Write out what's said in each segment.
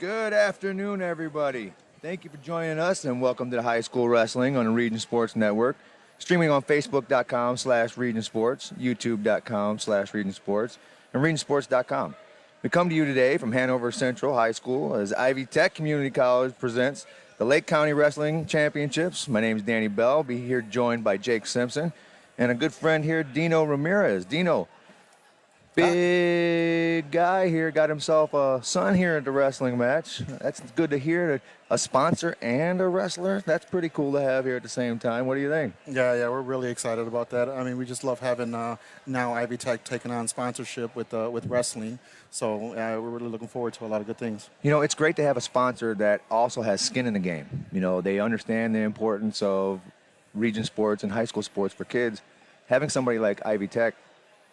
Good afternoon, everybody. Thank you for joining us, and welcome to the High School Wrestling on the Region Sports Network. Streaming on Facebook.com/Region Sports, YouTube.com/Region Sports, and RegionSports.com. We come to you today from Hanover Central High School as Ivy Tech Community College presents the Lake County Wrestling Championships. My name is Danny Bell. I'll be here joined by Jake Simpson and a good friend here, Dino Ramirez. Dino, big guy here, got himself a son here at the wrestling match. That's good to hear. That a sponsor and a wrestler. That's pretty cool to have here at the same time. What do you think? Yeah, we're really excited about that. I mean, we just love having now Ivy Tech taking on sponsorship with wrestling. So we're really looking forward to a lot of good things. You know, it's great to have a sponsor that also has skin in the game. You know, they understand the importance of region sports and high school sports for kids. Having somebody like Ivy Tech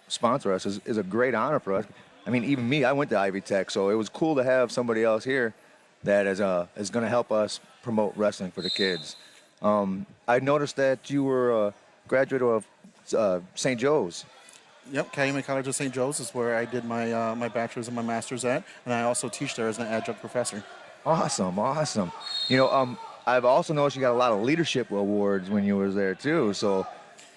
sponsor us is a great honor for us. I mean, even me, I went to Ivy Tech, so it was cool to have somebody else here that is going to help us promote wrestling for the kids. I noticed that you were a graduate of St. Joe's. Yep, Calumet College of St. Joe's is where I did my my bachelor's and my master's at, and I also teach there as an adjunct professor. Awesome. You know, I've also noticed you got a lot of leadership awards when you was there too. So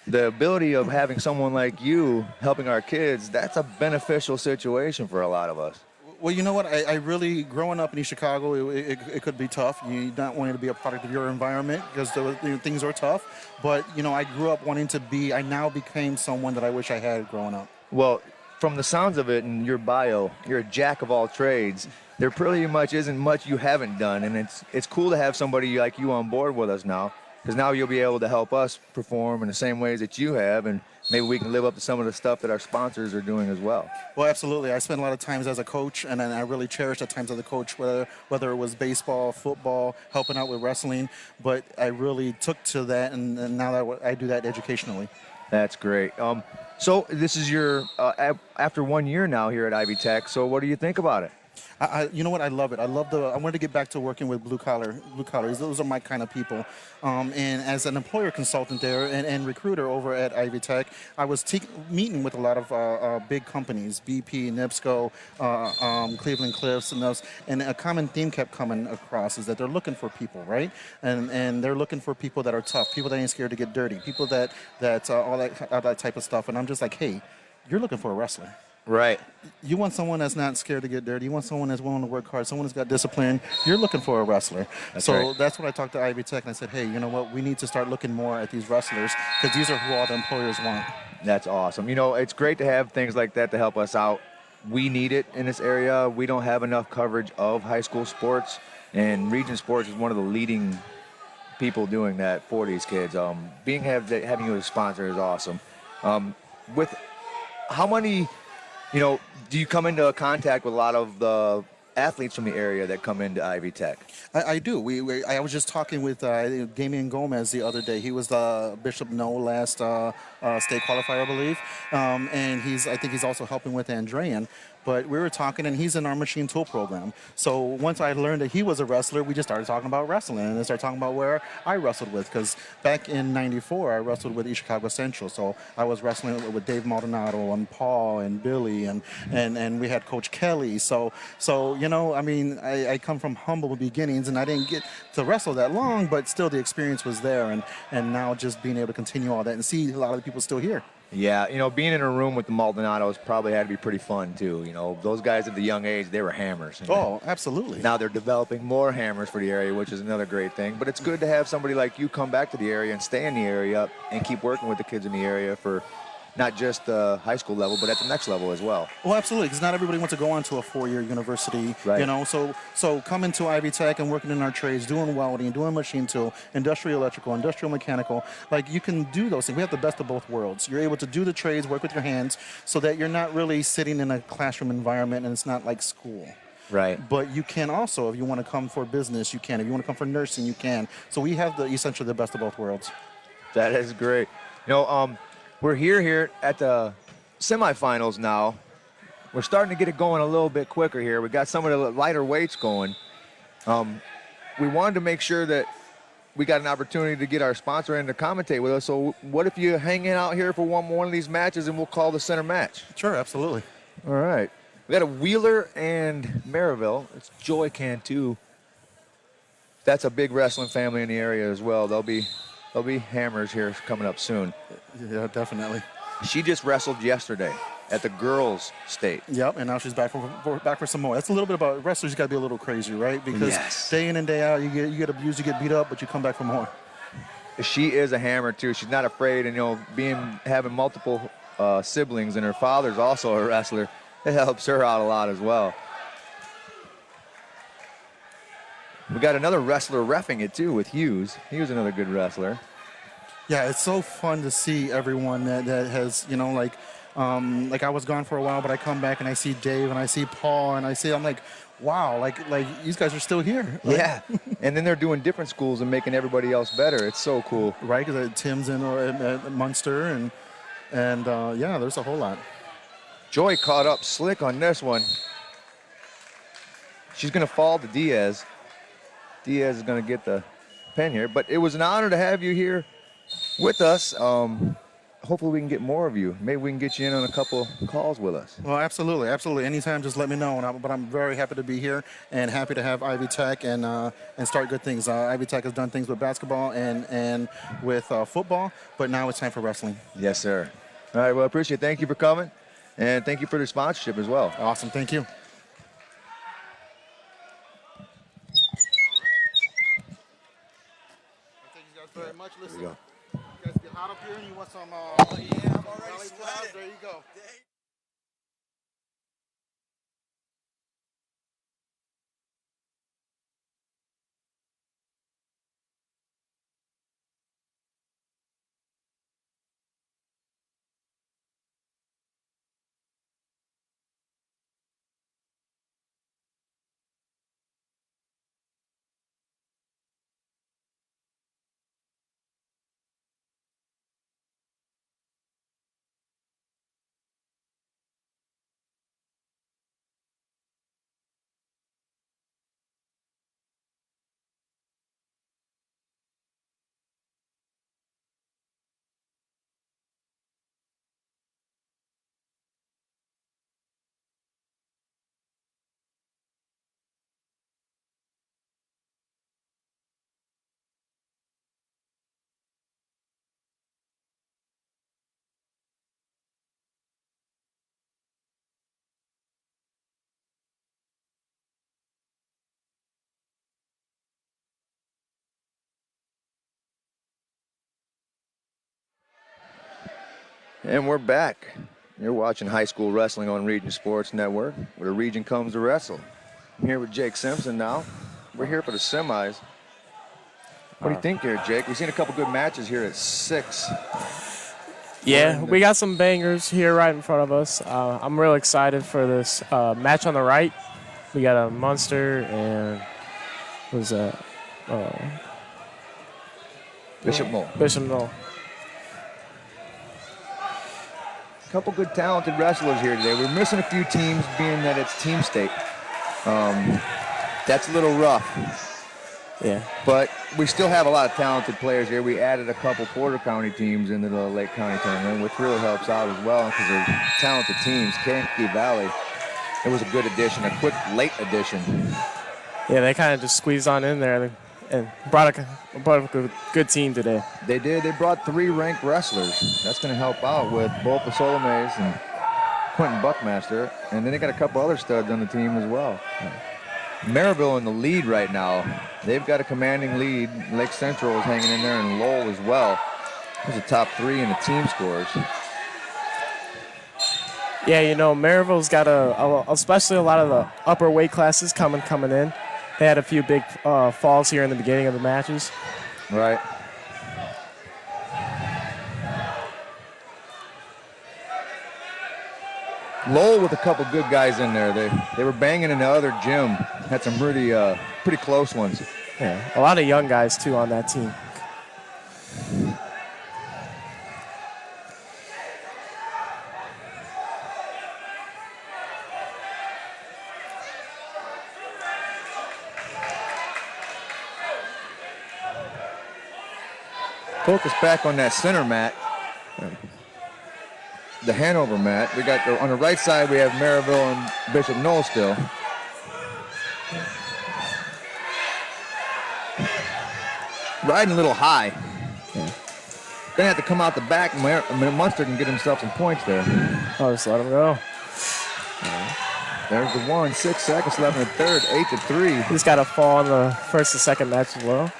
the ability of having someone like you helping our kids, that's a beneficial situation for a lot of us. Well, you know what? I really, growing up in East Chicago, it could be tough. You not wanting to be a product of your environment because things are tough. But, you know, I grew up wanting to be, I now became someone that I wish I had growing up. Well, from the sounds of it in your bio, you're a jack of all trades. There pretty much isn't much you haven't done, and it's cool to have somebody like you on board with us now, because now you'll be able to help us perform in the same ways that you have, and maybe we can live up to some of the stuff that our sponsors are doing as well. Well, absolutely. I spent a lot of times as a coach, and I really cherished the times as a coach, whether it was baseball, football, helping out with wrestling. But I really took to that, and now that I do that educationally. That's great. So this is your after 1 year now here at Ivy Tech. So what do you think about it? You know what? I love it. I wanted to get back to working with blue collars. Those are my kind of people. And as an employer consultant there and recruiter over at Ivy Tech, I was meeting with a lot of big companies, BP, NIPSCO, Cleveland Cliffs, and those. And a common theme kept coming across is that they're looking for people, right? And they're looking for people that are tough, people that ain't scared to get dirty, people that all that type of stuff. And I'm just like, hey, you're looking for a wrestler. Right. You want someone that's not scared to get dirty. You want someone that's willing to work hard, someone that's got discipline. You're looking for a wrestler. That's right. That's what I talked to Ivy Tech, and I said, hey, you know what? We need to start looking more at these wrestlers because these are who all the employers want. That's awesome. You know, it's great to have things like that to help us out. We need it in this area. We don't have enough coverage of high school sports, and Region Sports is one of the leading people doing that for these kids. Having you as a sponsor is awesome. With how many... You know, do you come into contact with a lot of the athletes from the area that come into Ivy Tech? I do. I was just talking with Damian Gomez the other day. He was Bishop No last state qualifier, I believe. And I think he's also helping with Andrean. But we were talking, and he's in our machine tool program. So once I learned that he was a wrestler, we just started talking about wrestling. And then started talking about where I wrestled with. Because back in '94, I wrestled with East Chicago Central. So I was wrestling with Dave Maldonado and Paul and Billy. And we had Coach Kelly. So you know, I mean, I come from humble beginnings, and I didn't get to wrestle that long. But still, the experience was there. And now just being able to continue all that and see a lot of the people still here. Yeah, you know, being in a room with the Maldonados probably had to be pretty fun, too. You know, those guys at the young age, they were hammers. Oh, absolutely. Now they're developing more hammers for the area, which is another great thing. But it's good to have somebody like you come back to the area and stay in the area and keep working with the kids in the area for not just the high school level, but at the next level as well. Well, absolutely, because not everybody wants to go on to a 4-year university, right. You know. So coming to Ivy Tech and working in our trades, doing welding, doing machine tool, industrial electrical, industrial mechanical, like you can do those things. We have the best of both worlds. You're able to do the trades, work with your hands, so that you're not really sitting in a classroom environment and it's not like school. Right. But you can also, if you want to come for business, you can. If you want to come for nursing, you can. So we have essentially the best of both worlds. That is great. You know, we're here at the semifinals now. We're starting to get it going a little bit quicker here. We got some of the lighter weights going. We wanted to make sure that we got an opportunity to get our sponsor in to commentate with us. So what if you hang out here for one of these matches and we'll call the center match? Sure, absolutely. All right. We got a Wheeler and Maryville. It's Joy Cantu. That's a big wrestling family in the area as well. There'll be hammers here coming up soon. Yeah, definitely. She just wrestled yesterday at the girls' state. Yep, and now she's back for some more. That's a little bit about wrestlers. You got to be a little crazy, right? Because Yes. day in and day out, you get abused, you get beat up, but you come back for more. She is a hammer too. She's not afraid, and having multiple siblings, and her father's also a wrestler. It helps her out a lot as well. We got another wrestler reffing it too with Hughes. He was another good wrestler. Yeah, it's so fun to see everyone that has, like I was gone for a while, but I come back and I see Dave and I see Paul and I'm like, wow, like these guys are still here. Yeah, and then they're doing different schools and making everybody else better. It's so cool. Right, because Tim's in at Munster and yeah, there's a whole lot. Joy caught up slick on this one. She's going to fall to Diaz. Diaz is going to get the pin here, but it was an honor to have you here with us. Hopefully we can get more of you. Maybe we can get you in on a couple calls with us. Well, absolutely. Anytime, just let me know. But I'm very happy to be here and happy to have Ivy Tech and start good things. Ivy Tech has done things with basketball and with football, but now it's time for wrestling. Yes, sir. All right, well, I appreciate it. Thank you for coming, and thank you for the sponsorship as well. Awesome. Thank you. Thank you guys very much. Listen, There you you guys get hot up here and you want some Yeah, I'm already sweating. There you go. And we're back. You're watching high school wrestling on Region Sports Network, where the region comes to wrestle. I'm here with Jake Simpson now. We're here for the semis. What do you think here, Jake? We've seen a couple good matches here at 6. Yeah, we got some bangers here right in front of us. I'm real excited for this match on the right. We got a Munster and Bishop Mole. Bishop Knoll. Couple good talented wrestlers here today. We're missing a few teams being that it's team state. That's a little rough. Yeah. But we still have a lot of talented players here. We added a couple Porter County teams into the Lake County tournament, which really helps out as well because they're talented teams. Kankakee Valley, it was a good addition, a quick late addition. Yeah, they kind of just squeezed on in there and brought a good team today. They did. They brought 3 ranked wrestlers. That's going to help out with both the Solomes and Quentin Buckmaster. And then they got a couple other studs on the team as well. Maryville in the lead right now. They've got a commanding lead. Lake Central is hanging in there, and Lowell as well. There's the top 3 in the team scores. Yeah, Maryville's got especially a lot of the upper weight classes coming in. They had a few big falls here in the beginning of the matches. Right. Lowell with a couple good guys in there. They were banging in the other gym. Had some pretty close ones. Yeah, a lot of young guys too on that team. Focus back on that center mat. the Hanover mat. We got on the right side, we have Maryville and Bishop Knoll still. Riding a little high. Gonna have to come out the back. Munster can get himself some points there. Oh, just let him go. There's the 1. 6 seconds left in the third. 8-3. He's got to fall in the first and second match as well.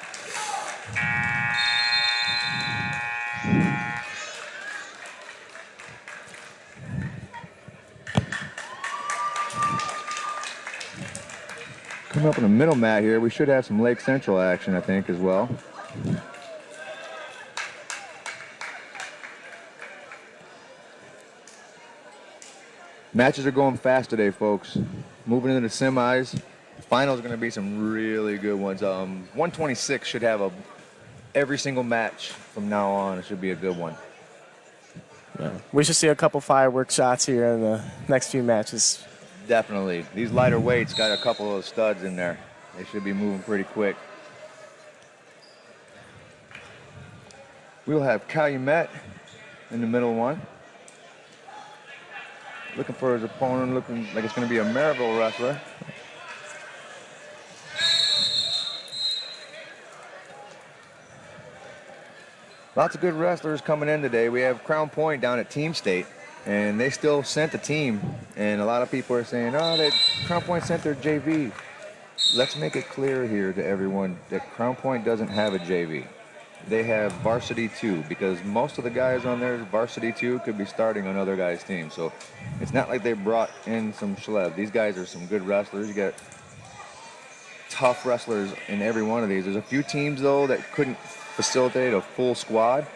Coming up in the middle mat here, we should have some Lake Central action, I think, as well. Matches are going fast today, folks. Moving into the semis. Finals are going to be some really good ones. 126 should have every single match from now on. It should be a good one. Yeah. We should see a couple fireworks shots here in the next few matches. Definitely. These lighter weights got a couple of studs in there. They should be moving pretty quick. We'll have Calumet in the middle one. Looking for his opponent, looking like it's going to be a Maryville wrestler. Lots of good wrestlers coming in today. We have Crown Point down at Team State, and they still sent the team. And a lot of people are saying, oh, that Crown Point sent their JV. Let's make it clear here to everyone that Crown Point doesn't have a JV. They have varsity 2, because most of the guys on there, varsity 2, could be starting on other guys' teams. So it's not like they brought in some schleb. These guys are some good wrestlers. You got tough wrestlers in every one of these. There's a few teams, though, that couldn't facilitate a full squad,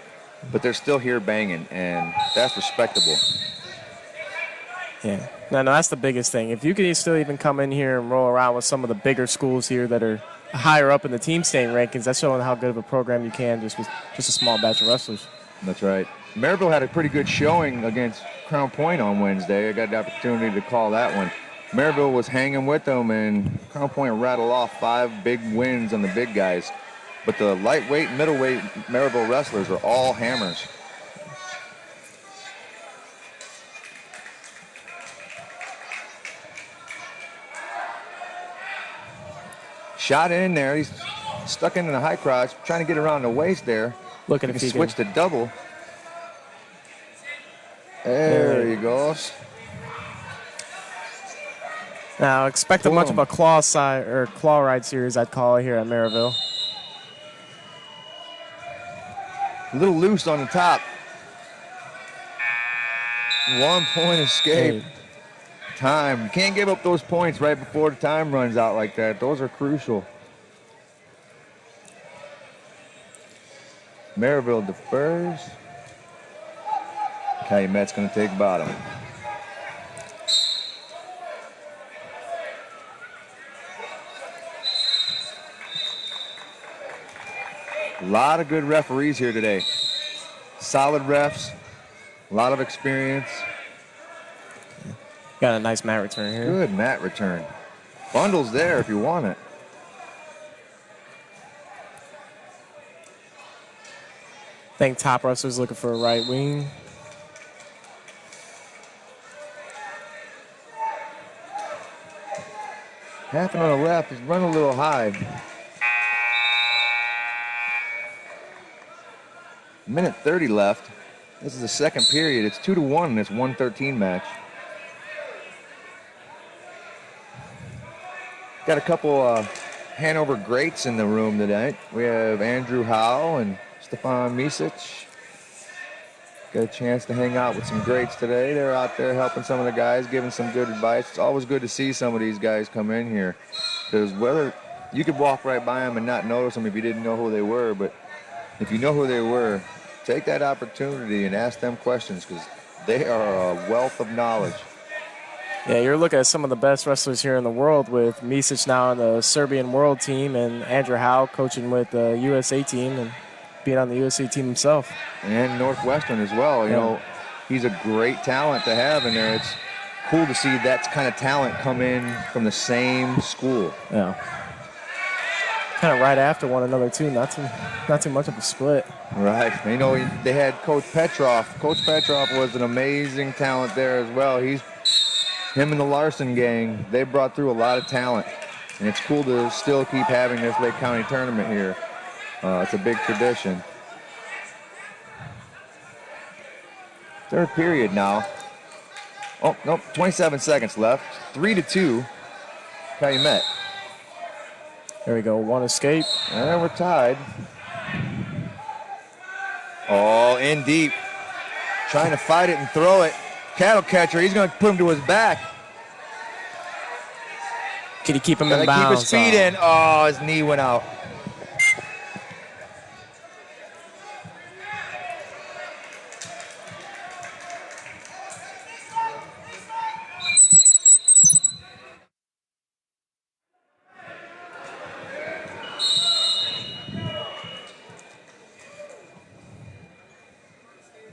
but they're still here banging, and that's respectable. Yeah. No, that's the biggest thing. If you can still even come in here and roll around with some of the bigger schools here that are higher up in the team state rankings, that's showing how good of a program you can just with just a small batch of wrestlers. That's right. Maryville had a pretty good showing against Crown Point on Wednesday. I got the opportunity to call that one. Maryville was hanging with them, and Crown Point rattled off 5 big wins on the big guys. But the lightweight, middleweight Maryville wrestlers are all hammers. Shot in there. He's stuck into the high crotch, trying to get around the waist there. Looking if he switch to double. There he goes. Now expect a much of a claw ride series, I'd call it, here at Maryville. A little loose on the top. 1 point escape. Time. You can't give up those points right before the time runs out like that. Those are crucial. Maryville defers. Calumet's going to take bottom. A lot of good referees here today. Solid refs. A lot of experience. Got a nice mat return here. Good mat return. Bundles there if you want it. I think top wrestler's looking for a right wing. Halfing on the left. He's run a little high. Minute 30 left. This is the second period. It's 2-1 in this 113 match. Got a couple Hanover greats in the room tonight. We have Andrew Howe and Stefan Misic. Got a chance to hang out with some greats today. They're out there helping some of the guys, giving some good advice. It's always good to see some of these guys come in here, because whether you could walk right by them and not notice them if you didn't know who they were, but if you know who they were, take that opportunity and ask them questions, because they are a wealth of knowledge. Yeah, you're looking at some of the best wrestlers here in the world, with Misic now on the Serbian world team and Andrew Howe coaching with the USA team and being on the USA team himself. And Northwestern as well. You know, he's a great talent to have in there. It's cool to see that kind of talent come in from the same school. Yeah. Kind of right after one another too. Not too much of a split. Right. You know, they had Coach Petrov. Coach Petrov was an amazing talent there as well. Him and the Larson gang, they brought through a lot of talent. And it's cool to still keep having this Lake County tournament here. It's a big tradition. Third period now. Oh, nope, 27 seconds left. 3-2. Calumet. There we go. One escape. And we're tied. Oh, in deep. Trying to fight it and throw it. Cattle catcher, he's going to put him to his back. Can he keep him Gotta in bounds? keep his feet in. Oh, his knee went out.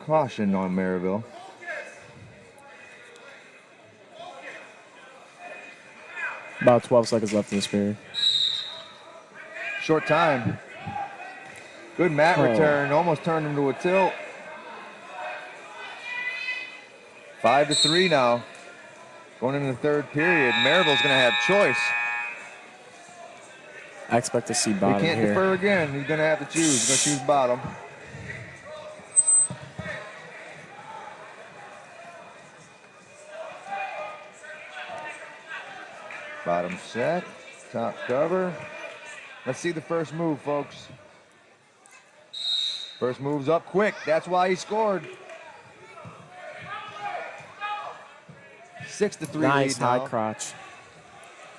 Caution on Maryville. About 12 seconds left in this period. Short time. Good mat return. Almost turned him to a tilt. 5-3 now. Going into the third period. Maryville's going to have choice. I expect to see He bottom can't here. defer again. He's going to have to choose. He's going to choose bottom. Bottom set. Top cover. Let's see the first move, folks. First move's up quick. That's why he scored. 6-3 Nice lead high now. crotch.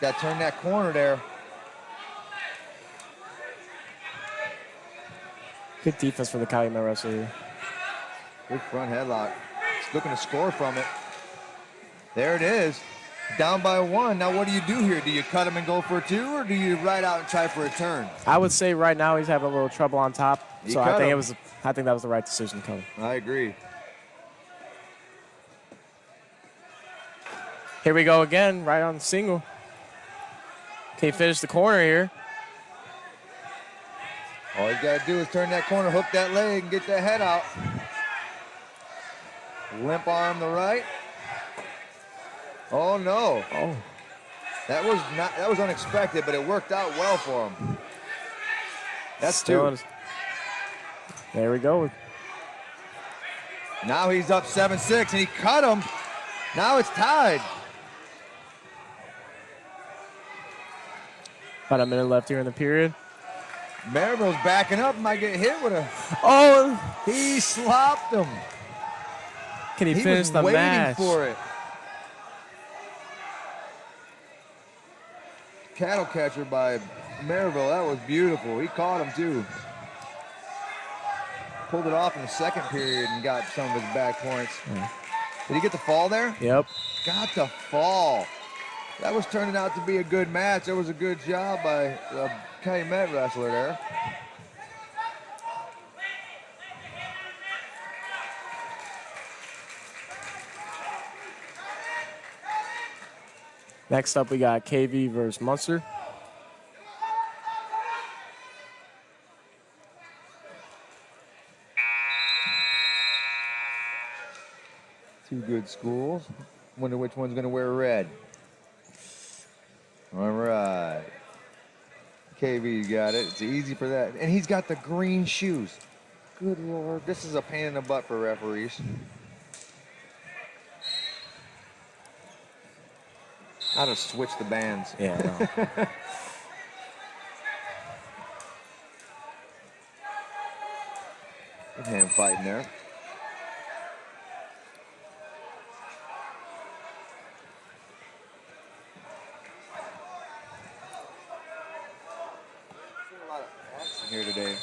Got to turn that corner there. Good defense for the Calumet wrestler here. Good front headlock. He's looking to score from it. There it is. Down by one. Now what do you do here? Do you cut him and go for a two, or do you ride out and try for a turn? I would say right now he's having a little trouble on top. You So cut I him. think that was the right decision to cut him. I agree. Here we go again, right on the single. Can't finish the corner here. All he's got to do is turn that corner, hook that leg, and get that head out. Limp arm the right. Oh no. Oh, That was unexpected, but it worked out well for him. That's still two. There we go. Now he's up 7-6, and he cut him. Now it's tied. About a minute left here in the period. Maryville's backing up, might get hit with a. Oh, He slopped him. can he He finish was the waiting match? for it. Cattle catcher by Maryville. That was beautiful. He caught him too. Pulled it off in the second period and got some of his back points. Did he get the fall there? Yep. Got the fall. That was turning out to be a good match. That was a good job by the Calumet wrestler there. Next up, we got KV versus Munster. Two good schools. Wonder which one's going to wear red. All right. KV's got it. It's easy for that. And he's got the green shoes. Good Lord. This is a pain in the butt for referees. How to switch the bands. Yeah, no. Good hand fighting there. A lot of action here today.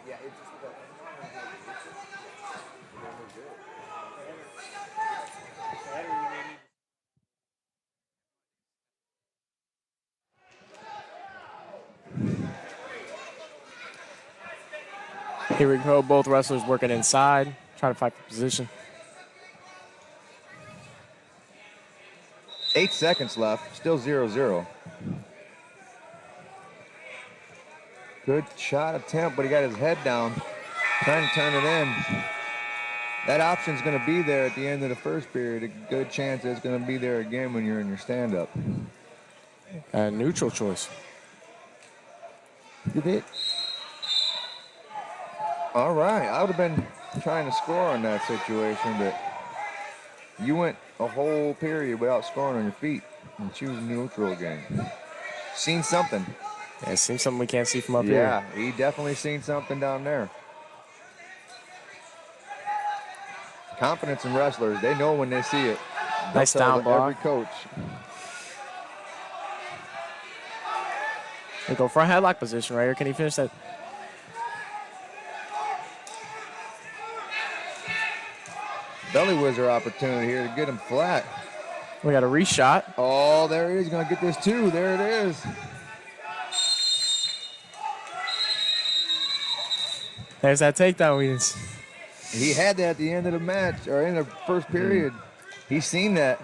Yeah, it's just Here we go. Both wrestlers working inside, trying to fight for position. seconds left. Still 0-0. Good shot attempt, but he got his head down, trying to turn it in. That option's going to be there at the end of the first period. A good chance it's going to be there again when you're in your stand-up. Neutral choice. Did it? All right. I would have been trying to score on that situation, but you went a whole period without scoring on your feet and choose neutral again. Seen something. Yeah, it seems something we can't see from up here. Yeah, he definitely seen something down there. Confidence in wrestlers. They know when they see it. They'll Nice tell down block. every coach. We go front headlock position right here. Can he finish that? Belly whizzer opportunity here to get him flat. We got a reshot. Oh, there he is. He's going to get this too. There it is. There's that takedown we didn't. He had that at the end of the match, or in the first period. He's seen that.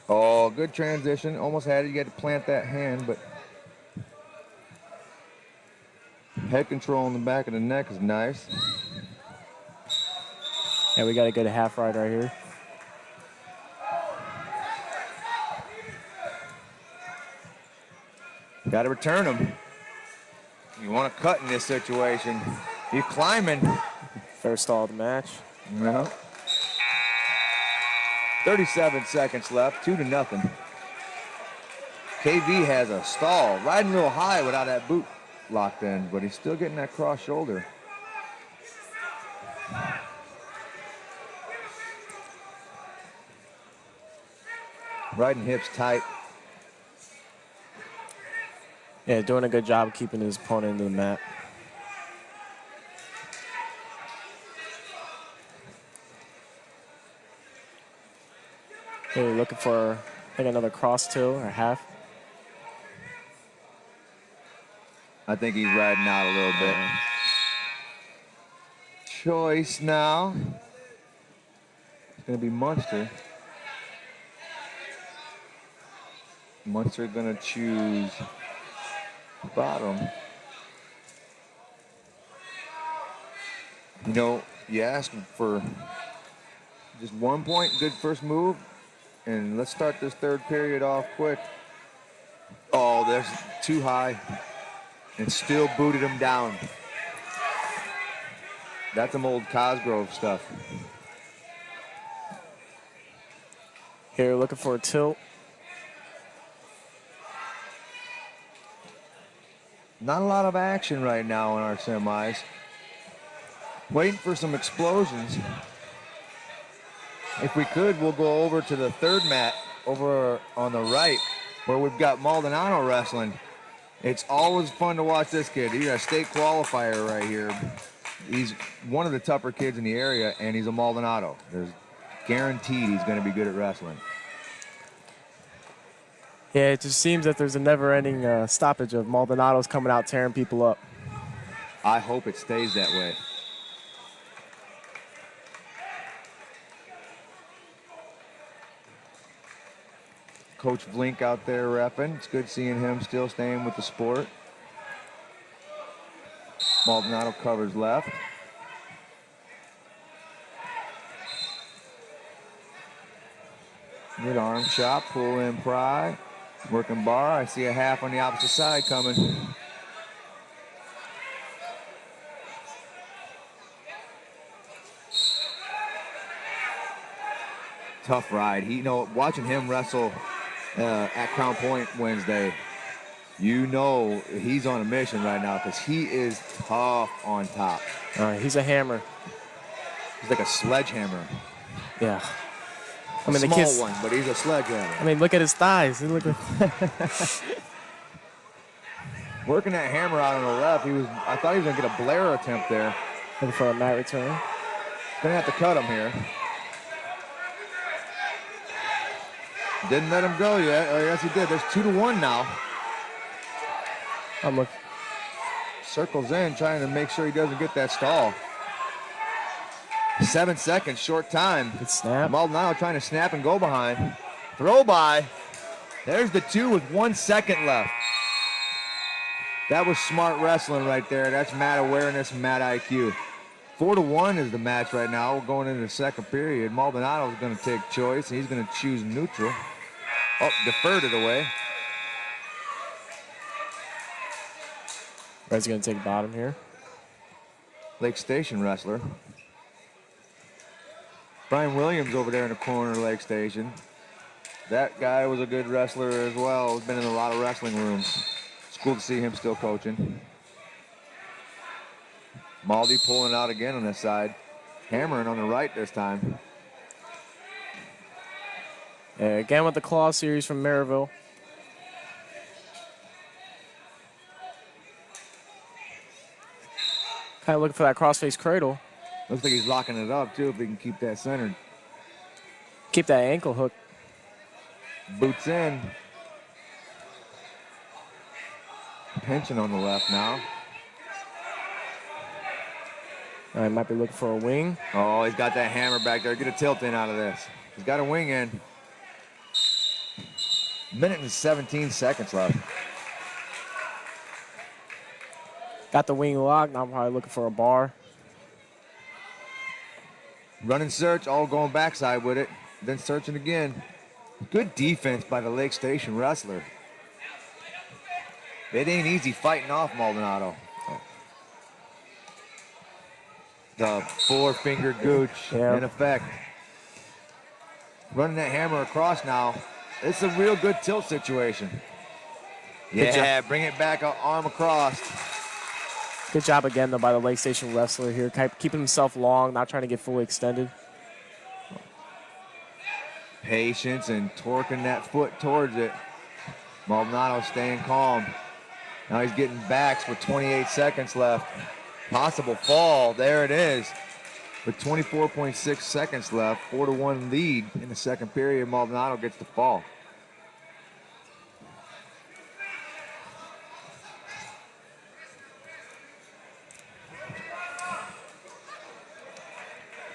Oh, good transition. Almost had it. You got to plant that hand, but head control in the back of the neck is nice. Yeah, we got a good half ride right here. Got to return him. You want to cut in this situation. You're climbing. First stall of the match. No. 37 seconds left, 2-0. KV has a stall, riding a little high without that boot locked in, but he's still getting that cross shoulder. Riding hips tight. Yeah, doing a good job of keeping his opponent into the mat. Okay, looking for, I think, another cross tilt or half. I think he's riding out a little bit. Choice now. It's going to be Munster. Munster going to choose bottom. You know, you ask for just 1 point, good first move, and let's start this third period off quick. Oh, there's too high, and still booted him down. That's some old Cosgrove stuff. Here, looking for a tilt. Not a lot of action right now in our semis. Waiting for some explosions. If we could, we'll go over to the third mat over on the right where we've got Maldonado wrestling. It's always fun to watch this kid. He's a state qualifier right here. He's one of the tougher kids in the area, and he's a Maldonado. There's guaranteed he's going to be good at wrestling. Yeah, it just seems that there's a never-ending stoppage of Maldonados coming out tearing people up. I hope it stays that way. Coach Vlink out there repping. It's good seeing him still staying with the sport. Maldonado covers left. Good arm chop, pull in pry. Working bar. I see a half on the opposite side coming. Tough ride. Watching him wrestle at Crown Point Wednesday, he's on a mission right now because he is tough on top. He's a hammer. He's like a sledgehammer. Yeah. I mean, Small one, but he's a sledgehammer. I mean, look at his thighs. He look like Working that hammer out on the left, I thought he was gonna get a Blair attempt there. looking for a mat return. Gonna have to cut him here. Didn't let him go yet. Oh, yes, he did. There's 2-1 now. I'm looking. Circles in, trying to make sure he doesn't get that stall. 7 seconds, short time. Good snap. Maldonado trying to snap and go behind. Throw by. There's the 2 with 1 second left. That was smart wrestling right there. That's mat awareness, mat IQ. 4-1 is the match right now. We're going into the second period. Maldonado's going to take choice. He's going to choose neutral. Oh, deferred it away. Red's going to take bottom here. Lake Station wrestler. Brian Williams over there in the corner of Lake Station. That guy was a good wrestler as well. He's been in a lot of wrestling rooms. It's cool to see him still coaching. Maldi pulling out again on this side. Hammering on the right this time. Again with the claw series from Maryville. Kind of looking for that crossface cradle. Looks like he's locking it up too if he can keep that centered. Keep that ankle hook. Boots in. Pinching on the left now. All right, might be looking for a wing. Oh, he's got that hammer back there. Get a tilt in out of this. He's got a wing in. Minute and 17 seconds left. Got the wing locked. Now I'm probably looking for a bar. Run and search, all going backside with it. Then searching again. Good defense by the Lake Station wrestler. It ain't easy fighting off Maldonado. The 4-finger gooch in effect. Running that hammer across now. It's a real good tilt situation. Yeah, bring it back, arm across. Good job again, though, by the Lake Station wrestler here. Keeping himself long, not trying to get fully extended. Patience and torquing that foot towards it. Maldonado staying calm. Now he's getting backs with 28 seconds left. Possible fall. There it is. With 24.6 seconds left, 4-1 lead in the second period. Maldonado gets the fall.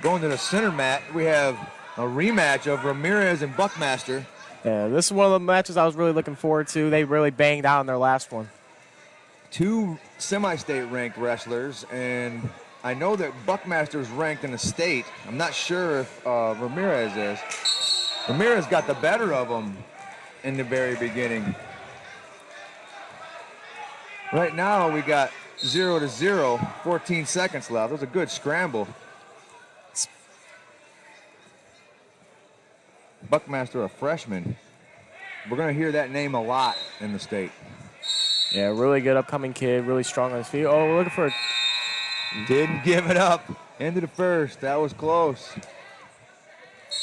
Going to the center mat, we have a rematch of Ramirez and Buckmaster. Yeah, this is one of the matches I was really looking forward to. They really banged out in their last one. 2 semi-state ranked wrestlers, and I know that Buckmaster is ranked in the state. I'm not sure if Ramirez is. Ramirez got the better of him in the very beginning. Right now we got 0-0, 14 seconds left. That was a good scramble. Buckmaster, a freshman. We're going to hear that name a lot in the state. Yeah, really good upcoming kid, really strong on his feet. Oh, we're looking for Didn't give it up. End of the first. That was close.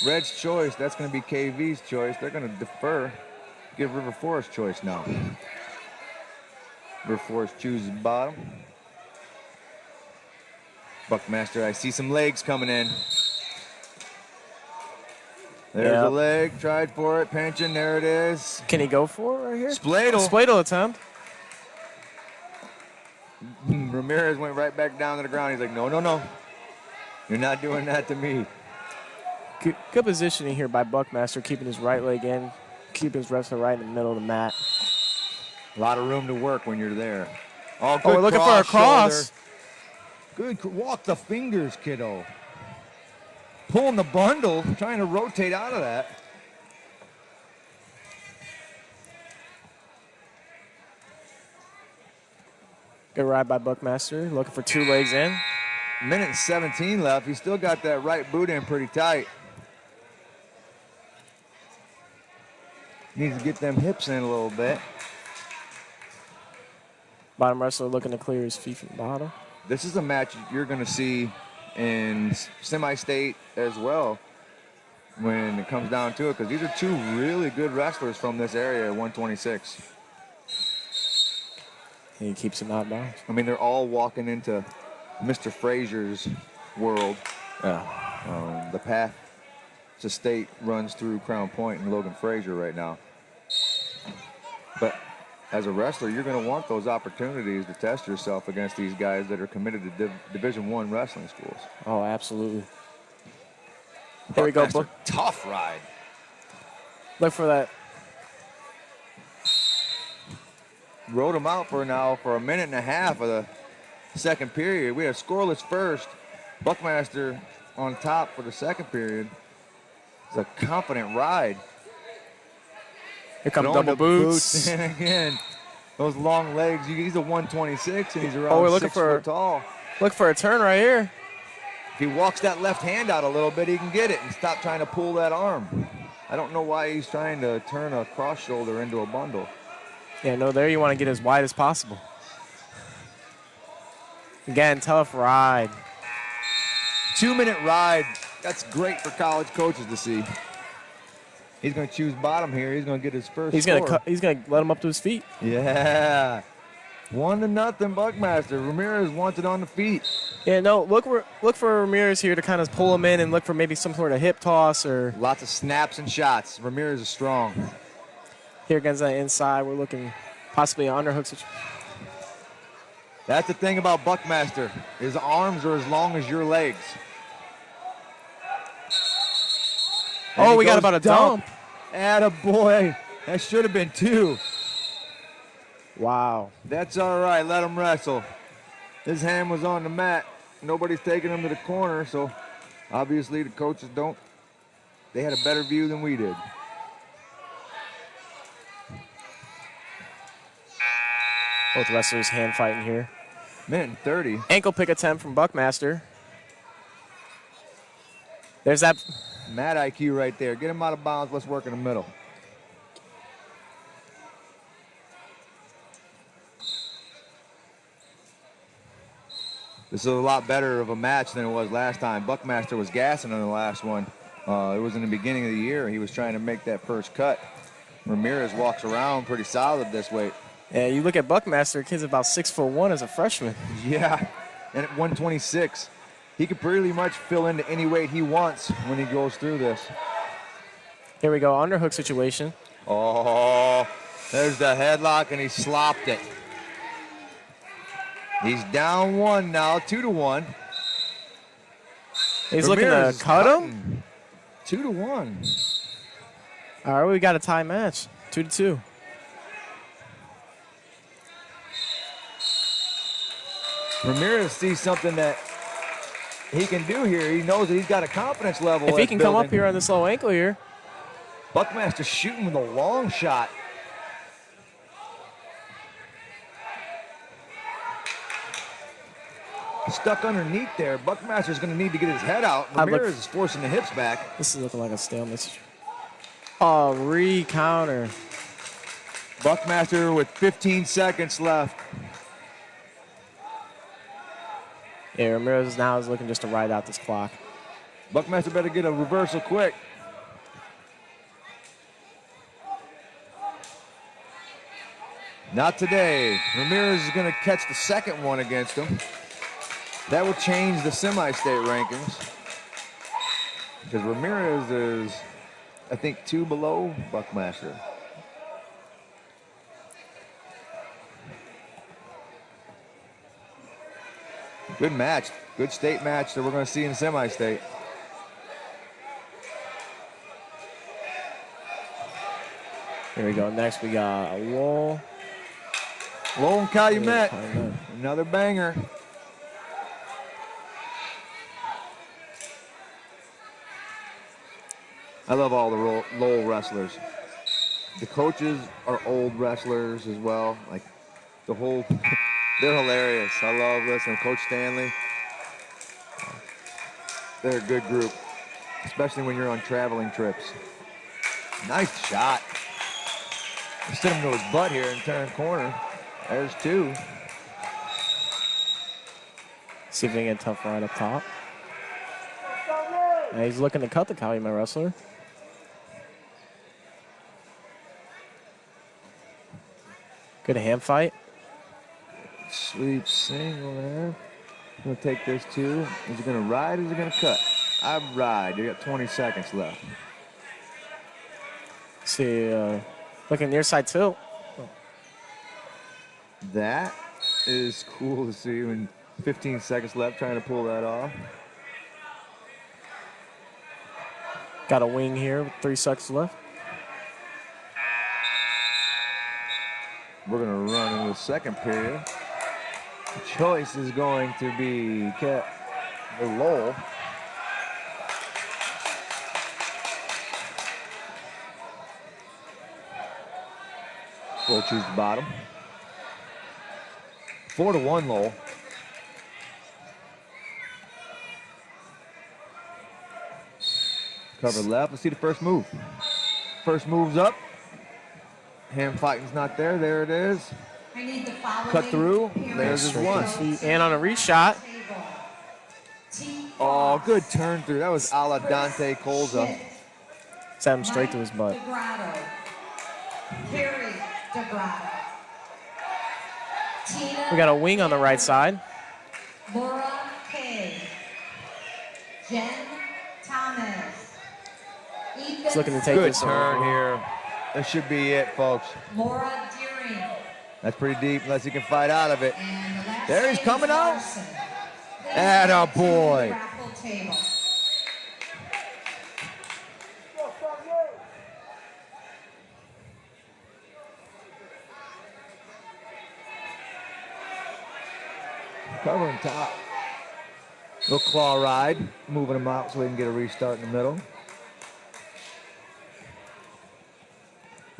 Red's choice. That's going to be KV's choice. They're going to defer. Give River Forest choice now. River Forest chooses bottom. Buckmaster, I see some legs coming in. There's a leg. Tried for it. Pension. There it is. Can he go for it right here? Spladle. Spladle attempt. Ramirez went right back down to the ground. He's like, no, no, no. You're not doing that to me. Good positioning here by Buckmaster, keeping his right leg in, keeping his wrestler right in the middle of the mat. A lot of room to work when you're there. Oh, good we're looking for a cross. Shoulder. Good. Walk the fingers, kiddo. Pulling the bundle, trying to rotate out of that. Good ride by Buckmaster, looking for 2 legs in. Minute and 17 left. He's still got that right boot in pretty tight. Needs to get them hips in a little bit. Bottom wrestler looking to clear his feet from the bottom. This is a match you're going to see in semi-state as well when it comes down to it, because these are 2 really good wrestlers from this area at 126. And he keeps it not bounds. I mean, they're all walking into Mr. Frazier's world. The path to state runs through Crown Point and Logan Frazier right now. But as a wrestler, you're going to want those opportunities to test yourself against these guys that are committed to Division I wrestling schools. Oh, absolutely. Here we go, Buckmaster, tough ride. Look for that. Rode him out for a minute and a half of the second period. We had a scoreless first. Buckmaster on top for the second period. It's a confident ride. Here come Throwing double the boots. And again, those long legs. He's a 126 and he's around we're looking 6 for- foot tall. Look for a turn right here. If he walks that left hand out a little bit, he can get it and stop trying to pull that arm. I don't know why he's trying to turn a cross shoulder into a bundle. Yeah, no, there you want to get as wide as possible. Again, tough ride. 2-minute ride. That's great for college coaches to see. He's going to choose bottom here. He's going to get his first He's score. gonna let him up to his feet. Yeah. 1-0 Buckmaster. Ramirez wants it on the feet. Yeah, no, look for Ramirez here to kind of pull him in and look for maybe some sort of hip toss or Lots of snaps and shots. Ramirez is strong. here against that inside. We're looking possibly an underhook situation. That's the thing about Buckmaster. His arms are as long as your legs. And Oh, he we got goes about a dump. Attaboy. That should have been 2. Wow. That's all right. Let him wrestle. His hand was on the mat. Nobody's taking him to the corner, so obviously the coaches don't. They had a better view than we did. Both wrestlers hand fighting here. Minute and 30. Ankle pick attempt from Buckmaster. There's that. Mad IQ right there. Get him out of bounds. Let's work in the middle. This is a lot better of a match than it was last time. Buckmaster was gassing on the last one. It was in the beginning of the year. He was trying to make that first cut. Ramirez walks around pretty solid this weight. Yeah, you look at Buckmaster, kid's about 6'1" as a freshman. Yeah, and at 126, he could pretty much fill into any weight he wants when he goes through this. Here we go, underhook situation. Oh, there's the headlock, and he slopped it. He's down 1 now, 2-1. He's Ramirez looking to is cut him. cutting. 2-1. All right, we got a tie match, 2-2. Ramirez sees something that he can do here. He knows that he's got a confidence level. If he that's can come up building. here on this low ankle here. Buckmaster shooting with a long shot. Stuck underneath there. Buckmaster's going to need to get his head out. I'd look- Ramirez is forcing the hips back. This is looking like a stalemate. Oh, re-counter. Buckmaster with 15 seconds left. Yeah, Ramirez now is looking just to ride out this clock. Buckmaster better get a reversal quick. Not today. Ramirez is going to catch the second one against him. That will change the semi-state rankings. Because Ramirez is, I think, 2 below Buckmaster. Good match. Good state match that we're going to see in semi-state. Here we go. Next, we got a Lowell. Lowell and Calumet. Calumet. Another banger. I love all the Lowell wrestlers. The coaches are old wrestlers as well. Like the whole, they're hilarious. I love listening to Coach Stanley. They're a good group, especially when you're on traveling trips. Nice shot. Send him to his butt here and turn corner. There's 2. See if they can get a tough ride up top. And he's looking to cut the Calumet wrestler. Good hand fight. Sweep single there. Gonna take this 2. Is he gonna ride or is he gonna cut? I ride. You got 20 seconds left. See, looking near side tilt. That is cool to see when 15 seconds left trying to pull that off. Got a wing here with 3 seconds left. We're going to run into the second period. The choice is going to be Lowell. We'll choose the bottom. 4-1 Lowell. Cover left. Let's see the first move. First move's up. Hand fighting's not there. There it is. Cut through. There's his one. And on a reshot. Oh, good turn through. That was a la Dante Colza. Sent him straight to his butt. We got a wing on the right side. Laura Kay, Jen Thomas, He's looking to take Good this turn over. here. That should be it, folks. Laura Deering, That's pretty deep unless he can fight out of it. and the last There he's name coming is out. Larson. Please Atta come to boy. the raffle table. Covering top. Little claw ride. Moving him out so we can get a restart in the middle.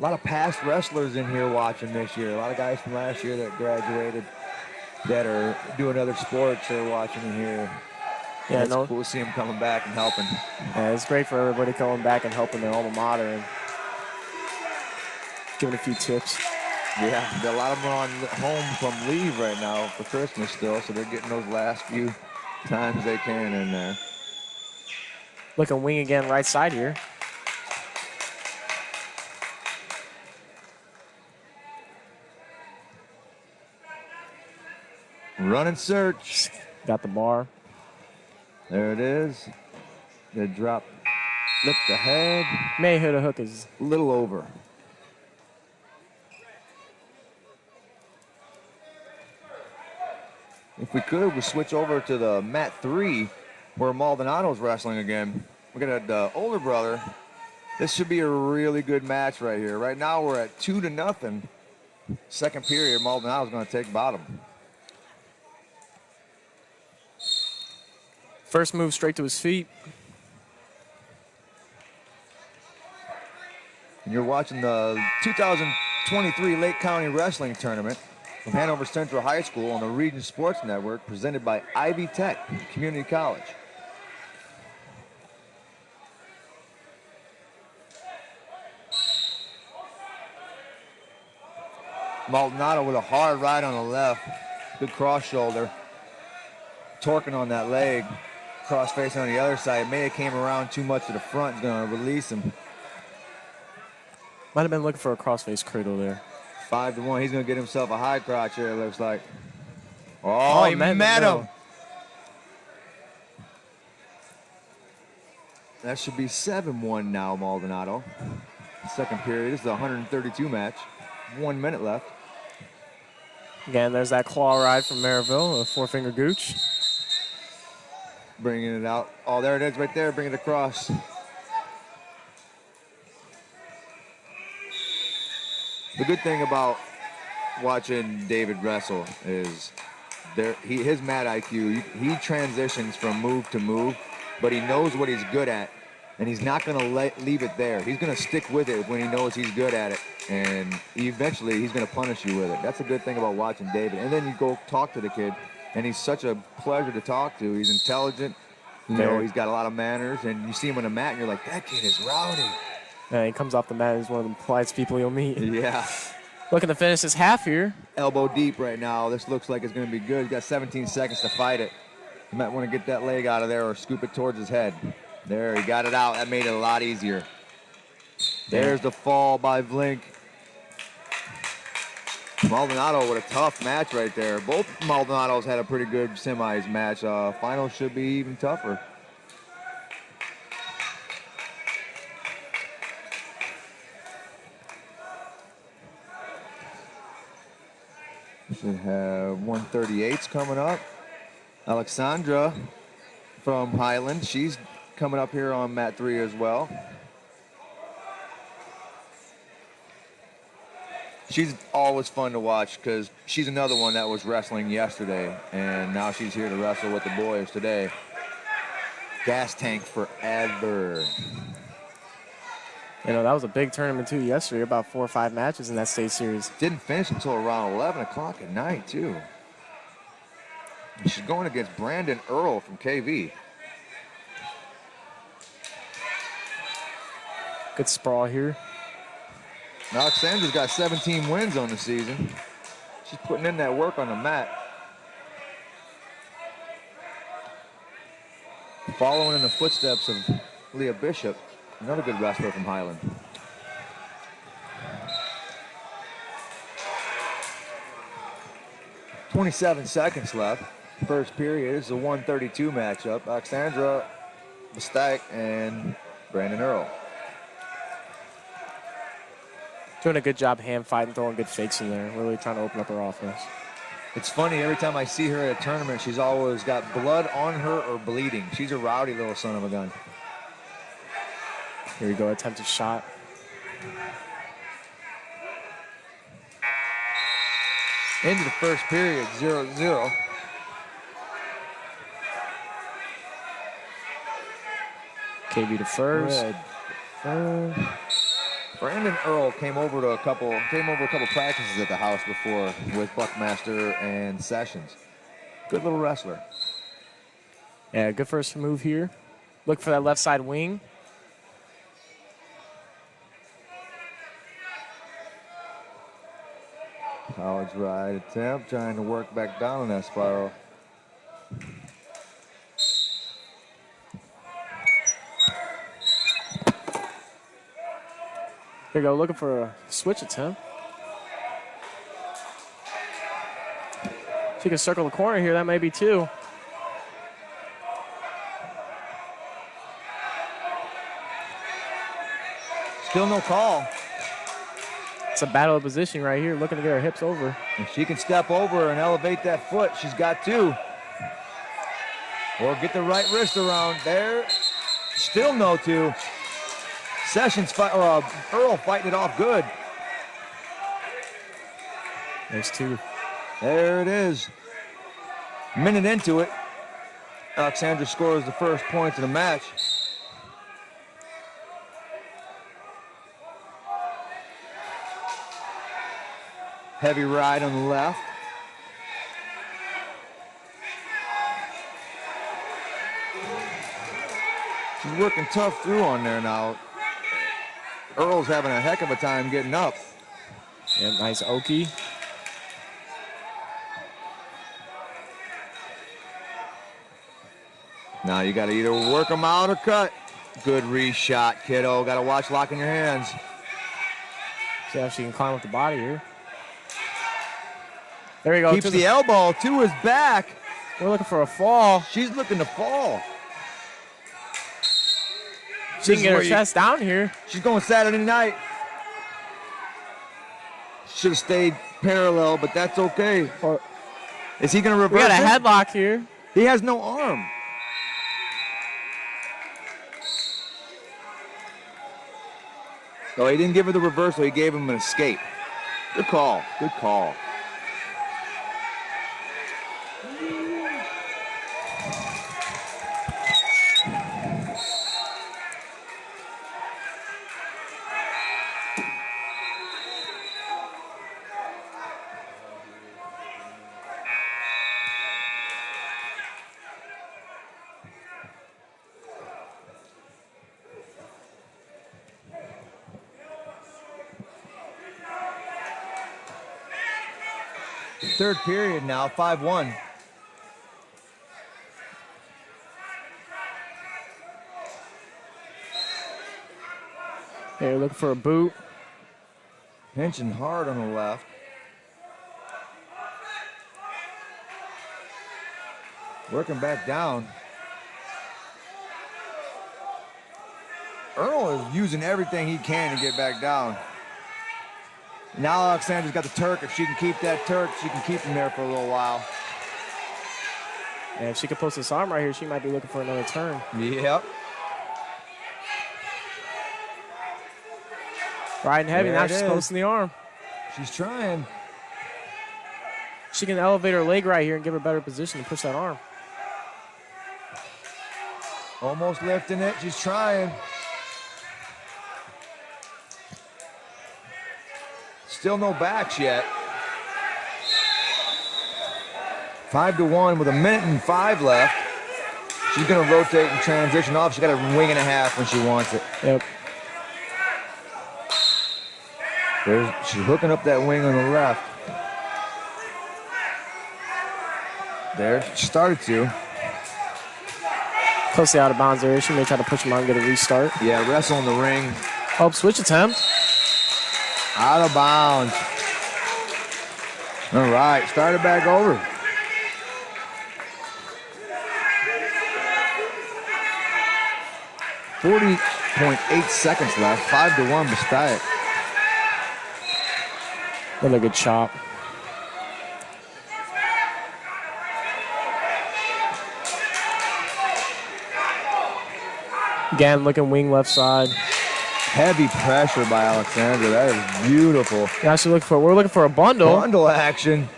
A lot of past wrestlers in here watching this year. A lot of guys from last year that graduated that are doing other sports are watching in here. Yeah, It's no, cool to see them coming back and helping. yeah, it's great for everybody coming back and helping their alma mater and giving a few tips. Yeah, a lot of them are on home from leave right now for Christmas still, so they're getting those last few times they can in there. Looking wing again right side here. Run and search. Got the bar. There it is. They drop, lift the head, May hit a hook is a little over. If we could, we'll switch over to the mat 3 where Maldonado's wrestling again. We're going to the older brother. This should be a really good match right here. Right now we're at 2-0. Second period, Maldonado's going to take bottom. first move straight to his feet. And you're watching the 2023 Lake County Wrestling Tournament from Hanover Central High School on the Region Sports Network, presented by Ivy Tech Community College. Maldonado with a hard right on the left. Good cross shoulder. Torquing on that leg. Cross face on the other side. May have came around too much to the front. He's going to release him. Might have been looking for a crossface cradle there. 5-1. He's going to get himself a high crotch here, it looks like. Oh, he met him. That should be 7-1 now, Maldonado. Second period. This is a 132 match. 1 minute left. Again, there's that claw ride from Maryville, a four-finger gooch. Bringing it out. Oh, there it is right there. Bring it across. The good thing about watching David wrestle is his mat IQ, he transitions from move to move, but he knows what he's good at, and he's not going to leave it there. He's going to stick with it when he knows he's good at it, and eventually he's going to punish you with it. That's a good thing about watching David. And then you go talk to the kid, and he's such a pleasure to talk to. He's intelligent. You know, he's got a lot of manners, and you see him on the mat, and you're like, that kid is rowdy. He comes off the mat. He's one of the politest people you'll meet. Yeah. Looking to finish this half here. Elbow deep right now. This looks like it's going to be good. He's got 17 seconds to fight it. You might want to get that leg out of there or scoop it towards his head. There, he got it out. That made it a lot easier. There's the fall by Vlink. Maldonado with a tough match right there. Both Maldonados had a pretty good semis match. Final should be even tougher. Should have 138s coming up. Alexandra from Highland, she's coming up here on mat 3 as well. She's always fun to watch because she's another one that was wrestling yesterday, and now she's here to wrestle with the boys today. Gas tank forever. You know, that was a big tournament, too, yesterday. About 4 or 5 matches in that state series. Didn't finish until around 11 o'clock at night, too. And she's going against Brandon Earl from KV. Good sprawl here. Alexandra's got 17 wins on the season. She's putting in that work on the mat. Following in the footsteps of Leah Bishop, another good wrestler from Highland. .27 seconds left. First period is a 132 matchup. Alexandra Bastak and Brandon Earl. Doing a good job hand fighting, throwing good fakes in there. Really trying to open up her offense. It's funny, every time I see her at a tournament, she's always got blood on her or bleeding. She's a rowdy little son of a gun. Here we go, attempted shot. Into the first period, 0-0. KB to first. Brandon Earl came over a couple practices at the house before with Buckmaster and Sessions. Good little wrestler. Yeah, good first move here. Look for that left side wing. College ride attempt, trying to work back down on that spiral. Here you go, looking for a switch attempt. She can circle the corner here, that may be 2. Still no call. It's a battle of position right here, looking to get her hips over. If she can step over and elevate that foot, she's got to. Or get the right wrist around there. Still no 2. Sessions Earl fighting it off good. There's 2. There it is. Minute into it, Alexandra scores the first points of the match. Heavy ride on the left. She's working tough through on there now. Earl's having a heck of a time getting up. Yeah, nice Oki. Now you got to either work them out or cut. Good re-shot, kiddo. Got to watch locking your hands. See how she can climb up the body here. There you go. Keeps the elbow to his back. We're looking for a fall. She's looking to fall. She can get her chest down here. She's going Saturday night. Should have stayed parallel, but that's okay. Is he going to reverse We got a it? headlock here. He has no arm. Oh, he didn't give her the reversal. He gave him an escape. Good call. Good call. Third period now, 5-1. Here, looking for a boot. Pinching hard on the left. Working back down. Earl is using everything he can to get back down. Now Alexandra's got the Turk. If she can keep that Turk, she can keep him there for a little while. And if she can post this arm right here, she might be looking for another turn. Yep. Riding heavy. There Now it she's is. posting the arm. She's trying. She can elevate her leg right here and give her better position to push that arm. Almost lifting it. She's trying. Still no backs yet. 5-1 with 1:05 left. She's going to rotate and transition off. She's got a wing and a half when she wants it. Yep. She's hooking up that wing on the left. There, she started to. Closely out of bounds area. She may try to push him out and get a restart. Yeah, wrestle in the ring. Oh, switch attempt. Out of bounds. All right, start it back over. .8 seconds left. 5-1 Bestayek. Another good chop. Again, looking wing left side. Heavy pressure by Alexandra. That is beautiful. We're looking for a bundle. Bundle action.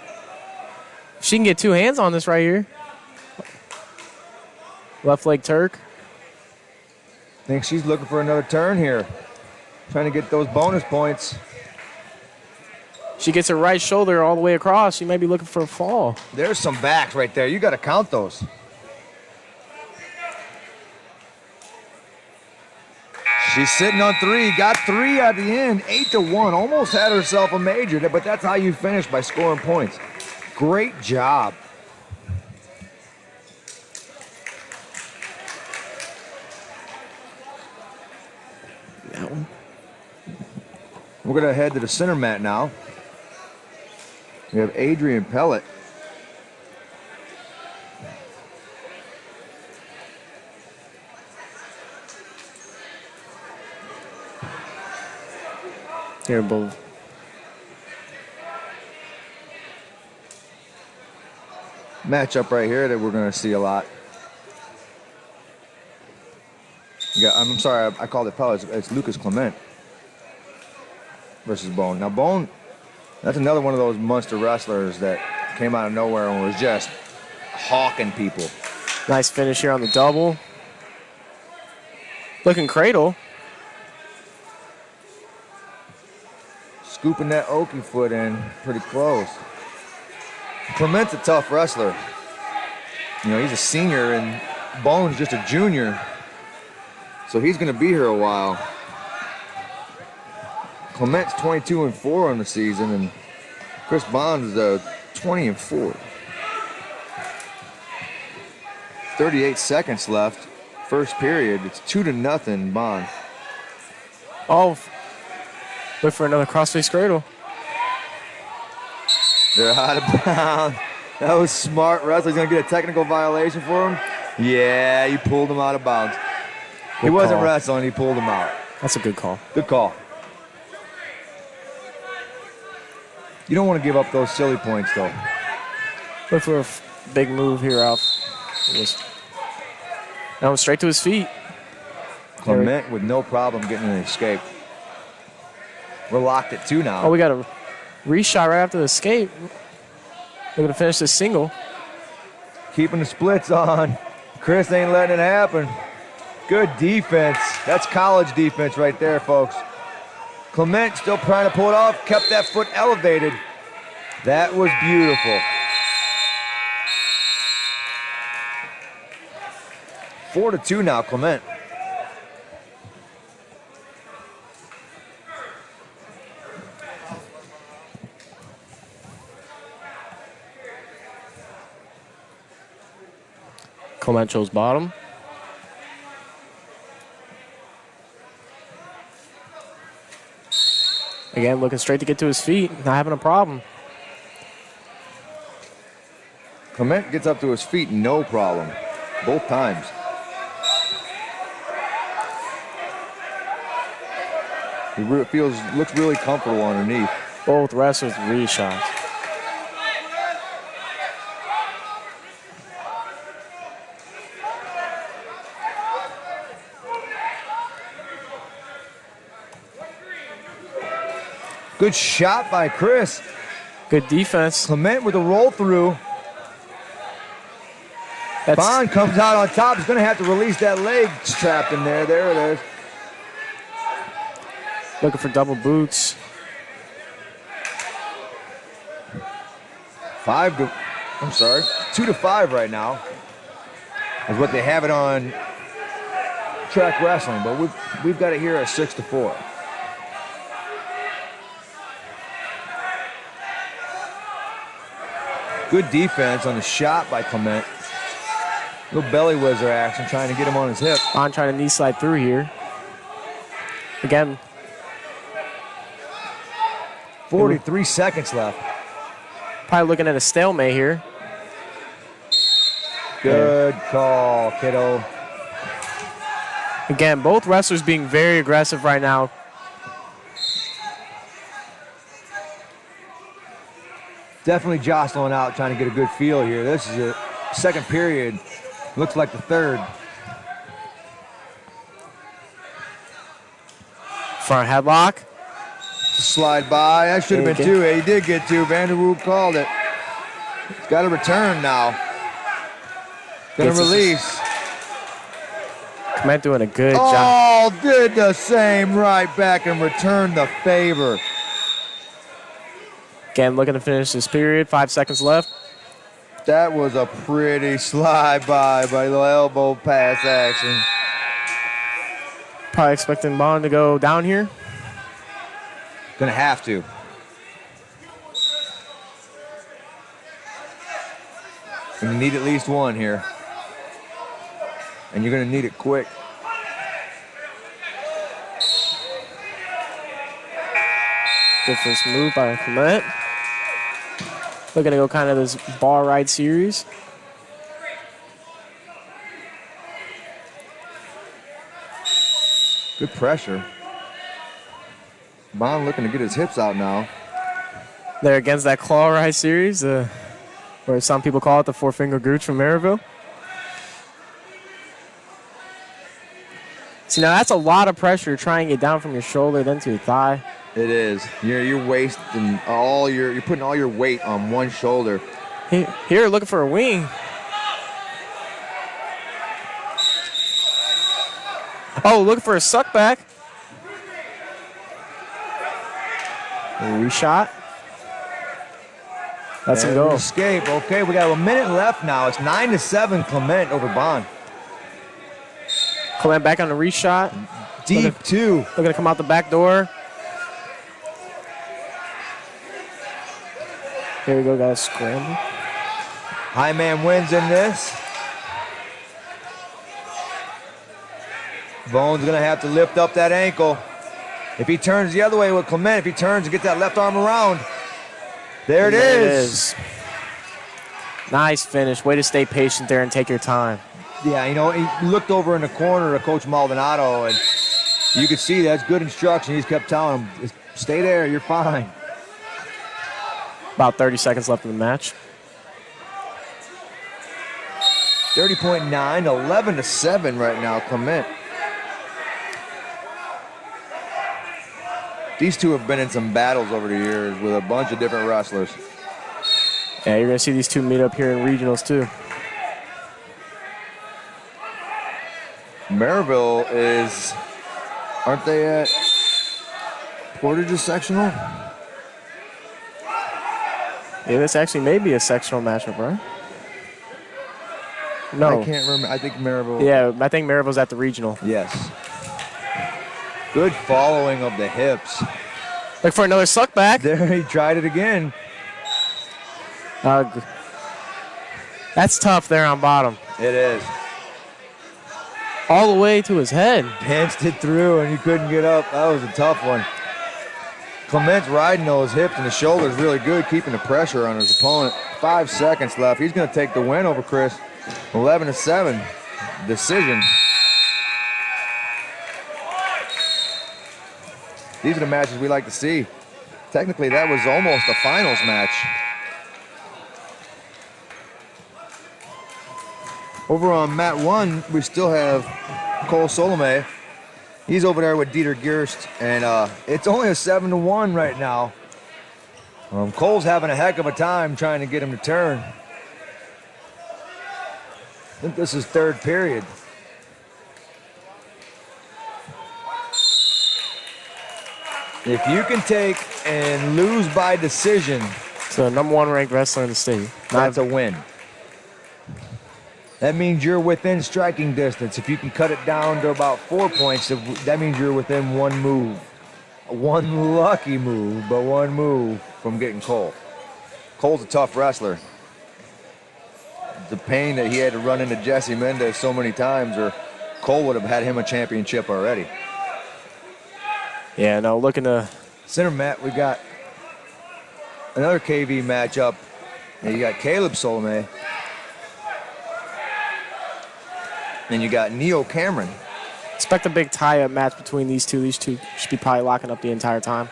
She can get two hands on this right here. Left leg Turk. Think she's looking for another turn here. Trying to get those bonus points. She gets her right shoulder all the way across. She may be looking for a fall. There's some backs right there. You got to count those. She's sitting on 3. Got 3 at the end. 8-1. Almost had herself a major, but that's how you finish, by scoring points. Great job. That one. We're going to head to the center mat now. We have Adrian Pellet. Here, both. Matchup right here that we're going to see a lot. I'm sorry, I called it Pellet. It's Lucas Clement versus Bone. Now, Bone, that's another one of those monster wrestlers that came out of nowhere and was just hawking people. Nice finish here on the double. Looking cradle. Scooping that Oki foot in pretty close. Clement's a tough wrestler. You know, he's a senior and Bone's just a junior. So he's going to be here a while. Clement's 22-4 on the season, and Chris Bond is 20-4. 38 seconds left. First period. It's 2-0 Bond. Oh, look for another crossface cradle. They're out of bounds. That was smart wrestling. He's going to get a technical violation for him. Yeah, he pulled him out of bounds. He wasn't call. wrestling. He pulled him out. That's a good call. Good call. You don't want to give up those silly points, though. Look for a big move here, Alf. Now straight to his feet. Clement with no problem getting an escape. We're locked at 2 now. Oh, we got a reshot right after the escape. We're going to finish this single. Keeping the splits on. Chris ain't letting it happen. Good defense. That's college defense right there, folks. Clement still trying to pull it off. Kept that foot elevated. That was beautiful. 4-2 now, Clement. Clement chose bottom. Again, looking straight to get to his feet. Not having a problem. Clement gets up to his feet, no problem. Both times. He looks really comfortable underneath. Both wrestlers reshots. Good shot by Chris. Good defense. Clement with a roll through. That's Bond comes out on top. He's going to have to release that leg. It's trapped in there. There it is. looking for double boots. 2 to 5 right now is what they have it on track wrestling, but we've got it here at 6 to 4. Good defense on the shot by Clement. Little belly whizzer action, trying to get him on his hip. On trying to knee slide through here. Again, 43 seconds left. probably looking at a stalemate here. Good call, kiddo. Again, both wrestlers being very aggressive right now. Definitely jostling out, trying to get a good feel here. This is a second period. Looks like the third. Front headlock. Slide by. That should have been 2. He did get 2. Vanderwood called it. He's got to return now. Gonna Gets his- release. Clement doing a good job. Oh, did the same right back and return the favor. Again, looking to finish this period. 5 seconds left. That was a pretty slide by the elbow pass action. Probably expecting Bond to go down here. Gonna have to. You need at least one here. And you're gonna need it quick. Good first move by Clement. Looking to go kind of this bar ride series. Good pressure. Bond looking to get his hips out now. They're against that claw ride series, or some people call it the four-finger gooch from Maryville. See, now that's a lot of pressure trying to get down from your shoulder then to your thigh. It is. You're wasting you're putting all your weight on one shoulder. Here, looking for a wing. Oh, looking for a suck back. Reshot. Let's him And go. Escape. Okay, we got a minute left now. It's 9 to 7. Clement over Bond. Clement back on the reshot. Deep two. Looking to come out the back door. Here we go, guys. Scramble. High man wins in this. Bone's gonna have to lift up that ankle. If he turns the other way with Clement, if he turns and get that left arm around, there it is. Nice finish. Way to stay patient there and take your time. Yeah, he looked over in the corner to Coach Maldonado, and you could see that's good instruction. He's kept telling him, "Just stay there, you're fine." About 30 seconds left in the match. 30.9, 11 to 7 right now, Clement. These two have been in some battles over the years with a bunch of different wrestlers. Yeah, you're going to see these two meet up here in regionals, too. Maryville aren't they at Portage's sectional? Yeah, this actually may be a sectional matchup, right? No. I can't remember. I think Maryville. Yeah, I think Maryville's at the regional. Yes. Good following of the hips. Look for another suck back. There, he tried it again. That's tough there on bottom. It is. All the way to his head. Pinched it through and he couldn't get up. That was a tough one. Clement's riding those hips and the shoulders really good, keeping the pressure on his opponent. 5 seconds left. He's going to take the win over Chris. 11 to 7. Decision. These are the matches we like to see. Technically, that was almost a finals match. Over on mat 1, we still have Cole Solomé He's over there with Dieter Gerst, and it's only a 7-1 right now. Cole's having a heck of a time trying to get him to turn. I think this is third period. If you can take and lose by decision, So number 1 ranked wrestler in the state. that's a win. That means you're within striking distance. If you can cut it down to about 4 points, that means you're within one move. One lucky move, but one move from getting Cole. Cole's a tough wrestler. The pain that he had to run into Jesse Mendez so many times, or Cole would have had him a championship already. Yeah, no, looking to... Center mat, we got another KV matchup. And you got Caleb Solomé. And you got Neo Cameron. Expect a big tie-up match between these two. These two should be probably locking up the entire time.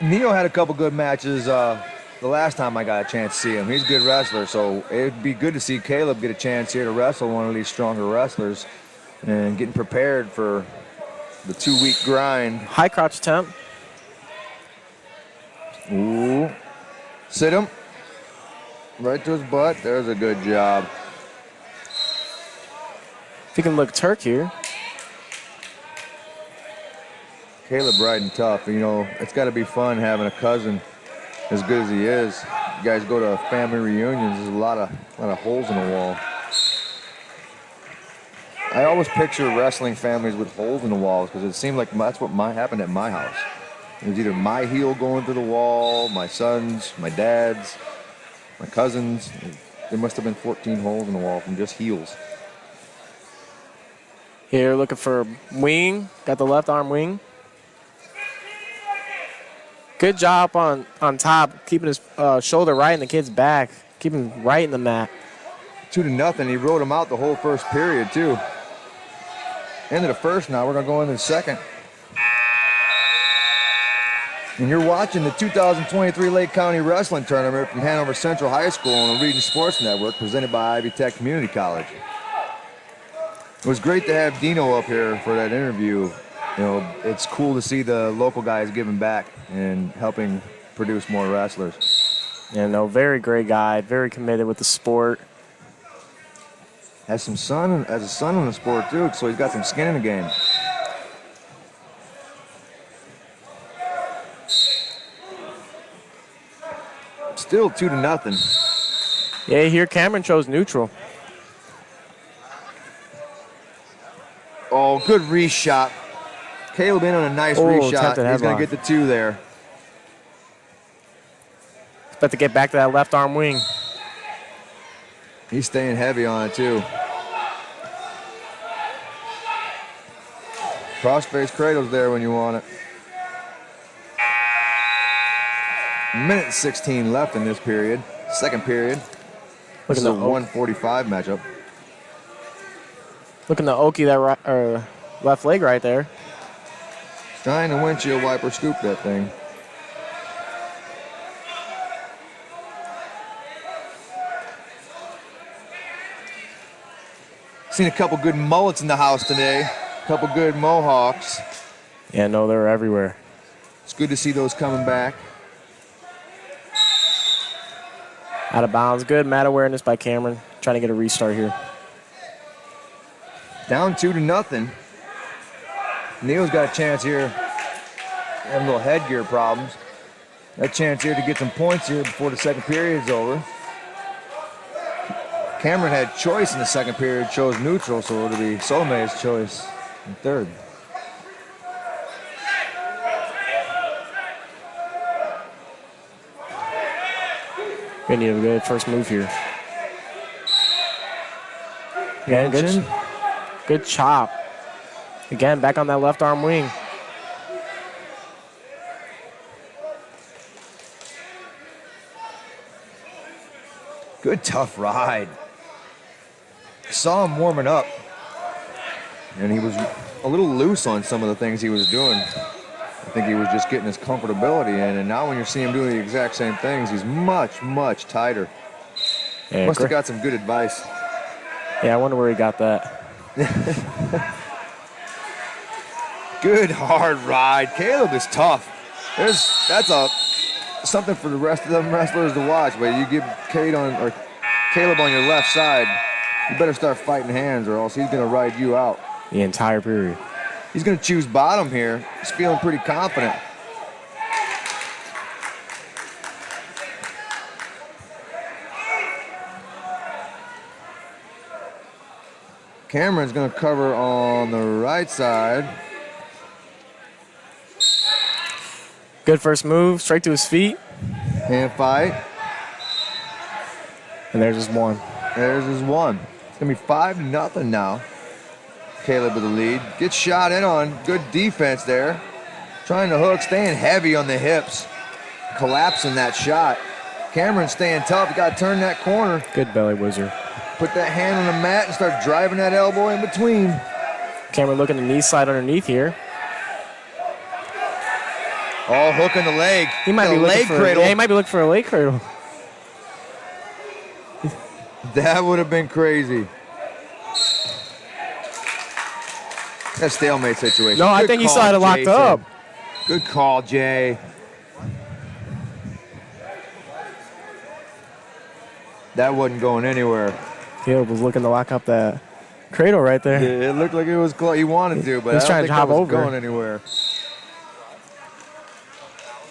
Neo had a couple good matches the last time I got a chance to see him. He's a good wrestler, so it'd be good to see Caleb get a chance here to wrestle one of these stronger wrestlers and getting prepared for the 2-week grind. High crouch attempt. Ooh. Sit him. Right to his butt. There's a good job. If he can look Turk here. Caleb riding tough. You know, it's got to be fun having a cousin as good as he is. You guys go to family reunions, there's a lot of holes in the wall. I always picture wrestling families with holes in the walls because it seemed like that's what happened at my house. It was either my heel going through the wall, my son's, my dad's, my cousin's. There must have been 14 holes in the wall from just heels. Here looking for wing. Got the left arm wing. Good job on top, keeping his shoulder right in the kid's back. Keeping him right in the mat. 2-0. He rode him out the whole first period, too. End of the first now. We're going to go into the second. And you're watching the 2023 Lake County Wrestling Tournament from Hanover Central High School on the Region Sports Network, presented by Ivy Tech Community College. It was great to have Dino up here for that interview. You know, it's cool to see the local guys giving back and helping produce more wrestlers. Yeah, no, very great guy, very committed with the sport. Has a son in the sport too, so he's got some skin in the game. Still 2-0. Yeah, here Cameron chose neutral. Oh, good reshot. Caleb in on a nice reshot. He's going to get the 2 there. About to get back to that left arm wing. He's staying heavy on it too. Crossface cradle's there when you want it. Minute 16 left in this period. Second period. This is a 1:45 matchup. Looking to Oki that left leg right there. Trying to windshield wiper scoop that thing. Seen a couple good mullets in the house today. A couple good mohawks. Yeah, no, they're everywhere. It's good to see those coming back. Out of bounds. Good mat awareness by Cameron. Trying to get a restart here. Down 2-0. Neil's got a chance here. Having a little headgear problems. Got a chance here to get some points here before the second period's over. Cameron had choice in the second period, chose neutral, so it'll be Solomé's choice in third. We need a good first move here. Yeah, good chop. Again, back on that left arm wing. Good tough ride. Saw him warming up, and he was a little loose on some of the things he was doing. I think he was just getting his comfortability in, and now when you're seeing him doing the exact same things, he's much, much tighter. Yeah, Must have got some good advice. Yeah, I wonder where he got that. Good hard ride. Caleb is tough. That's something for the rest of them wrestlers to watch. But you give Caleb on your left side, you better start fighting hands, or else he's gonna ride you out. The entire period. He's gonna choose bottom here. He's feeling pretty confident. Cameron's gonna cover on the right side. Good first move, straight to his feet. Hand fight. And there's his one. There's his one. It's gonna be 5-0 now. Caleb with the lead. Gets shot in on. Good defense there. Trying to hook, staying heavy on the hips. Collapsing that shot. Cameron staying tough. You gotta turn that corner. Good belly whizzer. Put that hand on the mat and start driving that elbow in between. Cameron looking to knee slide underneath here. Oh, hook in the leg. He might The be looking leg for cradle. Yeah, he might be looking for a leg cradle. That would have been crazy. That stalemate situation. No, I Good think he call, still had it locked Jason. up. Good call, Jay. That wasn't going anywhere. Caleb was looking to lock up that cradle right there. It looked like it was close. He wanted to, but He was I don't trying think to that hop was over. going anywhere.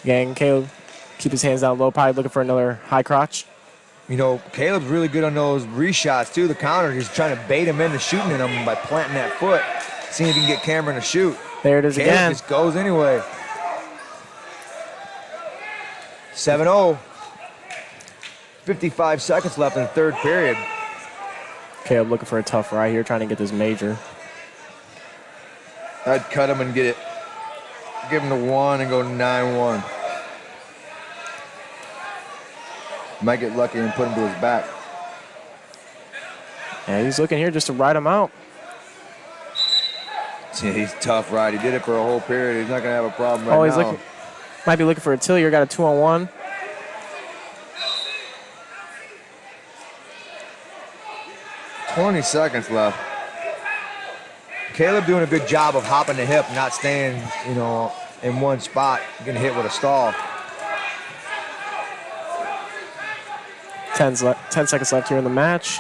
Gang, Caleb, keep his hands down low, probably looking for another high crotch. You know, Caleb's really good on those reshots, too. The counter, he's trying to bait him into shooting at him by planting that foot, seeing if he can get Cameron to shoot. There it is Caleb again. just goes anyway. 7-0. 55 seconds left in the third period. Caleb looking for a tough right here, trying to get this major. I'd cut him and get it. Give him the one and go 9-1. Might get lucky and put him to his back. Yeah, he's looking here just to ride him out. Yeah, he's tough, right? He did it for a whole period. He's not going to have a problem right Oh, he's now. looking, might be looking for a Tillier. Got a 2-on-1. $20 seconds left. Caleb doing a good job of hopping the hip, not staying, in one spot, getting hit with a stall. 10 seconds left here in the match.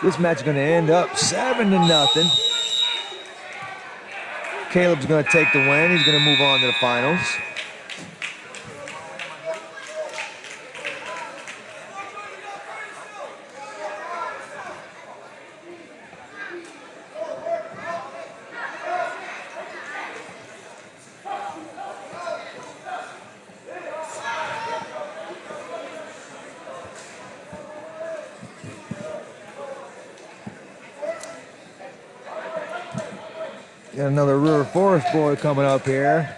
This match is going to end up 7-0. Caleb's going to take the win. He's going to move on to the finals. Got another River Forest boy coming up here.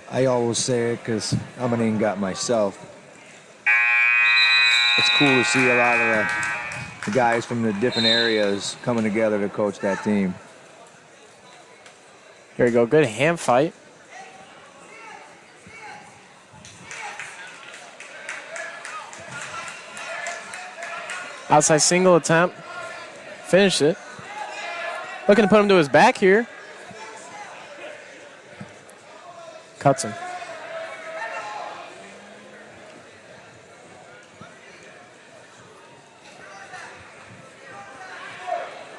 I always say it because I'm an ingot myself. It's cool to see a lot of the guys from the different areas coming together to coach that team. Here we go. Good hand fight. Outside single attempt. Finished it. Looking to put him to his back here. Cuts him.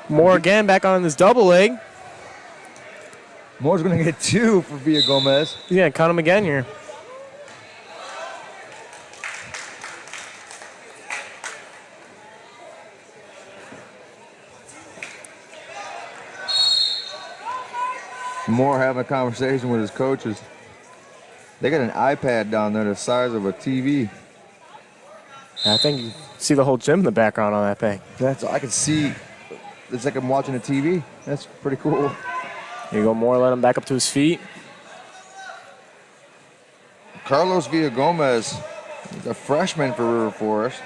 Moore again back on this double leg. Moore's going to get 2 for Villa Gomez. He's going to cut him again here. Moore having a conversation with his coaches. They got an iPad down there the size of a TV. I think you see the whole gym in the background on that thing. I can see. It's like I'm watching a TV. That's pretty cool. Here you go, Moore, let him back up to his feet. Carlos Villa Gomez, a freshman for River Forest.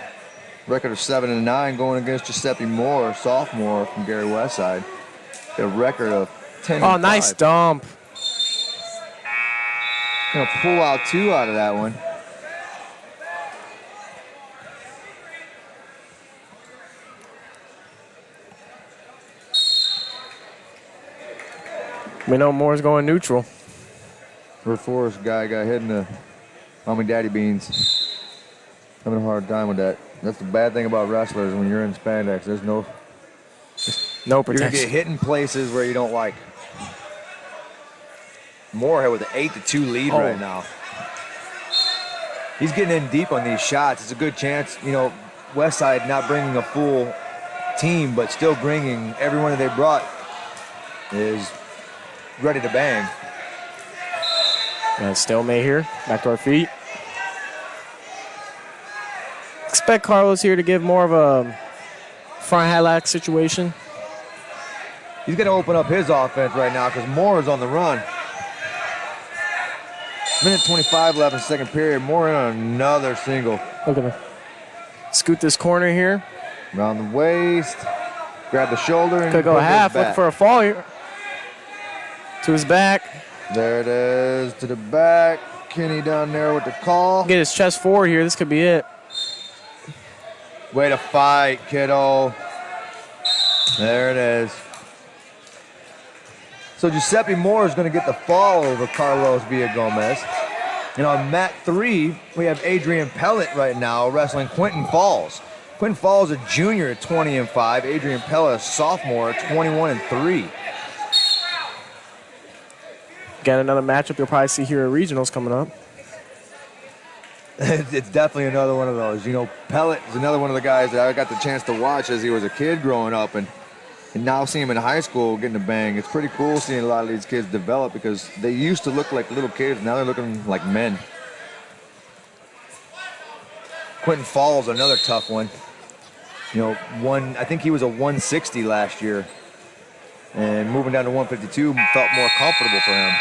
Record of 7-9 going against Giuseppe Moore, sophomore from Gary Westside. A record of 10. Oh, nice dump. Gonna pull out 2 out of that one. We know Moore's going neutral. Her Forrest guy got hit in the mommy daddy beans. Having a hard time with that. That's the bad thing about wrestlers when you're in spandex. There's no. No You're gonna protection. get hit in places where you don't like. Moore with an 8-2 lead Oh. right now. He's getting in deep on these shots. It's a good chance, you know, Westside not bringing a full team, but still bringing everyone that they brought is ready to bang. Stalemate here. Back to our feet. Expect Carlos here to give more of a front headlock situation. He's going to open up his offense right now because Moore is on the run. Minute 25 left in the second period. Moore in on another single. Look at him. Scoot this corner here. Around the waist. Grab the shoulder. And Could go put his half. Looking back. for a fall here. To his back. There it is. To the back. Kenny down there with the call. Get his chest forward here. This could be it. Way to fight, kiddo. There it is. So Giuseppe Moore is going to get the fall over Carlos Villagomez. And on mat 3, we have Adrian Pellet right now wrestling Quentin Falls. Quentin Falls, a junior at 20-5. Adrian Pellet, a sophomore at 21-3. Got another matchup you'll probably see here at regionals coming up. It's definitely another one of those. You know, Pellet is another one of the guys that I got the chance to watch as he was a kid growing up, and now seeing him in high school getting a bang. It's pretty cool seeing a lot of these kids develop because they used to look like little kids. Now they're looking like men. Quentin Falls, another tough one. You know, I think he was a 160 last year, and moving down to 152 felt more comfortable for him.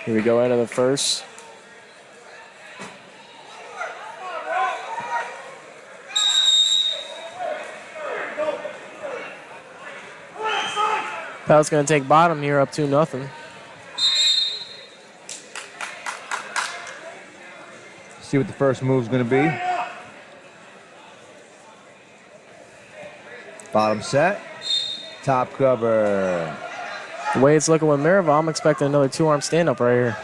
Here we go into the first. Pellet's going to take bottom here up 2-0. See what the first move's going to be. Bottom set, top cover. The way it's looking with Miraval, I'm expecting another 2-arm stand-up right here.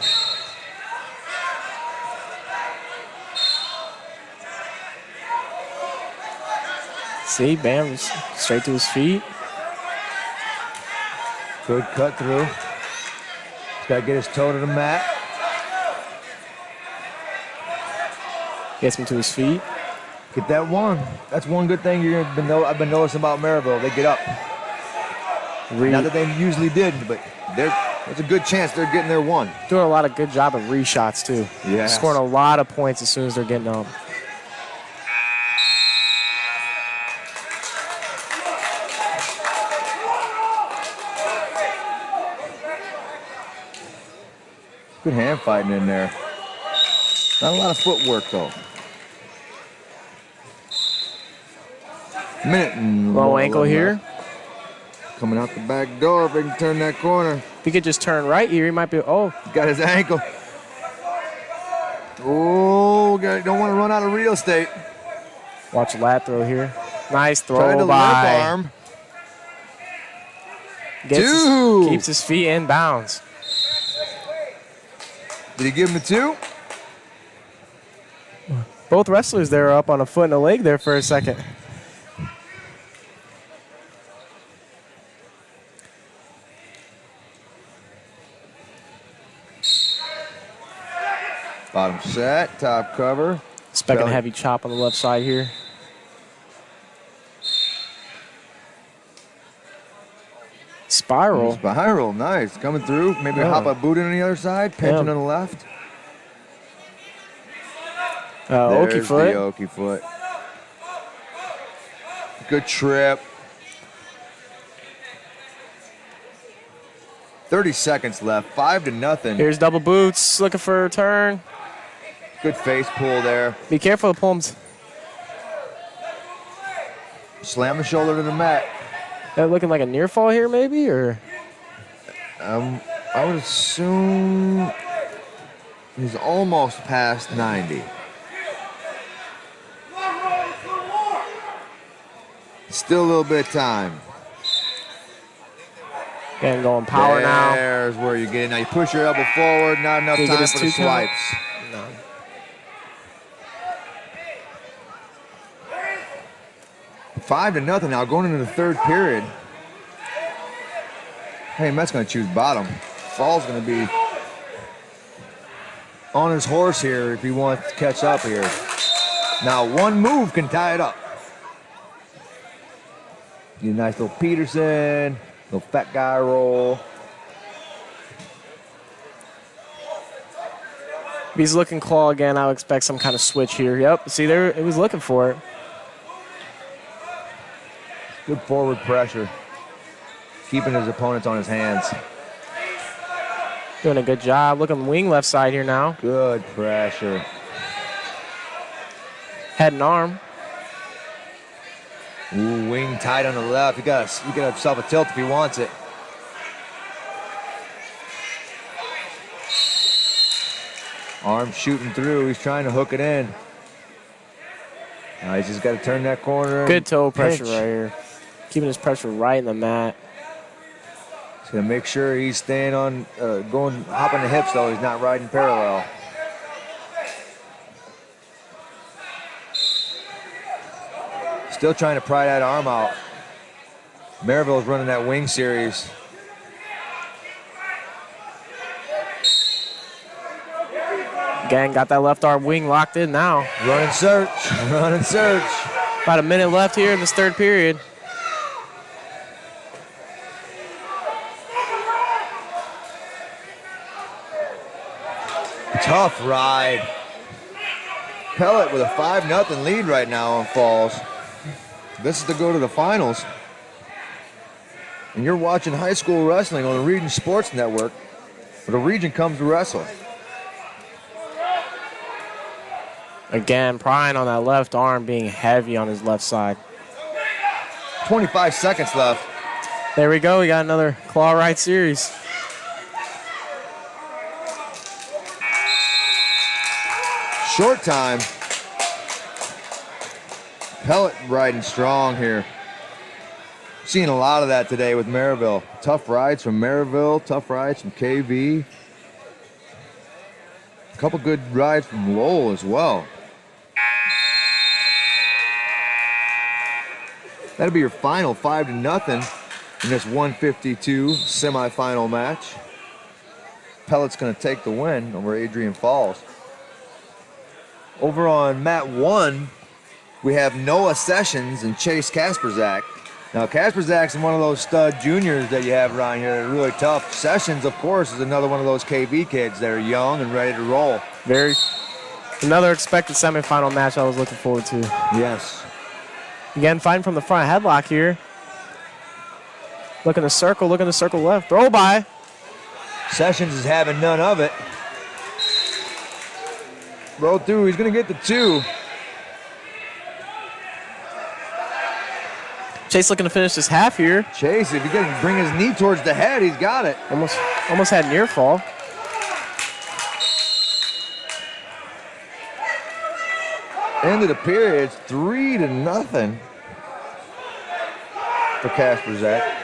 See, bam, straight to his feet. Good cut through. He's got to get his toe to the mat. Gets him to his feet. Get that one. That's one good thing I've been noticing about Maryville. They get up. Not that they usually did, but there's a good chance they're getting their one. Doing a lot of good job of reshots, too. Yes. Scoring a lot of points as soon as they're getting up. Good hand fighting in there. Not a lot of footwork, though. Minute and Low ankle here. Coming out the back door if they can turn that corner. If he could just turn right here, he might be, oh. Got his ankle. Oh, don't want to run out of real estate. Watch lat throw here. Nice Tried throw to by. lip arm. Keeps his feet in bounds. Did he give him the 2? Both wrestlers there are up on a foot and a leg there for a second. Bottom set, top cover. Expecting a Belly. heavy chop on the left side here. Spiral. Spiral, nice. Coming through. Maybe Yeah. hop a boot in on the other side. Pinching Yeah. on the left. Oki There's foot. the Oki foot. Good trip. 30 seconds left. 5-0. Here's double boots. Looking for a turn. Good face pull there. Be careful of Palms. Slam the shoulder to the mat. That looking like a near fall here, maybe, or I would assume he's almost past 90. Still a little bit of time. Again, going power now. There's where you get it. Now you push your elbow forward. Not enough Did he get time his for the 2 count? swipes. No. 5-0 now, going into the third period. Hey, Met's going to choose bottom. Fall's going to be on his horse here if he wants to catch up here. Now, one move can tie it up. Get a nice little Peterson, little fat guy roll. If he's looking claw again, I would expect some kind of switch here. Yep, see there, he was looking for it. Good forward pressure. Keeping his opponents on his hands. Doing a good job. Look on the wing left side here now. Good pressure. Head and arm. Ooh, wing tight on the left. He got himself a tilt if he wants it. Arm shooting through. He's trying to hook it in. Now he's just got to turn that corner. Good toe pressure Pinch. right here. Keeping his pressure right in the mat. He's gonna make sure he's staying on, hopping the hips though. He's not riding parallel. Still trying to pry that arm out. Maryville's running that wing series. Again, got that left arm wing locked in now. Run and search, run and search. About a minute left here in this third period. Tough ride. Pellet with a 5-0 lead right now on Falls. This is to go to the finals. And you're watching high school wrestling on the Region Sports Network, where the region comes to wrestle. Again, prying on that left arm, being heavy on his left side. 25 seconds left. There we go. We got another claw right series. Short time. Pellet riding strong here. Seeing a lot of that today with Maryville. Tough rides from Maryville, tough rides from KV. A couple good rides from Lowell as well. That'll be your final 5-0 in this 152 semifinal match. Pellet's going to take the win over Adrian Falls. Over on mat 1, we have Noah Sessions and Chase Kasperzak. Now, Kasperzak's one of those stud juniors that you have around here that are really tough. Sessions, of course, is another one of those KV kids that are young and ready to roll. Another expected semifinal match I was looking forward to. Yes. Again, fighting from the front headlock here. Look in the circle left. Throw by. Sessions is having none of it. Roll through, he's going to get the 2. Chase looking to finish this half here. Chase, if he can bring his knee towards the head, he's got it. Almost had near fall. End of the period, it's 3-0 for Kasperzak.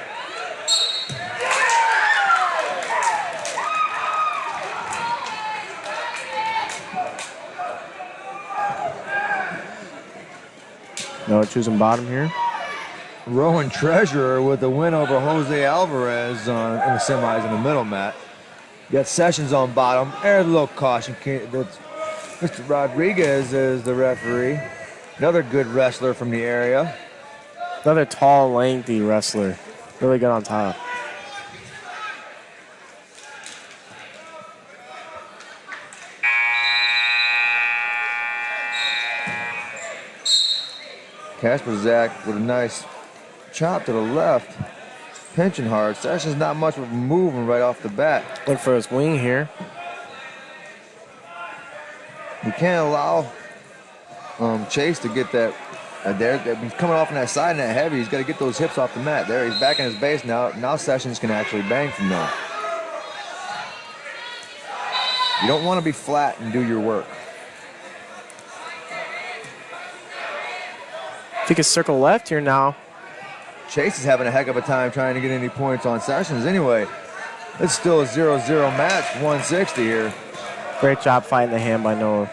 No, choosing bottom here. Rowan Treasurer with the win over Jose Alvarez in the semis in the middle mat. You got Sessions on bottom. There's a little caution. Mr. Rodriguez is the referee. Another good wrestler from the area. Another tall, lengthy wrestler. Really good on top. Kasperzak with a nice chop to the left. Pinching hard. Sessions not much of a moving right off the bat. Look for his wing here. You can't allow Chase to get that. He's coming off on that side and that heavy. He's got to get those hips off the mat. There, he's back in his base now. Now Sessions can actually bang from there. You don't want to be flat and do your work. If he can circle left here now. Chase is having a heck of a time trying to get any points on Sessions anyway. It's still a 0-0 match, 160 here. Great job fighting the hand by Noah.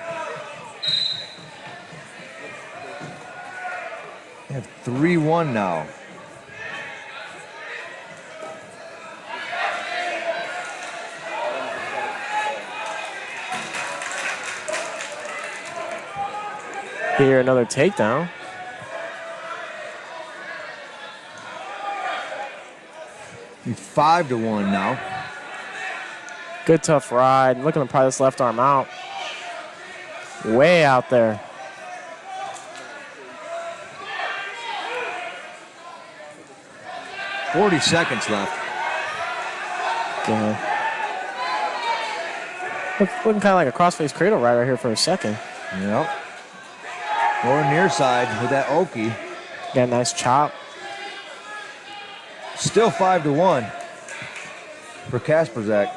They have 3-1 now. Here, another takedown. He's 5-1 now. Good tough ride. Looking to pry this left arm out. Way out there. $40 seconds left. Yeah. Looking kind of like a crossface cradle right here for a second. Yep. Or near side with that Oki. Got a nice chop. Still 5-1 for Kasperzak.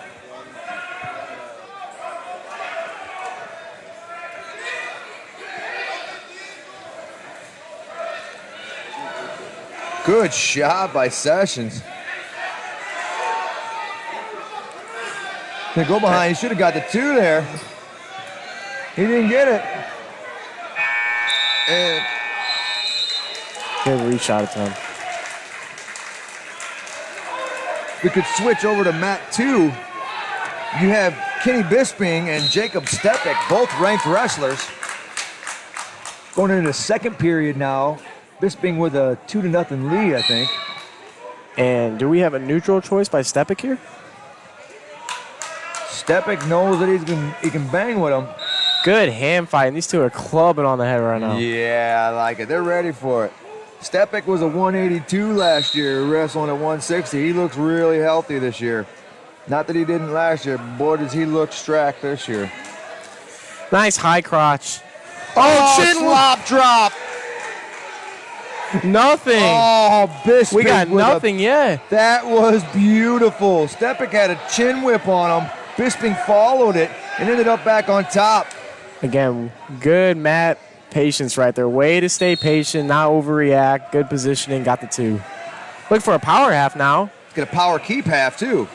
Good shot by Sessions. They go behind. He should have got the 2 there. He didn't get it. And Good reach out of him. we could switch over to mat 2. You have Kenny Bisping and Jacob Stepek, both ranked wrestlers. Going into the second period now. Bisping with a 2-0 lead, I think. And do we have a neutral choice by Stepek here? Stepek knows that he can bang with him. Good hand fight. And these two are clubbing on the head right now. Yeah, I like it. They're ready for it. Stepek was a 182 last year, wrestling at 160. He looks really healthy this year. Not that he didn't last year, but boy, does he look strapped this year. Nice high crotch. Oh, chin slop drop. Nothing. Oh, Bisping. We got with nothing yet. That was beautiful. Stepek had a chin whip on him. Bisping followed it and ended up back on top. Again, good mat patience right there. Way to stay patient, not overreact. Good positioning, got the 2. Look for a power half now. Get a power keep half, too.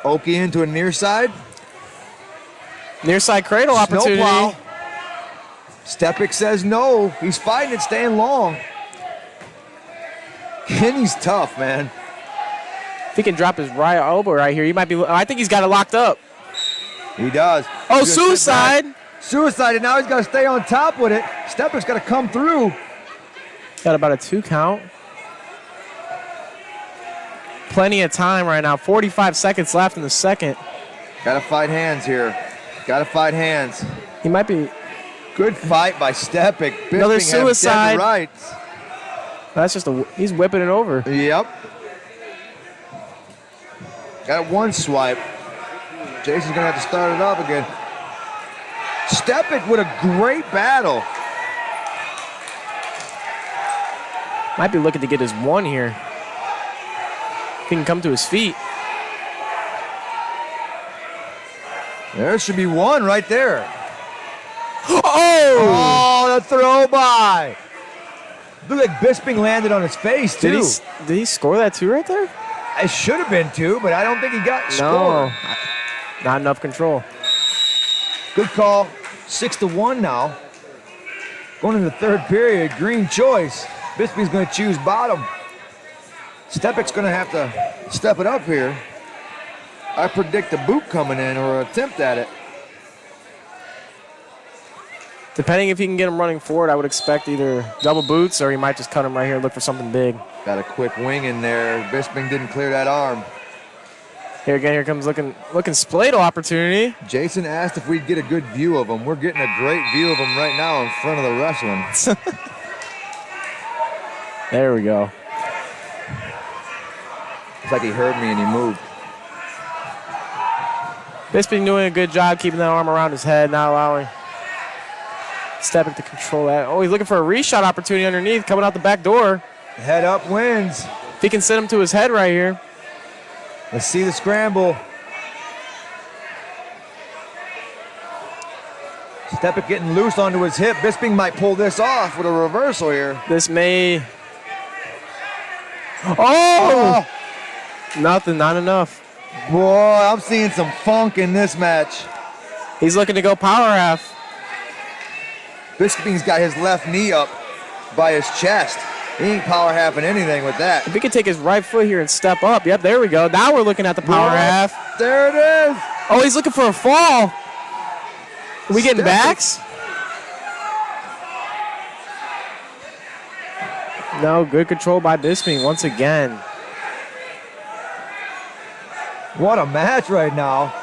Oki into a near side. Near side cradle opportunity. Snowplow. Stepek says no. He's fighting it, staying long. Kenny's tough, man. If he can drop his right elbow right here, he might be. I think he's got it locked up. He does. Oh, He's gonna sit suicide. back. Suicide, and now he's got to stay on top with it. Stepek's got to come through. Got about a 2 count. Plenty of time right now. 45 seconds left in the second. Got to fight hands here. Got to fight hands. He might be. Good fight by Stepek. Another Bisping have suicide. dead rights. That's just a. He's whipping it over. Yep. Got one swipe. Jason's going to have to start it up again. Stepek with a great battle. Might be looking to get his 1 here. If he can come to his feet. There should be 1 right there. Oh! Oh, the throw by. Looked like Bisping landed on his face, too. Did he score that 2 right there? It should have been 2, but I don't think he got No. scored. Not enough control. Good call. 6-1 now. Going into the third period, green choice. Bisping's going to choose bottom. Stepek's going to have to step it up here. I predict a boot coming in or an attempt at it. Depending if he can get him running forward, I would expect either double boots or he might just cut him right here and look for something big. Got a quick wing in there. Bisping didn't clear that arm. Here again, here comes looking spladle opportunity. Jason asked if we'd get a good view of him. We're getting a great view of him right now in front of the wrestling. There we go. It's like he heard me and he moved. Bisping doing a good job keeping that arm around his head, not allowing Stepek to control that. Oh, he's looking for a reshot opportunity underneath, coming out the back door. Head up wins. If he can send him to his head right here. Let's see the scramble. Stepic getting loose onto his hip. Bisping might pull this off with a reversal here. This may. Oh! Nothing, not enough. Boy, I'm seeing some funk in this match. He's looking to go power half. Bisping's got his left knee up by his chest. He ain't power halfing anything with that. If he could take his right foot here and step up. Yep, there we go. Now we're looking at the power half. There it is. Oh, he's looking for a fall. Are we getting Stepic. backs? No, good control by Bisping once again. What a match right now.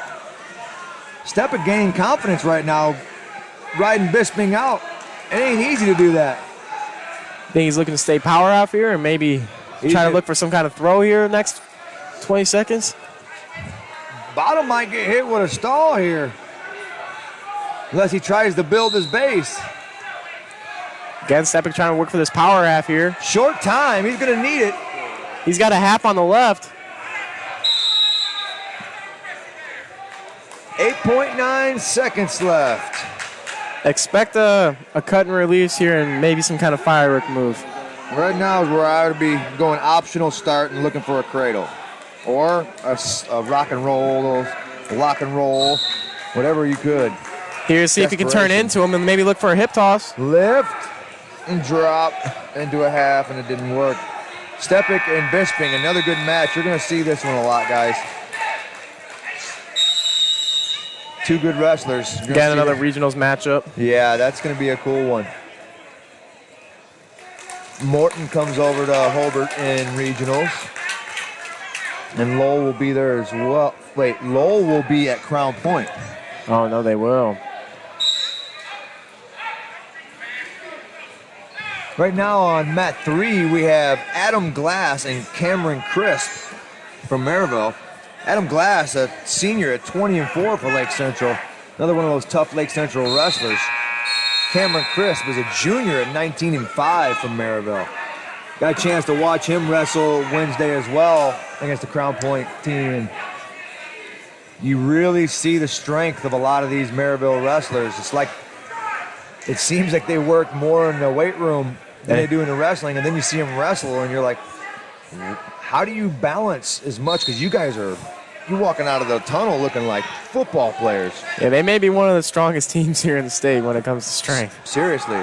Stepic gaining confidence right now, riding Bisping out. It ain't easy to do that. Think he's looking to stay power half here and maybe try to look for some kind of throw here next 20 seconds. Bottom might get hit with a stall here. Unless he tries to build his base. Again, Stepic trying to work for this power half here. Short time, he's gonna need it. He's got a half on the left. 8.9 seconds left. Expect a cut and release here and maybe some kind of firework move. Right now is where I would be going optional start and looking for a cradle. Or a rock and roll, a lock and roll, whatever you could. Here, see if you can turn Desperation. into him and maybe look for a hip toss. Lift and drop into a half, and it didn't work. Stepic and Bisping, another good match. You're going to see this one a lot, guys. Two good wrestlers. You're gonna Again, see another that. regionals matchup. Yeah, that's going to be a cool one. Morton comes over to Hobart in regionals. And Lowell will be there as well. Wait, Lowell will be at Crown Point. Oh, no, they will. Right now on mat 3, we have Adam Glass and Cameron Crisp from Maryville. Adam Glass, a senior at 20-4 for Lake Central. Another one of those tough Lake Central wrestlers. Cameron Crisp is a junior at 19-5 from Maryville. Got a chance to watch him wrestle Wednesday as well against the Crown Point team. And you really see the strength of a lot of these Maryville wrestlers. It seems like they work more in the weight room than they do in the wrestling, and then you see them wrestle, and you're like, how do you balance as much? Because you guys you're walking out of the tunnel looking like football players. Yeah, they may be one of the strongest teams here in the state when it comes to strength. Seriously.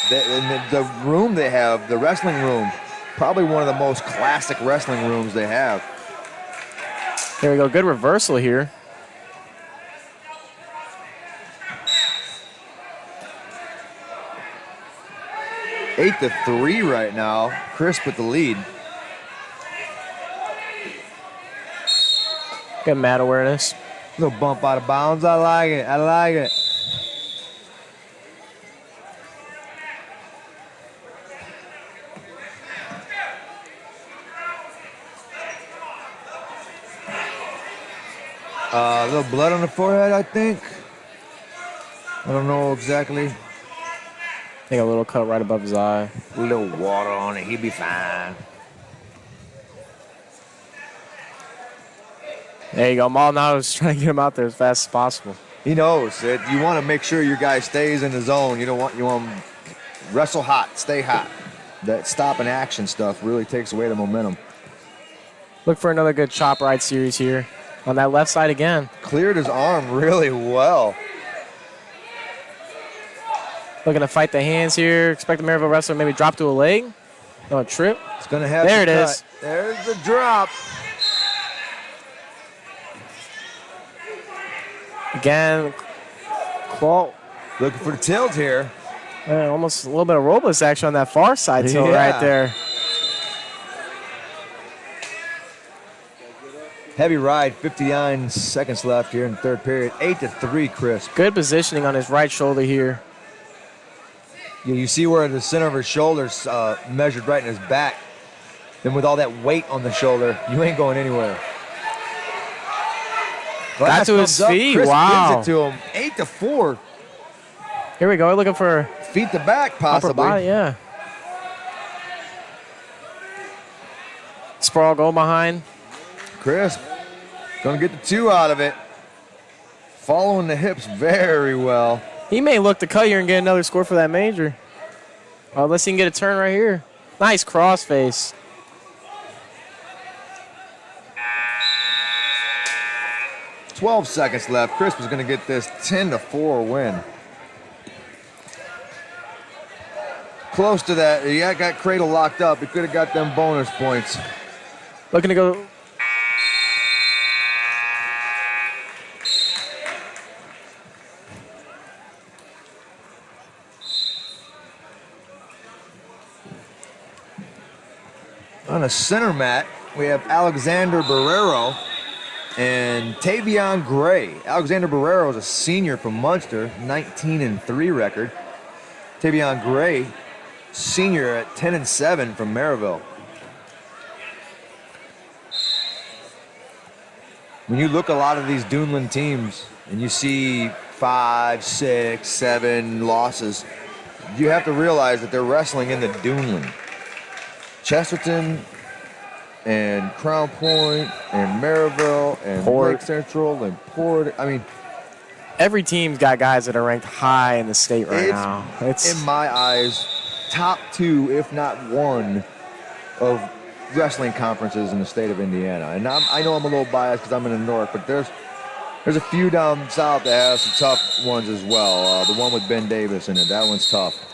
The room they have, the wrestling room, probably one of the most classic wrestling rooms they have. There we go. Good reversal here. Eight to 3 right now. Crisp with the lead. Good mat awareness. Little bump out of bounds. I like it. I like it. A little blood on the forehead, I think. I don't know exactly. I think a little cut right above his eye. A little water on it. He'll be fine. There you go. Maldonado's trying to get him out there as fast as possible. He knows that you want to make sure your guy stays in the zone. You want him to wrestle hot, stay hot. That stop and action stuff really takes away the momentum. Look for another good chop ride series here. On that left side again. Cleared his arm really well. Looking to fight the hands here. Expect the Maryville wrestler maybe drop to a leg. No, a trip. It's going to have There to it cut. is. There's the drop. Again, claw. Looking for the tilt here. Almost a little bit of Robles action on that far side tilt Yeah. right there. Heavy ride, 59 seconds left here in the third period. 8 to 3, Crisp. Good positioning on his right shoulder here. Yeah, you see where the center of his shoulders measured right in his back. Then with all that weight on the shoulder, you ain't going anywhere. Glass to his comes up, feet, Crisp wow. gives it to him. 8 to 4. Here we go. Looking for Feet to back, upper possibly. body, yeah. Sprawl go behind. Crisp gonna get the 2 out of it. Following the hips very well. He may look to cut here and get another score for that major. Unless he can get a turn right here. Nice crossface. "12 seconds left. Chris was going to get this 10-4 win. Close to that. He got Cradle locked up. He could have got them bonus points. Looking to go. On a center mat, we have Alexander Barrero and Tavion Gray. Alexander Barrero is a senior from Munster, 19-3 record. Tavion Gray, senior at 10-7 from Maryville. When you look at a lot of these Duneland teams and you see 5, 6, 7 losses, you have to realize that they're wrestling in the Duneland. Chesterton and Crown Point and Maryville and Port. Lake Central and Port. I mean, Every team's got guys that are ranked high in the state right now. It's in my eyes, top 2, if not 1, of wrestling conferences in the state of Indiana. And I know I'm a little biased because I'm in the north, but there's a few down south that have some tough ones as well. The one with Ben Davis in it, that one's tough.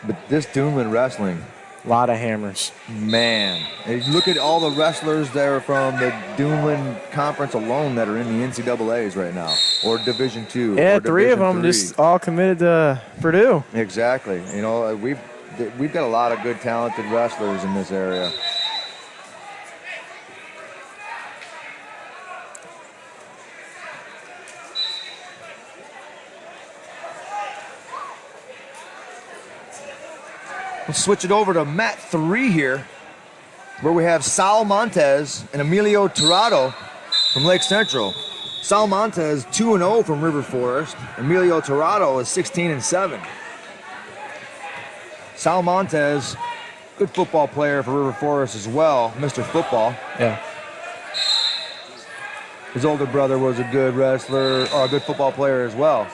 But this Duneland wrestling, a lot of hammers. man, and you look at all the wrestlers that are from the Duneland Conference alone that are in the NCAAs right now, or Division II. Yeah, or 3 of Division them III. just all committed to Purdue. Exactly. You know, we've got a lot of good, talented wrestlers in this area. We'll switch it over to mat 3 here, where we have Sal Montez and Emilio Tirado from Lake Central. Sal Montez 2-0 from River Forest. Emilio Tirado is 16-7. Sal Montez, good football player for River Forest as well, Mr. Football. Yeah. His older brother was a good wrestler, or a good football player as well.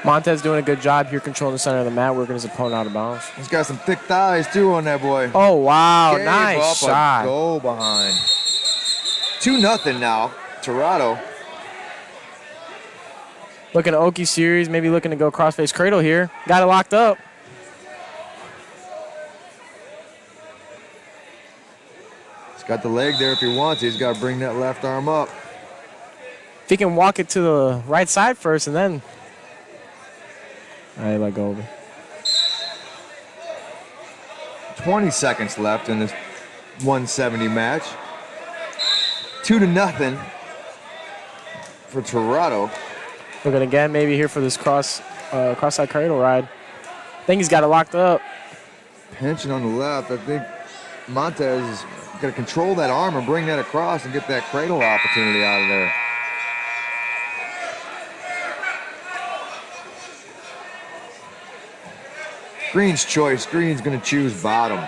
Montez doing a good job here controlling the center of the mat, working his opponent out of bounds. He's got some thick thighs too on that boy. Oh, wow. Gave Nice up shot. a goal behind. 2-0 now, Tirado. Looking at Okie series, maybe looking to go crossface cradle here. Got it locked up. He's got the leg there if he wants. He's got to bring that left arm up. If he can walk it to the right side first and then. All right, let go of it. 20 seconds left in this 170 match. 2-0 for Tirado. Looking again, maybe here for this cross-side cradle ride. I think he's got it locked up. Pinching on the left. I think Montez is going to control that arm and bring that across and get that cradle opportunity out of there. Green's choice. Green's going to choose bottom.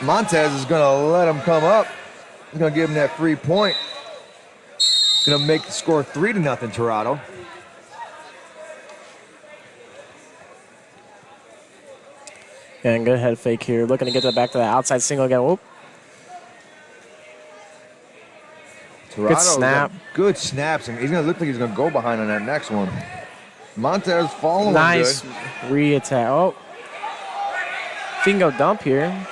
Montez is going to let him come up. He's going to give him that free point. Going to make the score 3-0 Tirado. And good head fake here. Looking to get that back to the outside single again. Whoop. Tirado snap. Good snaps. And he's going to look like he's going to go behind on that next one. Montez following Nice good. re-attack. Oh. If he can go dump here.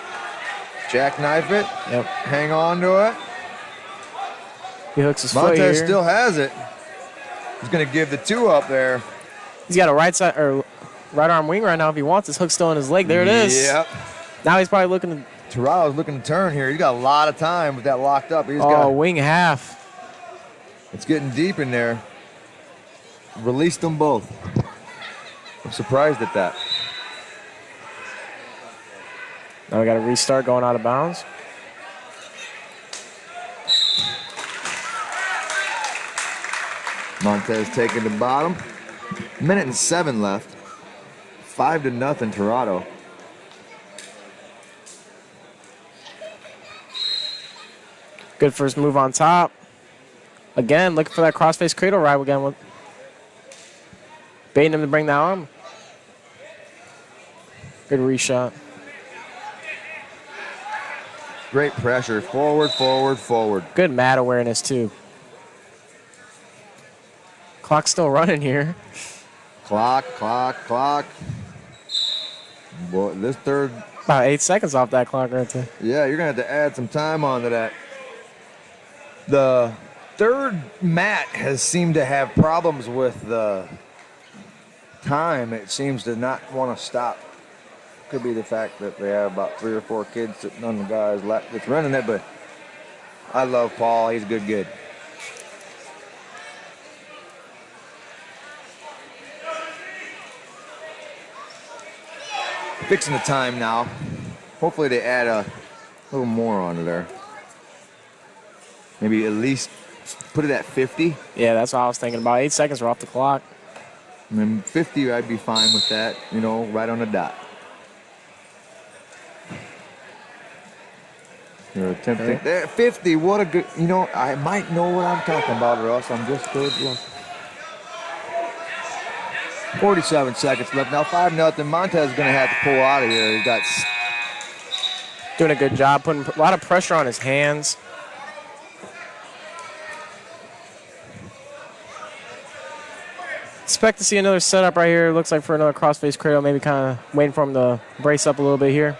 Jackknife it. Yep. Hang on to it. He hooks his foot Montez here. still has it. He's going to give the 2 up there. He's got a right side or right arm wing right now if he wants. His hook's still in his leg. There it is. Yep. Now he's probably looking to Tirado's looking to turn here. He's got a lot of time with that locked up. He's oh, got. wing half. It's getting deep in there. Released them both. I'm surprised at that. Now we got a restart going out of bounds. Montez taking the bottom. Minute and 7 left. 5-0 Toronto. Good first move on top. Again, looking for that crossface cradle ride again. Baiting him to bring that arm. Good reshot. Great pressure. Forward, forward, forward. Good mat awareness, too. Clock's still running here. Clock. Boy, this third, About 8 seconds off that clock right there. yeah, you're going to have to add some time onto that. The third mat has seemed to have problems with the time. It seems to not want to stop. Could be the fact that they have about 3 or 4 kids sitting on the guys that's running it, but I love Paul. He's a good kid. Fixing the time now. Hopefully they add a little more onto there. Maybe at least put it at 50. Yeah, that's what I was thinking about. 8 seconds are off the clock. I mean, 50, I'd be fine with that, right on the dot. You're attempting. There, 50, what a good, I might know what I'm talking about, or else I'm just good luck. 47 seconds left. Now 5-0. Montez is going to have to pull out of here. He's got. Doing a good job, putting a lot of pressure on his hands. Expect to see another setup right here. Looks like for another crossface cradle. Maybe kind of waiting for him to brace up a little bit here.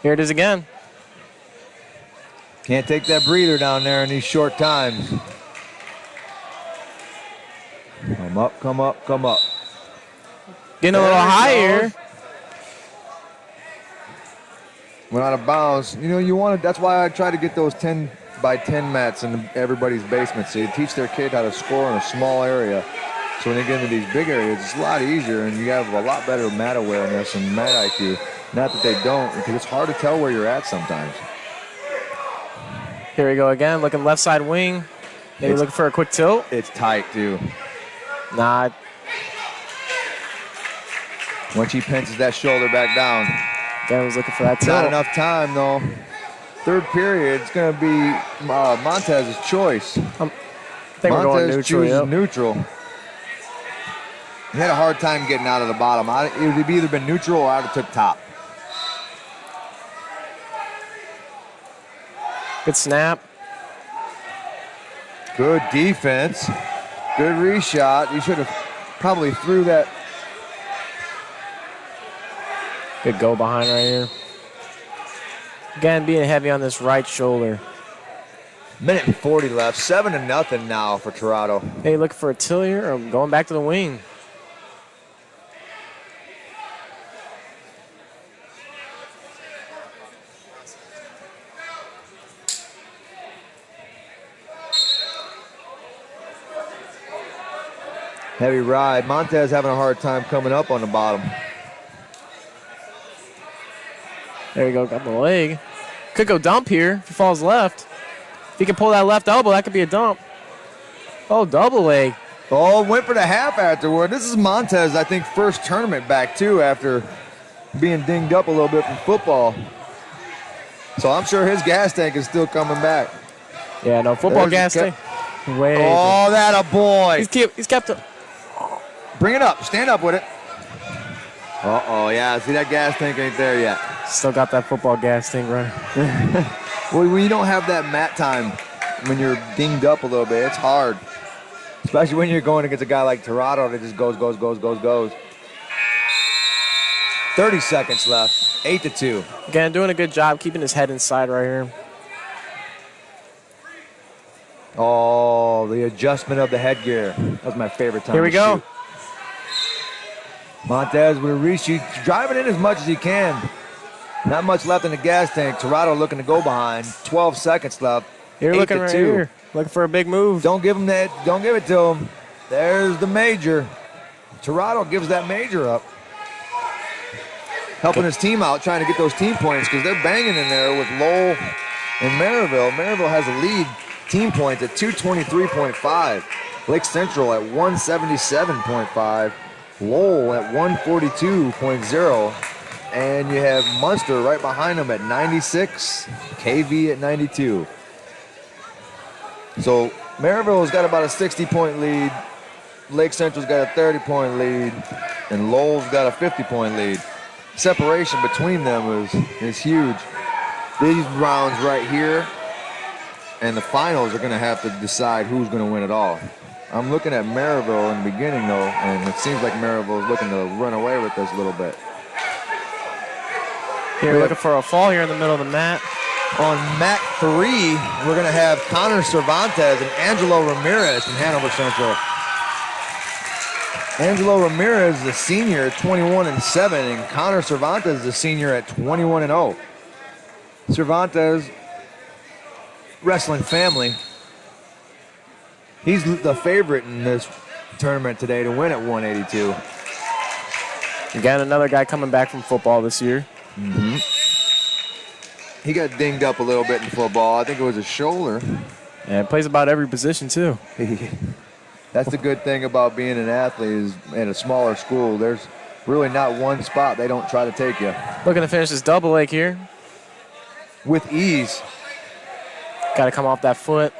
Here it is again. Can't take that breather down there in these short times. Come up, come up, come up. Getting a little There he higher. goes. Went out of bounds. You want to. That's why I try to get those 10 by 10 mats in everybody's basement. So you teach their kid how to score in a small area. So when they get into these big areas, it's a lot easier, and you have a lot better mat awareness and mat IQ. Not that they don't, because it's hard to tell where you're at sometimes. Here we go again. Looking left side wing. Maybe looking for a quick tilt. It's tight too. Nah. Once he pinches that shoulder back down. Again, was looking for that tilt. Not enough time though. Third period, it's going to be Montez's choice. I think we're going neutral. chooses Yep. neutral. He had a hard time getting out of the bottom. It would have either been neutral or I would have took top. Good snap. Good defense. Good reshot. You should have probably threw that. Good go behind right here. Again, being heavy on this right shoulder. Minute and 40 left. 7-0 now for Toronto. Hey, looking for a tilt here or going back to the wing. Heavy ride. Montez having a hard time coming up on the bottom. There you go, got the leg. Could go dump here if he falls left. If he can pull that left elbow, that could be a dump. Oh, double leg. Oh, went for the half afterward. This is Montez, I think, first tournament back, too, after being dinged up a little bit from football. So I'm sure his gas tank is still coming back. Yeah, no, football gas tank. Way. Oh, that a boy. He's kept it. Bring it up. Stand up with it. Uh-oh, yeah. See, that gas tank ain't there yet. Still got that football gas tank running. Well, when you don't have that mat time, when you're dinged up a little bit, it's hard. Especially when you're going against a guy like Toronto that just goes. 30 seconds left. 8-2. Again, doing a good job keeping his head inside right here. Oh, the adjustment of the headgear. That was my favorite time. Here we to go. shoot. Montez with a reshoot, driving in as much as he can. Not much left in the gas tank. Toronto looking to go behind. 12 seconds left. You're looking right 8-2. here. Looking for a big move. Don't give him that. Don't give it to him. There's the major. Toronto gives that major up. Helping his team out, trying to get those team points because they're banging in there with Lowell and Maryville. Maryville has a lead team points at 223.5. Lake Central at 177.5. Lowell at 142.0. And you have Munster right behind them at 96. KV at 92. So Maryville's got about a 60-point lead. Lake Central's got a 30-point lead. And Lowell's got a 50-point lead. Separation between them is huge. These rounds right here and the finals are going to have to decide who's going to win it all. I'm looking at Maryville in the beginning, though, and it seems like Maryville is looking to run away with this a little bit. Here, looking for a fall here in the middle of the mat. On mat 3, we're going to have Connor Cervantes and Angelo Ramirez from Hanover Central. Angelo Ramirez is a senior at 21-7, and Connor Cervantes is a senior at 21-0. Cervantes, wrestling family. He's the favorite in this tournament today to win at 182. Again, another guy coming back from football this year. Mm-hmm. He got dinged up a little bit in football. I think it was his shoulder. And plays about every position, too. That's the good thing about being an athlete is in a smaller school. There's really not one spot they don't try to take you. Looking to finish this double leg here. With ease. Got to come off that foot.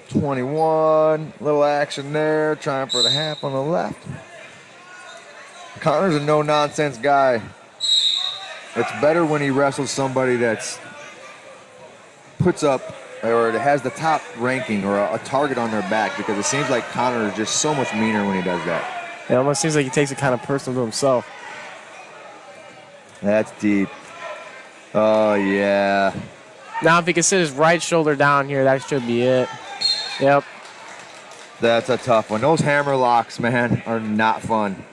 21, little action there, trying for the half on the left. Connor's a no-nonsense guy. It's better when he wrestles somebody that's puts up or has the top ranking or a target on their back, because it seems like Connor is just so much meaner when he does that. It almost seems like he takes it kind of personal to himself. That's deep. Oh, yeah. Now, if he can sit his right shoulder down here, that should be it. Yep. That's a tough one. Those hammer locks, man, are not fun.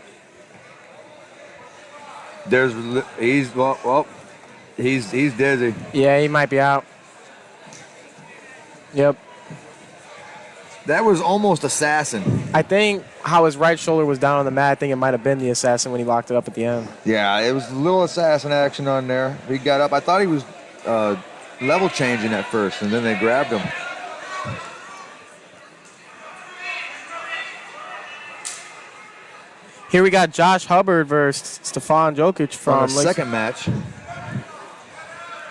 He's dizzy. Yeah, he might be out. Yep. That was almost assassin. I think how his right shoulder was down on the mat, I think it might have been the assassin when he locked it up at the end. Yeah, it was a little assassin action on there. He got up. I thought he was level changing at first, and then they grabbed him. Here we got Josh Hubbard versus Stefan Jokic from the second match.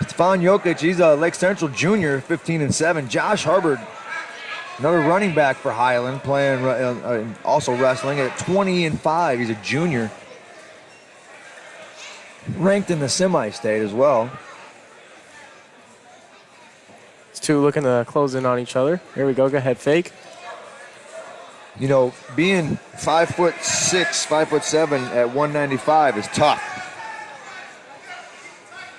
Stefan Jokic, he's a Lake Central junior, 15-7. Josh Hubbard, another running back for Highland, playing also wrestling at 20-5. He's a junior, ranked in the semi-state as well. These two looking to close in on each other. Here we go. Go ahead, fake. You know, being 5'6", 5'7" at 195 is tough.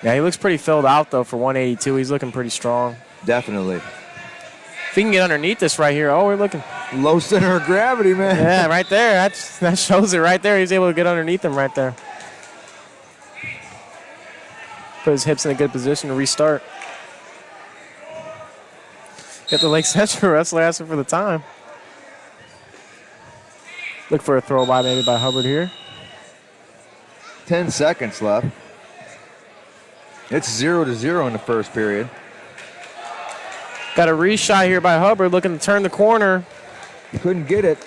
Yeah, he looks pretty filled out, though, for 182. He's looking pretty strong. Definitely. If he can get underneath this right here, oh, we're looking. Low center of gravity, man. Yeah, right there. That shows it right there. He's able to get underneath him right there. Put his hips in a good position to restart. Get the Lake Central wrestler asking for the time. Look for a throw by maybe by Hubbard here. 10 seconds left. It's 0-0 in the first period. Got a reshot here by Hubbard, looking to turn the corner. Couldn't get it.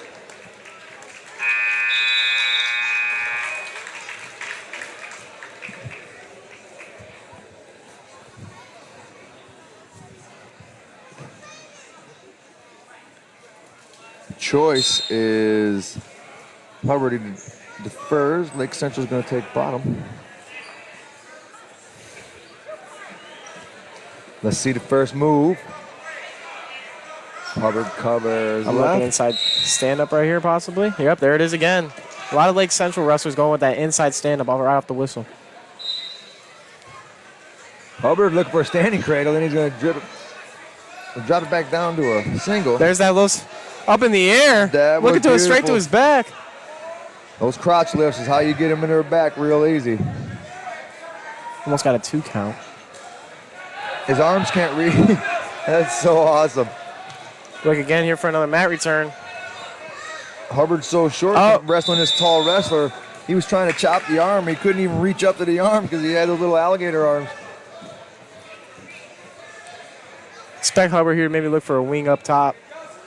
Choice is Hubbard defers. Lake Central's going to take bottom. Let's see the first move. Hubbard covers I'm left. looking inside stand-up right here, possibly. Yep, there it is again. A lot of Lake Central wrestlers going with that inside stand-up right off the whistle. Hubbard looking for a standing cradle, then he's going to drop it back down to a single. There's that little up in the air. That looking was to it straight to beautiful. his back. Those crotch lifts is how you get him in their back real easy. Almost got a 2 count. His arms can't reach. That's so awesome. Look again here for another mat return. Hubbard's so short from wrestling this tall wrestler. He was trying to chop the arm. He couldn't even reach up to the arm because he had those little alligator arms. Expect Hubbard here to maybe look for a wing up top.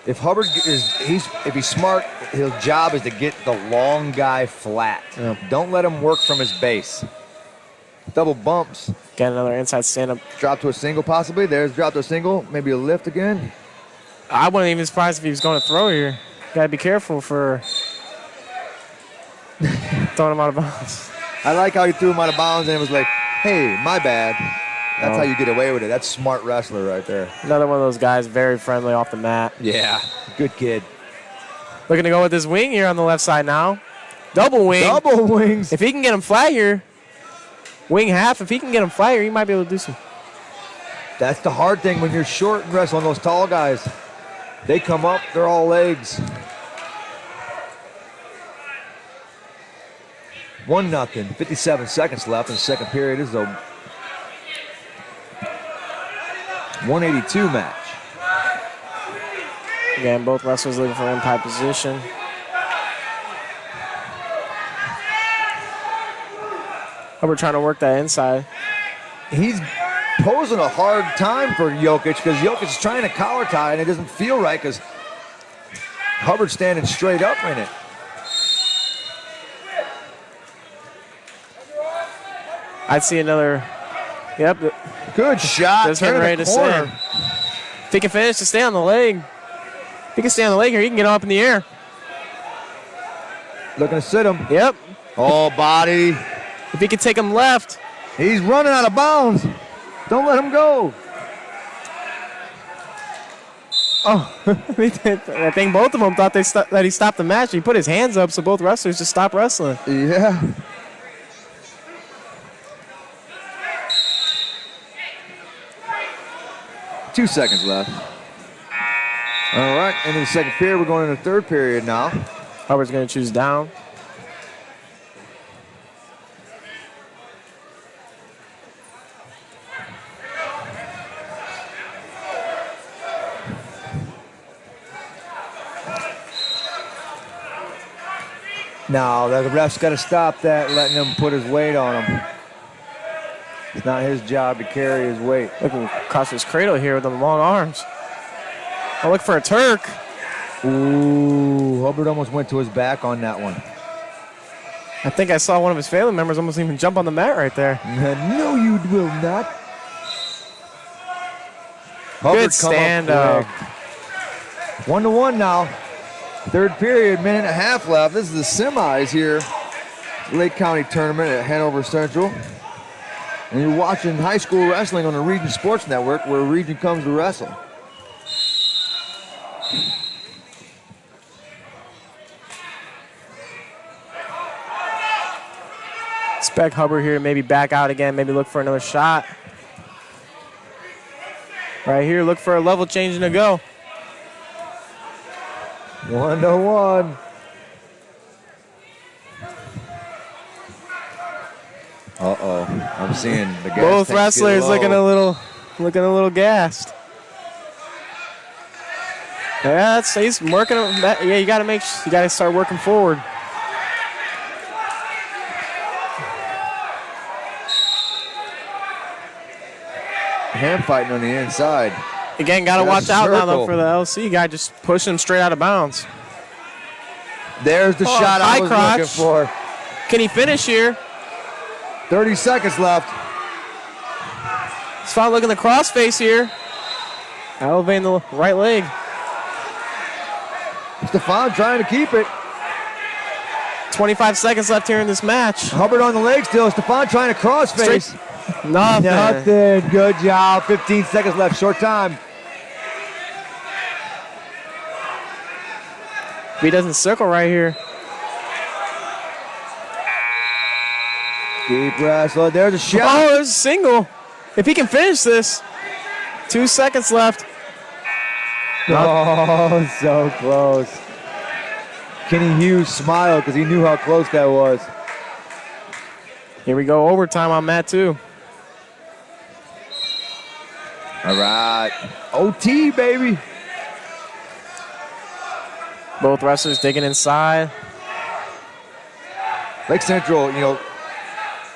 If if he's smart, his job is to get the long guy flat. Yeah. Don't let him work from his base. Double bumps. Got another inside stand-up. Drop to a single possibly. There's drop to a single. Maybe a lift again. I wouldn't even be surprised if he was going to throw here. Got to be careful for throwing him out of bounds. I like how he threw him out of bounds and it was like, hey, my bad. That's Oh. how you get away with it. That's smart wrestler right there. Another one of those guys, very friendly off the mat. Yeah. Good kid. Looking to go with his wing here on the left side now. Double wing. Double wings. If he can get him flat here, wing half, if he can get him flat here, he might be able to do some. That's the hard thing when you're short and wrestling those tall guys. They come up, they're all legs. 1-0, 57 seconds left in the second period. This is a 182 match. Again, both wrestlers looking for impact position. Hubbard trying to work that inside. He's posing a hard time for Jokic because Jokic is trying to collar tie and it doesn't feel right because Hubbard's standing straight up in it. I'd see another. Yep. Good shot. That's getting turning ready the to corner. send. If he can finish to stay on the leg, if he can stay on the leg here, he can get up in the air. Looking to sit him. Yep. Oh, body. If he can take him left. He's running out of bounds. Don't let him go. Oh, I think both of them thought that he stopped the match. He put his hands up, so both wrestlers just stopped wrestling. Yeah. Two seconds left. All right, into the second period. We're going into the third period now. Hubbard's going to choose down. Now, the ref's got to stop that, letting him put his weight on him. It's not his job to carry his weight. Looking across his cradle here with them long arms. I'll look for a Turk. Ooh, Hubbard almost went to his back on that one. I think I saw one of his family members almost even jump on the mat right there. No, you will not. Good stand up. 1-1 now. Third period, minute and a half left. This is the semis here. Lake County tournament at Hanover Central. And you're watching high school wrestling on the Region Sports Network, where Region comes to wrestle. Expect Hubbard here to maybe back out again, maybe look for another shot. Right here, look for a level change and a go. 1-1. Uh-oh. I'm seeing the gas Both tanks get wrestlers low. looking a little gassed. Yeah, he's working. Yeah, you got to start working forward. Hand fighting on the inside. Again, got to There's watch a out now circle. though for the LC guy just pushing him straight out of bounds. There's the shot I high was crotch. looking for. Can he finish here? 30 seconds left. He's finally looking at the crossface here. Elevating the right leg. Stefan trying to keep it. 25 seconds left here in this match. Hubbard on the leg still. Stefan trying to crossface. Nothing. Nothing. Good job. 15 seconds left. Short time. If he doesn't circle right here. Deep wrestle. There's a shot. Oh, there's a single. If he can finish this. 2 seconds left. Oh, so close. Kenny Hughes smiled because he knew how close that was. Here we go. Overtime on mat 2. All right. OT, baby. Both wrestlers digging inside. Lake Central,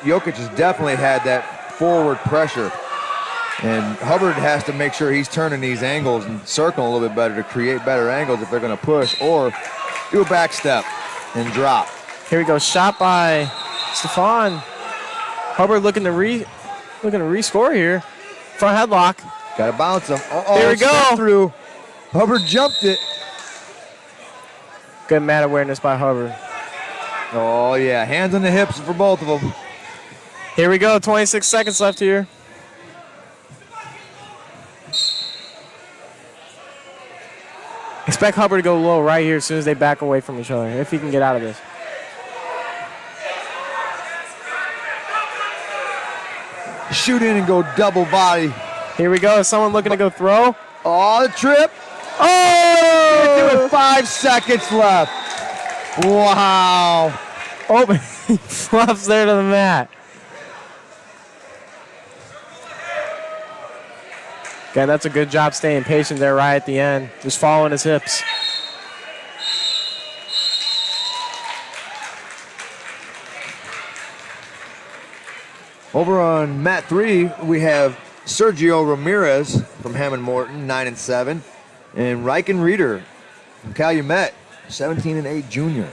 Jokic has definitely had that forward pressure. And Hubbard has to make sure he's turning these angles and circling a little bit better to create better angles if they're going to push, or do a back step and drop. Here we go. Shot by Stefan. Hubbard looking to rescore here. Front headlock. Got to bounce him. Here we go. Step through. Hubbard jumped it. Good mat awareness by Hubbard. Oh, yeah. Hands on the hips for both of them. Here we go. 26 seconds left here. Expect Hubbard to go low right here as soon as they back away from each other, if he can get out of this. Shoot in and go double body. Here we go. Is someone looking to go throw? Oh, the trip. Oh! With 5 seconds left. Wow. Oh, he flops there to the mat. Again, that's a good job staying patient there right at the end. Just following his hips. Over on mat 3, we have Sergio Ramirez from Hammond Morton, 9-7, and Riken Reeder from Calumet, 17-8 junior.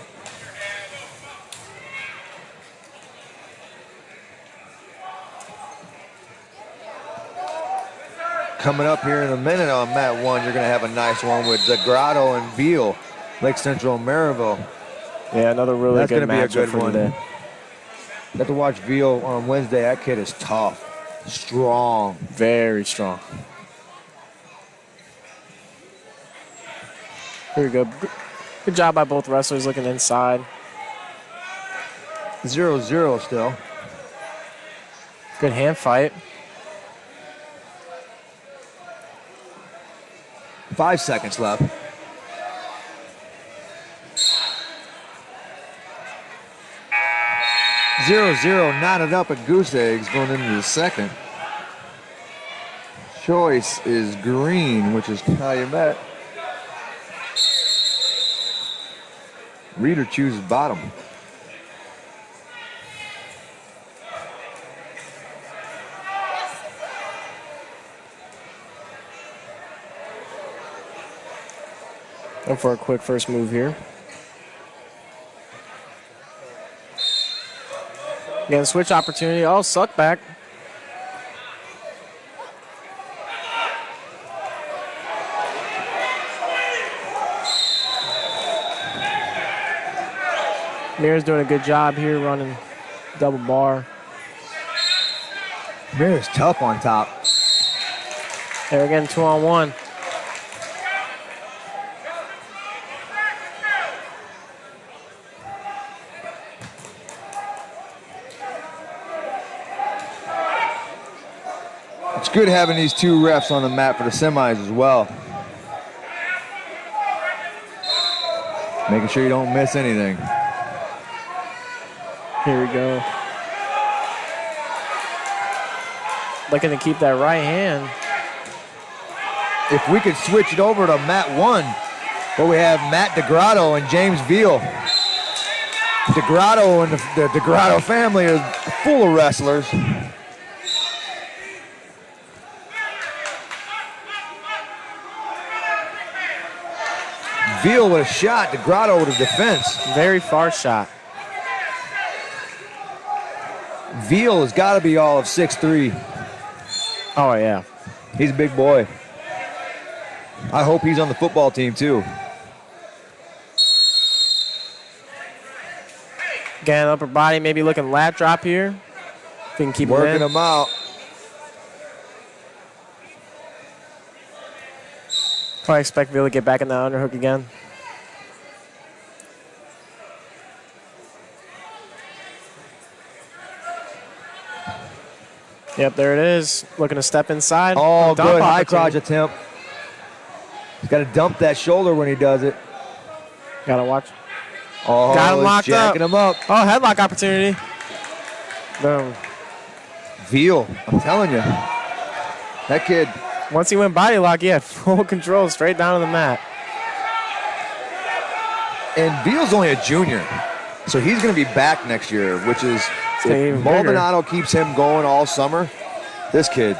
Coming up here in a minute on mat 1, you're going to have a nice one with Zagrado and Veal, Lake Central, Maryville. Yeah, another really That's good gonna be a matchup good for one. today. Got to watch Veal on Wednesday. That kid is tough, strong. Very strong. Here we go. Good job by both wrestlers looking inside. 0-0 still. Good hand fight. 5 seconds left. 0-0 knotted up at Goose Eggs going into the second. Choice is green, which is Calumet. Reader chooses bottom. Go for a quick first move here. Again, switch opportunity. Oh, suck back. Mir's doing a good job here running double bar. Mirror's tough on top. There again, 2-on-1. It's good having these two refs on the mat for the semis as well. Making sure you don't miss anything. Here we go. Looking to keep that right hand. If we could switch it over to mat 1, where we have Matt DeGrotto and James Veal. DeGrotto and the DeGrotto family are full of wrestlers. Veal with a shot, DeGrotto with a defense. Very far shot. Veal has got to be all of 6'3". Oh, yeah. He's a big boy. I hope he's on the football team too. Again, upper body maybe looking lat drop here. If we can keep Working him in. him out. Probably expect Veal to get back in the underhook again. Yep, there it is. Looking to step inside. Oh, Dump good high crotch opportunity. attempt. He's got to dump that shoulder when he does it. Gotta watch. Oh, Got him he's locked up. jacking him up. Oh, headlock opportunity. Boom. Veal, I'm telling you. That kid, Once he went body lock, he had full control straight down to the mat. and Veal's only a junior, so he's going to be back next year, which is, gonna be if even bigger. Maldonado keeps him going all summer, this kid,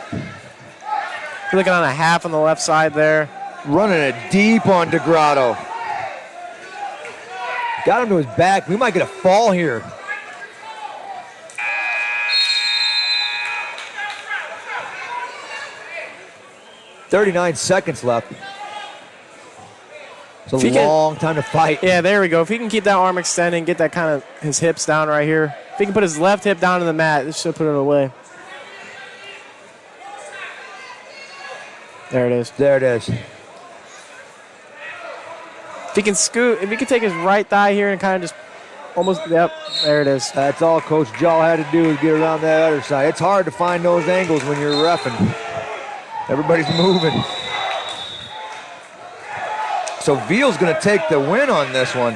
Looking on a half on the left side there. Running it deep on DeGrotto. Got him to his back. We might get a fall here. "39 seconds left. It's If he a can- long time to fight. Yeah, there we go. If he can keep that arm extended and get that kind of his hips down right here. If he can put his left hip down to the mat, this should put it away. There it is. There it is. If he can scoot, if he can take his right thigh here and kind of just almost, yep, there it is. That's all Coach Jaw had to do is get around that other side. It's hard to find those angles when you're reffing. Everybody's moving. So Veal's going to take the win on this one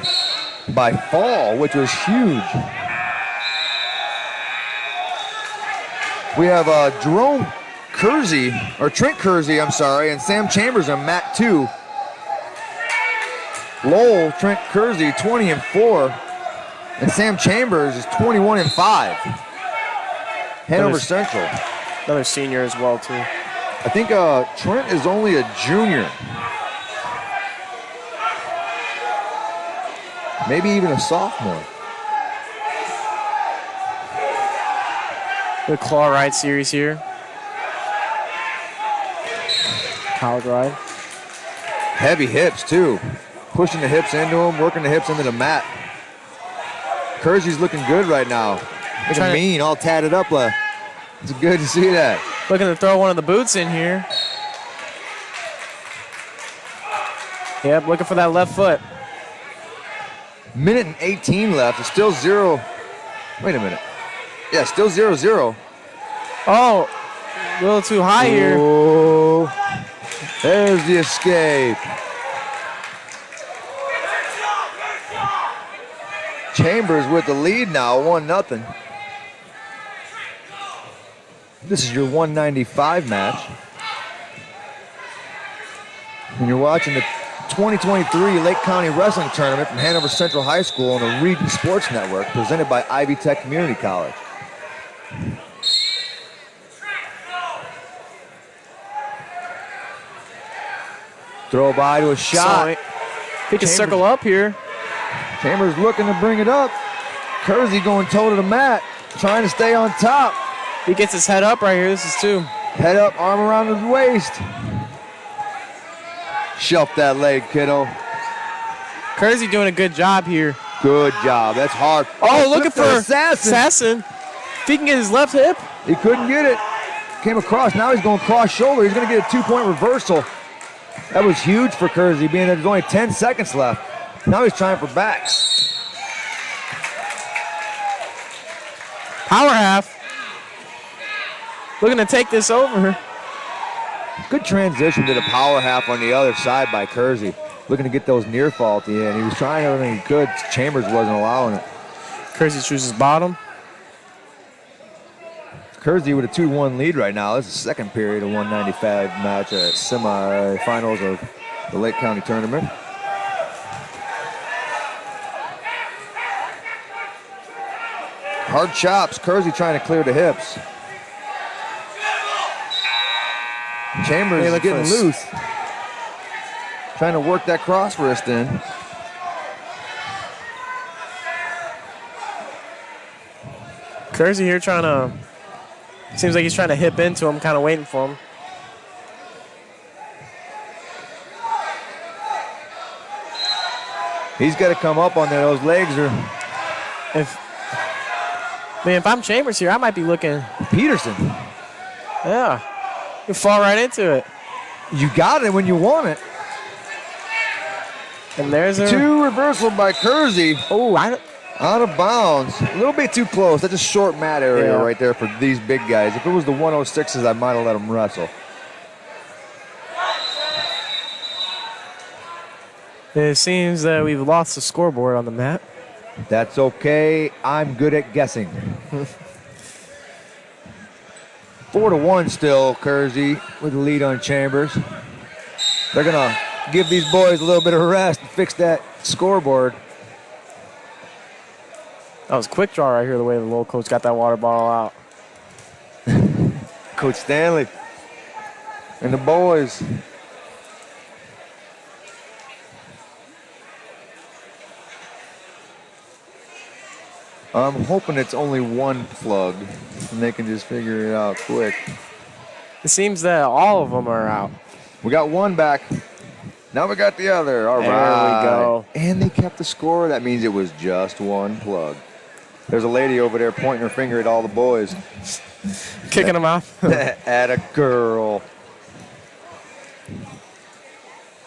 by fall, which was huge. We have Jerome Kersey, or Trent Kersey, I'm sorry, and Sam Chambers on mat 2. Lowell, Trent Kersey, 20-4, and Sam Chambers is 21-5. Hanover Central. Another senior as well, too. I think Trent is only a junior. Maybe even a sophomore. The claw ride series here. College ride. Heavy hips, too. Pushing the hips into him, working the hips into the mat. Kersey's looking good right now. Looking Trying to- mean, all tatted up. It's good to see that. Looking to throw one of the boots in here. Yep, looking for that left foot. Minute and 18 left. It's still 0. Wait a minute. Yeah, still 0-0. Oh, a little too high here. Oh, there's the escape. Chambers with the lead now, 1-0. This is your 195 match. And you're watching the 2023 Lake County Wrestling Tournament from Hanover Central High School on the Region Sports Network, presented by Ivy Tech Community College. Throw by to a shot. So, if he can circle up here. Chambers looking to bring it up. Kersey going toe to the mat, trying to stay on top. He gets his head up right here. This is 2. Head up, arm around his waist. Shelf that leg, kiddo. Kersey doing a good job here. Good job. That's hard. Oh, looking flip to for Assassin. If he can get his left hip. He couldn't get it. Came across. Now he's going cross shoulder. He's going to get a 2-point reversal. That was huge for Kersey, being that there's only 10 seconds left. Now he's trying for backs. Power half. Looking to take this over. Good transition to the power half on the other side by Kersey. Looking to get those near fall at the end. He was trying everything he could. Chambers wasn't allowing it. Kersey chooses bottom. Kersey with a 2-1 lead right now. This is the second period of 195 match at semifinals of the Lake County Tournament. Hard chops. Kersey trying to clear the hips. Chambers is getting loose. Trying to work that cross wrist in. Kersey here trying to, seems like he's trying to hip into him, kind of waiting for him. He's got to come up on there. Those legs are If I'm Chambers here, I might be looking. Peterson. Yeah. You fall right into it. You got it when you want it. And there's a 2 reversal by Kersey. Oh, Out of bounds. A little bit too close. That's a short mat area Yeah. right there for these big guys. If it was the 106s, I might have let them wrestle. It seems that we've lost the scoreboard on the mat. That's okay. I'm good at guessing. 4-1 still, Kersey with the lead on Chambers. They're going to give these boys a little bit of rest and fix that scoreboard. That was a quick draw right here, the way the little coach got that water bottle out. Coach Stanley. and the boys. I'm hoping it's only one plug, and they can just figure it out quick. It seems that all of them are out. We got one back. Now we got the other. All right. There we go. And they kept the score. That means it was just one plug. There's a lady over there pointing her finger at all the boys. Kicking them out. At a girl.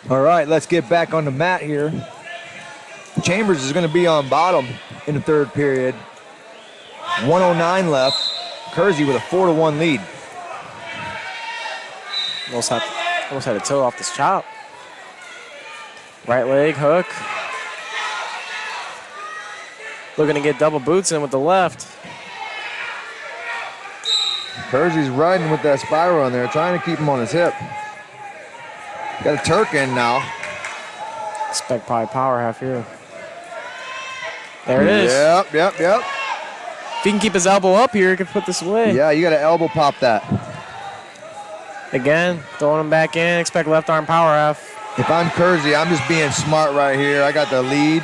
All right, let's get back on the mat here. Chambers is going to be on bottom in the third period. 1:09 left. Kersey with a 4-1 lead. Almost had a toe off this chop. Right leg hook. Looking to get double boots in with the left. Kersey's riding with that spiral on there, trying to keep him on his hip. Got a Turk in now. Expect probably power half here. There it is. Yep. If he can keep his elbow up here, he can put this away. Yeah, you got to elbow pop that. Again, throwing him back in. Expect left arm power half. If I'm Kersey, I'm just being smart right here. I got the lead.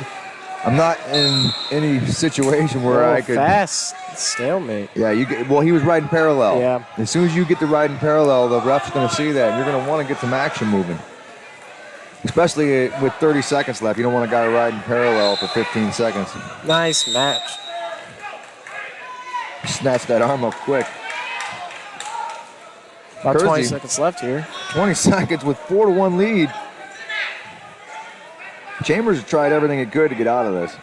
I'm not in any situation where I could. Fast stalemate. Yeah, you get. Well, he was riding parallel. Yeah. As soon as you get to riding parallel, the ref's going to see that, and you're going to want to get some action moving. Especially with 30 seconds left, you don't want a guy riding parallel for 15 seconds. Nice match. Snatch that arm up quick. About 20 Kersey. seconds left here. 20 seconds with 4-1 lead. Chambers tried everything he could to get out of this.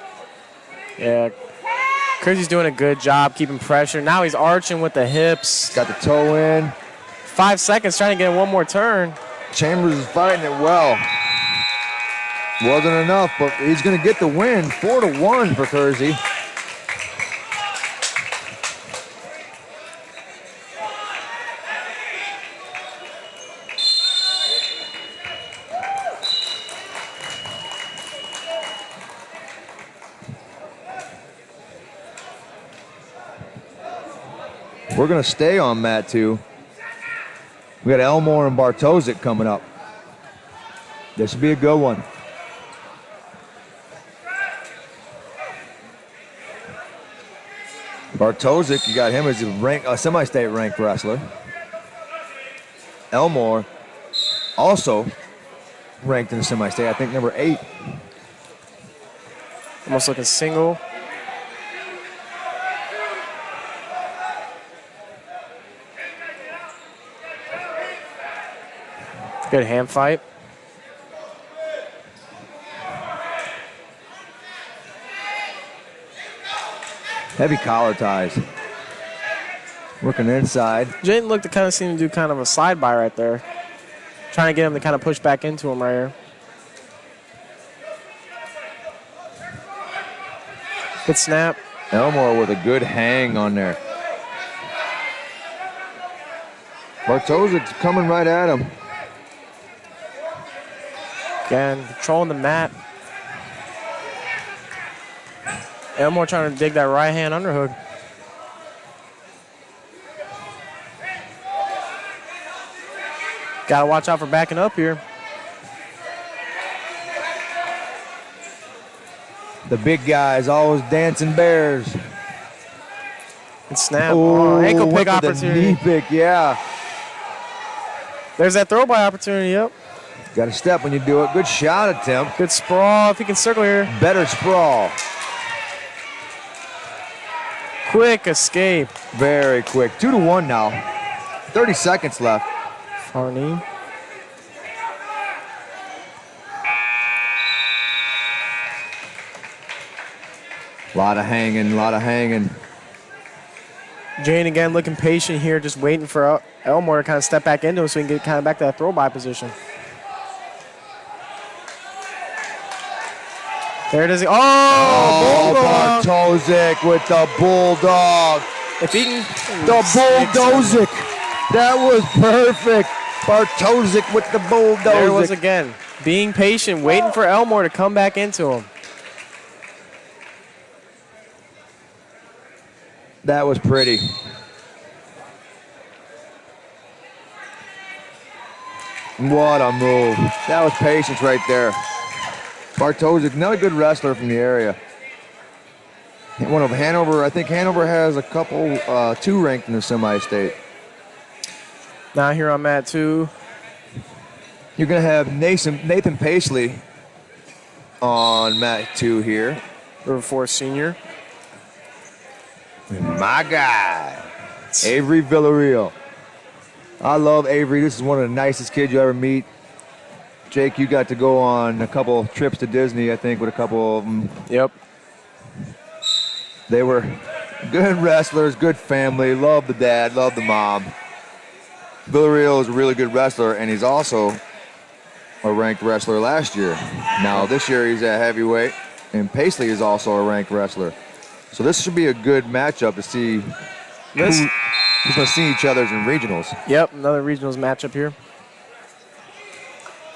Yeah. Kersey's doing a good job keeping pressure. Now he's arching with the hips. Got the toe in. 5 seconds trying to get one more turn. Chambers is fighting it well. Wasn't enough, but he's going to get the win. 4-1 for Kersey. We're going to stay on mat 2. We got Elmore and Bartosik coming up. This should be a good one. Bartosik, you got him as a semi-state ranked wrestler. Elmore, also ranked in the semi-state, I think number 8. Almost looking single. Good hand fight. Heavy collar ties. Working inside. Jayden looked to kind of seem to do kind of a slide by right there. Trying to get him to kind of push back into him right here. Good snap. Elmore with a good hang on there. Bartosik's coming right at him. Again, controlling the mat. Elmore trying to dig that right hand underhook. Gotta watch out for backing up here. The big guys always dancing bears. And snap. Oh, ankle pick went for the opportunity. knee pick, yeah. There's that throw by opportunity, yep. Got to step when you do it. Good shot attempt. Good sprawl if he can circle here. Better sprawl. Quick escape. Very quick. 2-1 now. 30 seconds left. Far knee. Lot of hanging. Jane again looking patient here, just waiting for Elmore to kind of step back into him so he can get kind of back to that throw by position. There it is. Oh, Bulldog. Bartosik with the bulldog. If he can. The bulldozik. That was perfect. Bartosik with the bulldozik. There it was again. Being patient, waiting for Elmore to come back into him. That was pretty. What a move. That was patience right there. Bartosic, another good wrestler from the area. One of Hanover, I think Hanover has a couple, 2 ranked in the semi-state. Now here on mat 2. You're going to have Nathan Paisley on mat 2 here. River Forest senior. My guy, Avery Villarreal. I love Avery. This is one of the nicest kids you ever meet. Jake, you got to go on a couple trips to Disney, I think, with a couple of them. Yep. They were good wrestlers, good family. Love the dad, love the mom. Villarreal is a really good wrestler, and he's also a ranked wrestler last year. Now this year he's at heavyweight, and Paisley is also a ranked wrestler. So this should be a good matchup to see who's going to see each other in regionals. Yep, another regionals matchup here.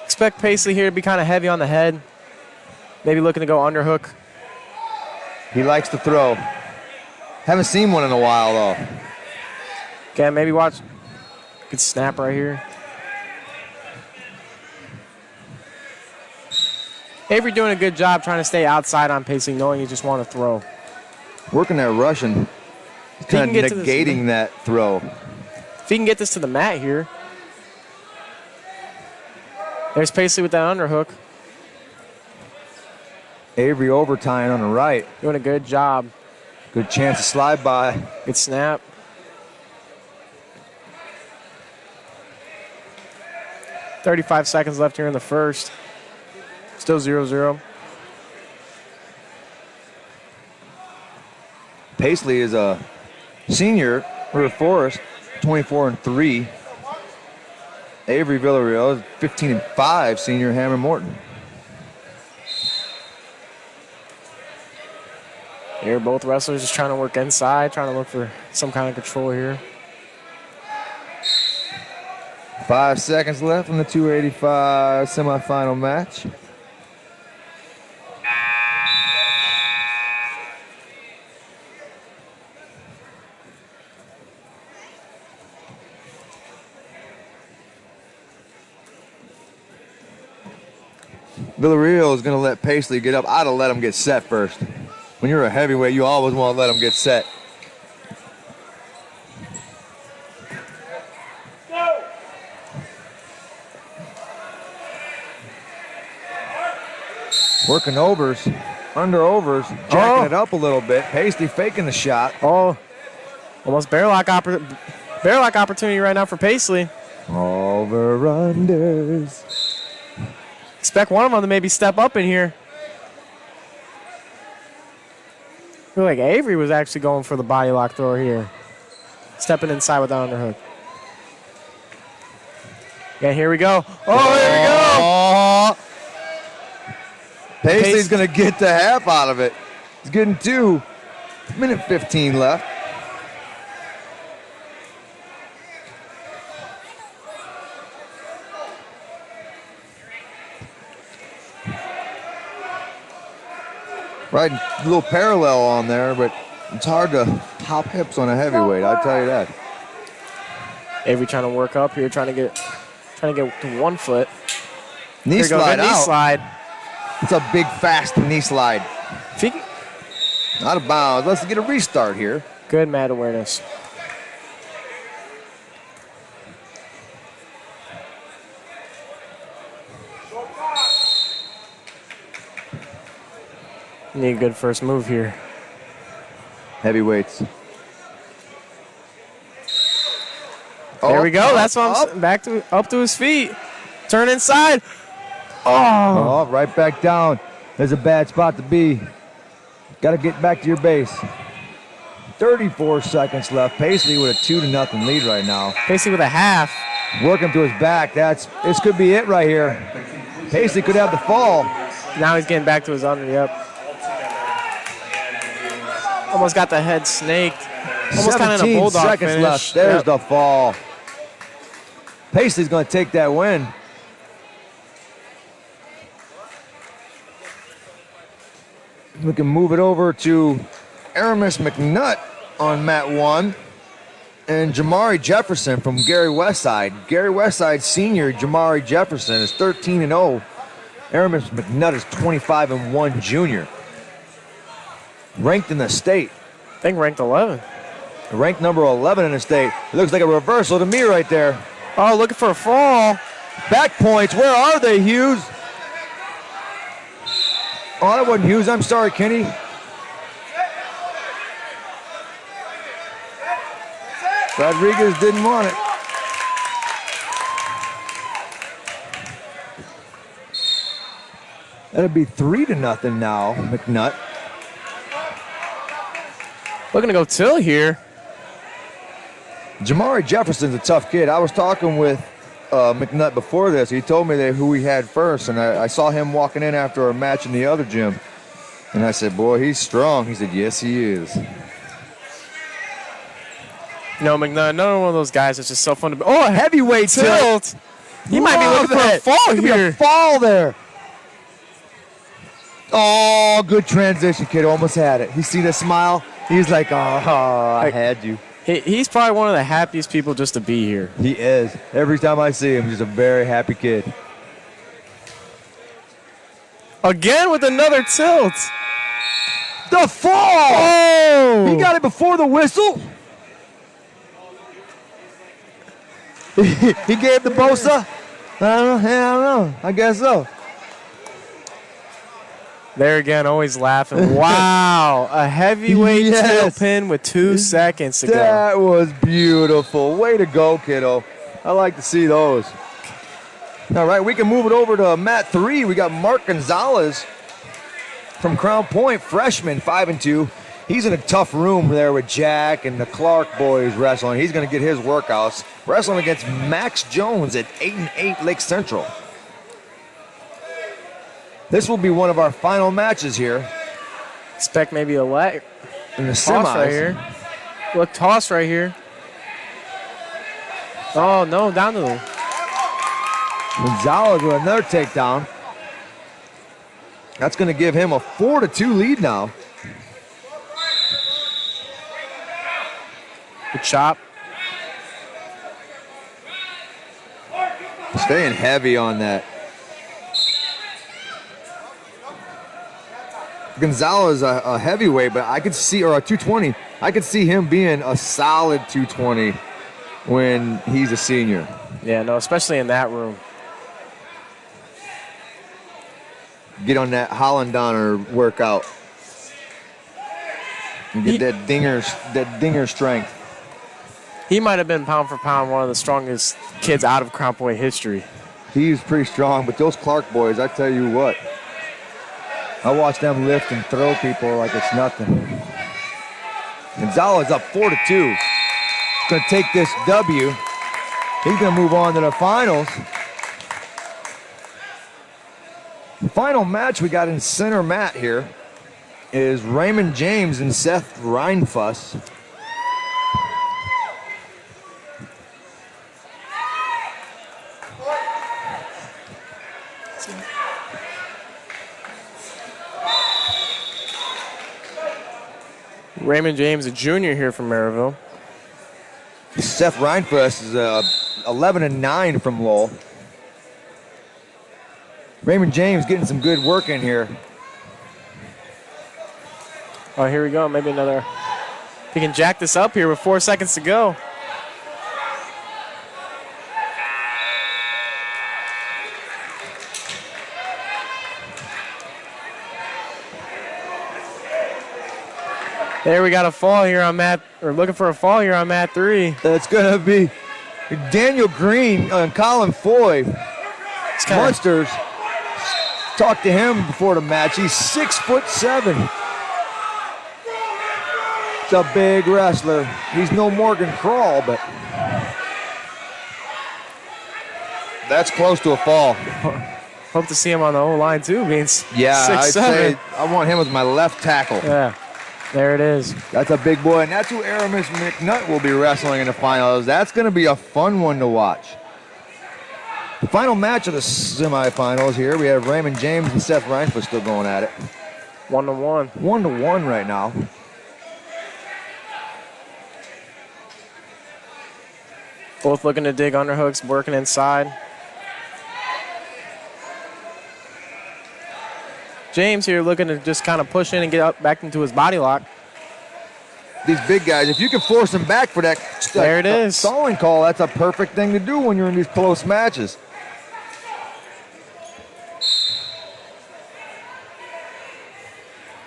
Expect Paisley here to be kind of heavy on the head. Maybe looking to go underhook. He likes to throw. Haven't seen one in a while, though. Okay, maybe watch. Good snap right here. Avery doing a good job trying to stay outside on Paisley, knowing you just want to throw. Working that Russian, kind of to this- negating that throw. If he can get this to the mat here. There's Paisley with that underhook. Avery overtying on the right. Doing a good job. Good chance to slide by. Good snap. .35 seconds left here in the first. Still 0-0. Paisley is a senior, River Forest, 24-3. Avery Villarreal is 15-5, senior Hammer Morton. Here, both wrestlers just trying to work inside, trying to look for some kind of control here. 5 seconds left in the 285 semifinal match. Villarreal is going to let Paisley get up. I'd have let him get set first. When you're a heavyweight, you always want to let him get set. Working overs, under overs, jacking it up a little bit. Paisley faking the shot. Oh, almost bear lock opportunity right now for Paisley. Over unders. Expect one of them to maybe step up in here. I feel like Avery was actually going for the body lock throw here. Stepping inside with the underhook. Yeah, here we go. Oh, here we go. Paisley's going to get the half out of it. He's getting 2. Minute 15 left. Right, a little parallel on there, but it's hard to hop hips on a heavyweight, I'll tell you that. Avery trying to work up here, trying to get to 1 foot. Knee Here goes slide the knee out. slide. It's a big, fast knee slide. If he can- Out of bounds. Let's get a restart here. Good mat awareness. Need a good first move here. Heavyweights. There we go. Up, That's what I'm up. back to up to his feet. Turn inside. Oh, right back down. There's a bad spot to be. Got to get back to your base. 34 seconds left. Paisley with a 2-0 lead right now. Paisley with a half. Working to his back. This could be it right here. Paisley could have the fall. Now he's getting back to his under. Yep. Almost got the head snaked. Almost kind of in a 17 bulldog seconds finish. left. There's Yep. the fall. Paisley's going to take that win. We can move it over to Aramis McNutt on mat 1. and Jamari Jefferson from Gary Westside. Gary Westside senior Jamari Jefferson is 13-0. Aramis McNutt is 25-1 junior. Ranked in the state. I think ranked 11. Ranked number 11 in the state. It looks like a reversal to me right there. Oh, looking for a fall. Back points. Where are they, Hughes? Oh, that wasn't Hughes. I'm sorry, Kenny. Rodriguez didn't want it. That'll be 3-0 now, McNutt. Looking to go Till here. Jamari Jefferson's a tough kid. I was talking with McNutt before this. He told me who he had first, and I saw him walking in after a match in the other gym. And I said, boy, he's strong. He said, yes, he is. No, McNutt, another one of those guys that's just so fun to be. Oh, a heavyweight Tilt. He might be looking for a fall Could be here. a fall there. Oh, good transition, kid. Almost had it. He see the smile. He's like, oh, I had you. He's probably one of the happiest people just to be here. He is. Every time I see him, he's a very happy kid. Again with another tilt. The fall! Oh! He got it before the whistle. He gave the Bosa. I don't know. I guess so. There again, always laughing. Wow, a heavyweight tail pin with 2 seconds to go. That was beautiful. Way to go, kiddo. I like to see those. All right, we can move it over to mat 3. We got Mark Gonzalez from Crown Point, freshman, 5-2. He's in a tough room there with Jack and the Clark boys wrestling. He's going to get his workouts. Wrestling against Max Jones at 8-8 Lake Central. This will be one of our final matches here. Expect maybe a leg. In the Toss semis. right here. Look, toss right here. Oh, no, down to the... Gonzalez with another takedown. That's going to give him a 4-2 lead now. Good chop. Staying heavy on that. Gonzalez a heavyweight, but I could see, or a 220. I could see him being a solid 220 when he's a senior. Yeah, no, especially in that room. Get on that Holland-Donner workout. And get that dinger strength. He might have been pound for pound one of the strongest kids out of Crown Point history. He's pretty strong, but those Clark boys, I tell you what, I watch them lift and throw people like it's nothing. Gonzalez up 4-2. He's going to take this W. He's going to move on to the finals. The final match we got in center mat here is Raymond James and Seth Reinfuss. Raymond James, a junior here from Maryville. Seth Reinfuss is 11-9 from Lowell. Raymond James getting some good work in here. Oh, here we go. Maybe another. He can jack this up here with 4 seconds to go. There we got a fall here on mat, or looking for a fall here on mat 3. That's going to be Daniel Green and Colin Foy. Munsters. Talked to him before the match. He's 6'7". It's a big wrestler. He's no Morgan Crawl, but that's close to a fall. Hope to see him on the O-line too, means Yeah, 6'7". I'd say I want him as my left tackle. Yeah, there it is. That's a big boy, and that's who Aramis McNutt will be wrestling in the finals. That's going to be a fun one to watch. The final match of the semifinals here, we have Raymond James and Seth Reinfuss still going at it. 1-1. 1-1 right now. Both looking to dig underhooks, working inside. James here looking to just kind of push in and get up back into his body lock. These big guys, if you can force them back for that There it is. stalling call, that's a perfect thing to do when you're in these close matches.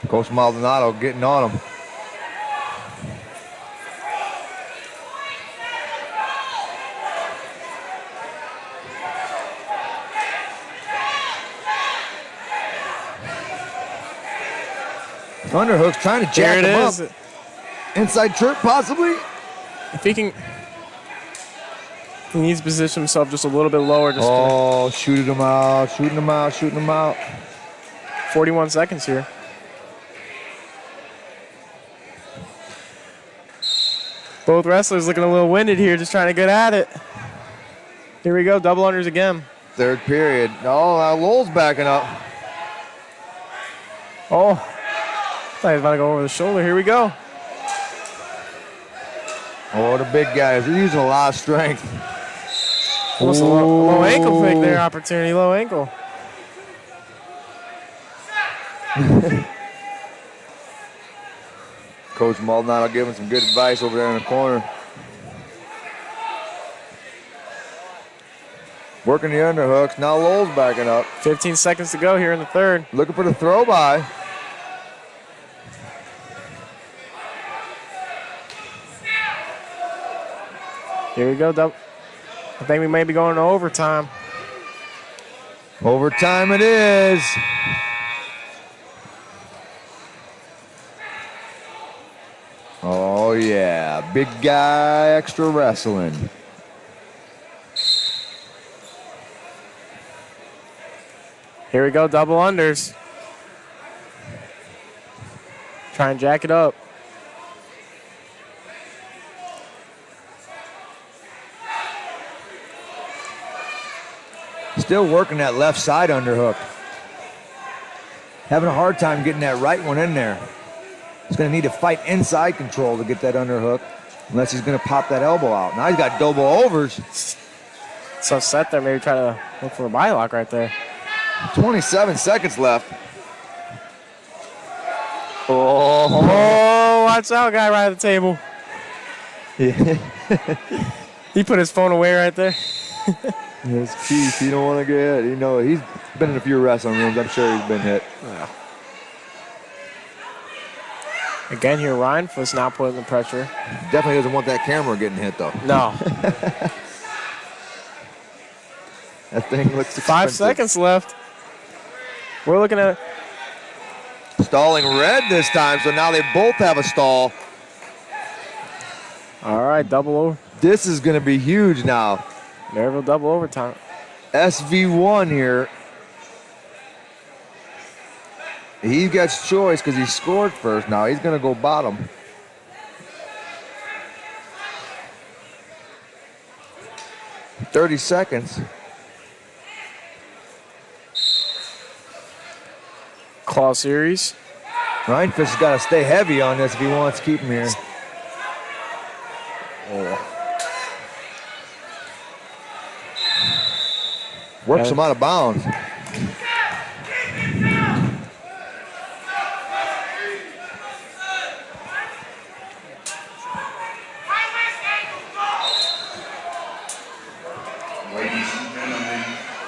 Coach Maldonado getting on him. Underhooks trying to jack There it him is. up. Inside trip possibly. If he can, he needs to position himself just a little bit lower. Just Oh, shooting him out, shooting him out, shooting him out. 41 seconds here. Both wrestlers looking a little winded here, just trying to get at it. Here we go, double unders again. Third period. Oh, now Lowell's backing up. Oh, I thought he was about to go over the shoulder. Here we go. Oh, the big guys. They're using a lot of strength. Almost a low ankle fake there, opportunity, low ankle. Coach Maldonado giving some good advice over there in the corner. Working the underhooks. Now Lowell's backing up. 15 seconds to go here in the third. Looking for the throw by. Here we go. I think we may be going to overtime. Overtime it is. Oh, yeah. Big guy extra wrestling. Here we go, double unders. Try and jack it up. Still working that left side underhook. Having a hard time getting that right one in there. He's going to need to fight inside control to get that underhook, unless he's going to pop that elbow out. Now he's got double overs. So set there, maybe try to look for a body lock right there. 27 seconds left. Oh, watch out, guy right at the table. Yeah. He put his phone away right there. That's Keith. He don't want to get hit. You know, he's been in a few wrestling rooms. I'm sure he's been hit. Yeah. Again here, Ryan was not putting the pressure. Definitely doesn't want that camera getting hit, though. No. That thing looks expensive. 5 seconds left. We're looking at Stalling red this time, so now they both have a stall. all right, double over. This is going to be huge now. Maryville double overtime. SV1 here. He gets choice because he scored first. Now he's going to go bottom. $30. Claw series. Ryan Fish has got to stay heavy on this if he wants to keep him here. Works him out of bounds.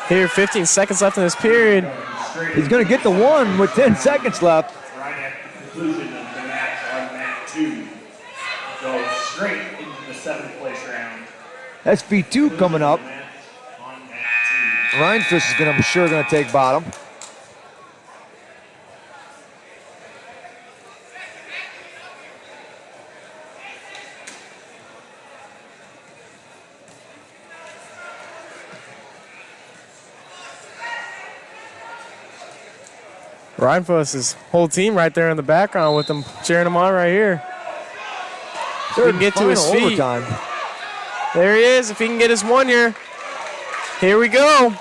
Here, 15 seconds left in this period. He's going to get the one with 10 seconds left. Right at the conclusion of the match on mat 2. Go straight into the 7th place round. SV2 coming up. Match on mat 2. Ryan Fish is I'm sure going to take bottom. Ryan Fuss, his whole team right there in the background with him, cheering him on right here. If he can get to his Final feet. overtime. There he is. If he can get his one here. Here we go.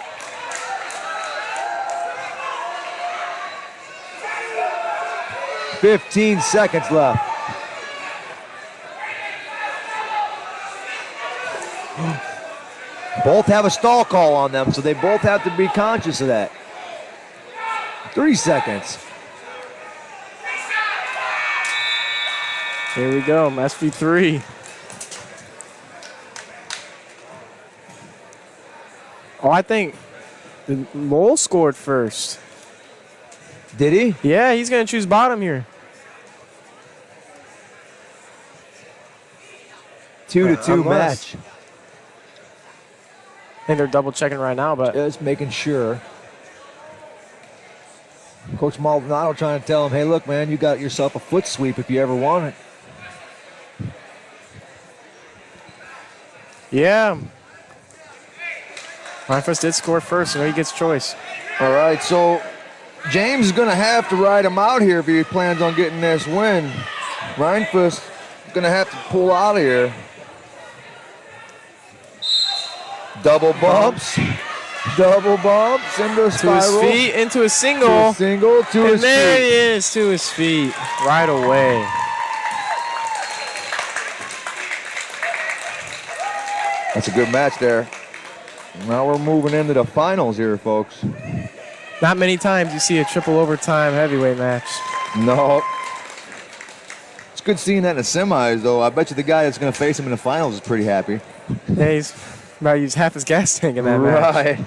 $15 seconds left. Both have a stall call on them, so they both have to be conscious of that. 3 seconds. Here we go, SV3. Oh, I think Lowell scored first. Did he? Yeah, he's going to choose bottom here. 2-2 Unless. match. I think they're double checking right now, but Just making sure. Coach Maldonado trying to tell him, hey, look, man, you got yourself a foot sweep if you ever want it. yeah. Reinfuss did score first, so he gets choice. All right, so James is going to have to ride him out here if he plans on getting this win. Reinfuss is going to have to pull out of here. Double bumps. Double bumps into a To spiral. his feet, into a To single. a single, to And his there feet. he is, to his feet, right away. That's a good match there. Now we're moving into the finals here, folks. Not many times you see a triple overtime heavyweight match. No. It's good seeing that in the semis, though. I bet you the guy that's going to face him in the finals is pretty happy. Yeah, he's about to use half his gas tank in that match. Right.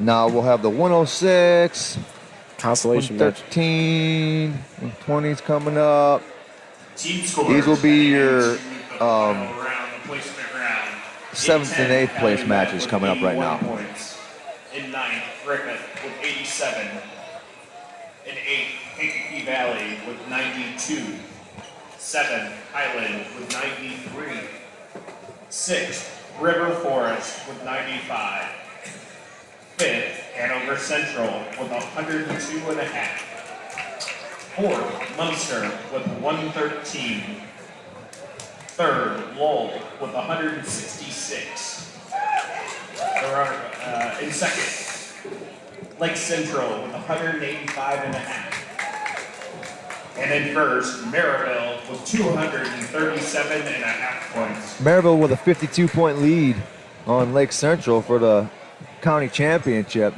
Now we'll have the 106, Consolation match. 113, 120s coming up. Team scores. These will be your The final round, the placement round. 7th and 8th place matches coming up right now. Points. In 9th, Griffith with 87. In 8th, Kankakee Valley with 92. 7th, Highland with 93. 6th, River Forest with 95. 5th, Hanover Central with 102 and a half. 4th, Munster with 113. 3rd, Lowell with 166. There are, in 2nd, Lake Central with 185 and a half. And in 1st, Maryville with 237 and a half points. Maryville with a 52-point lead on Lake Central for the county championship.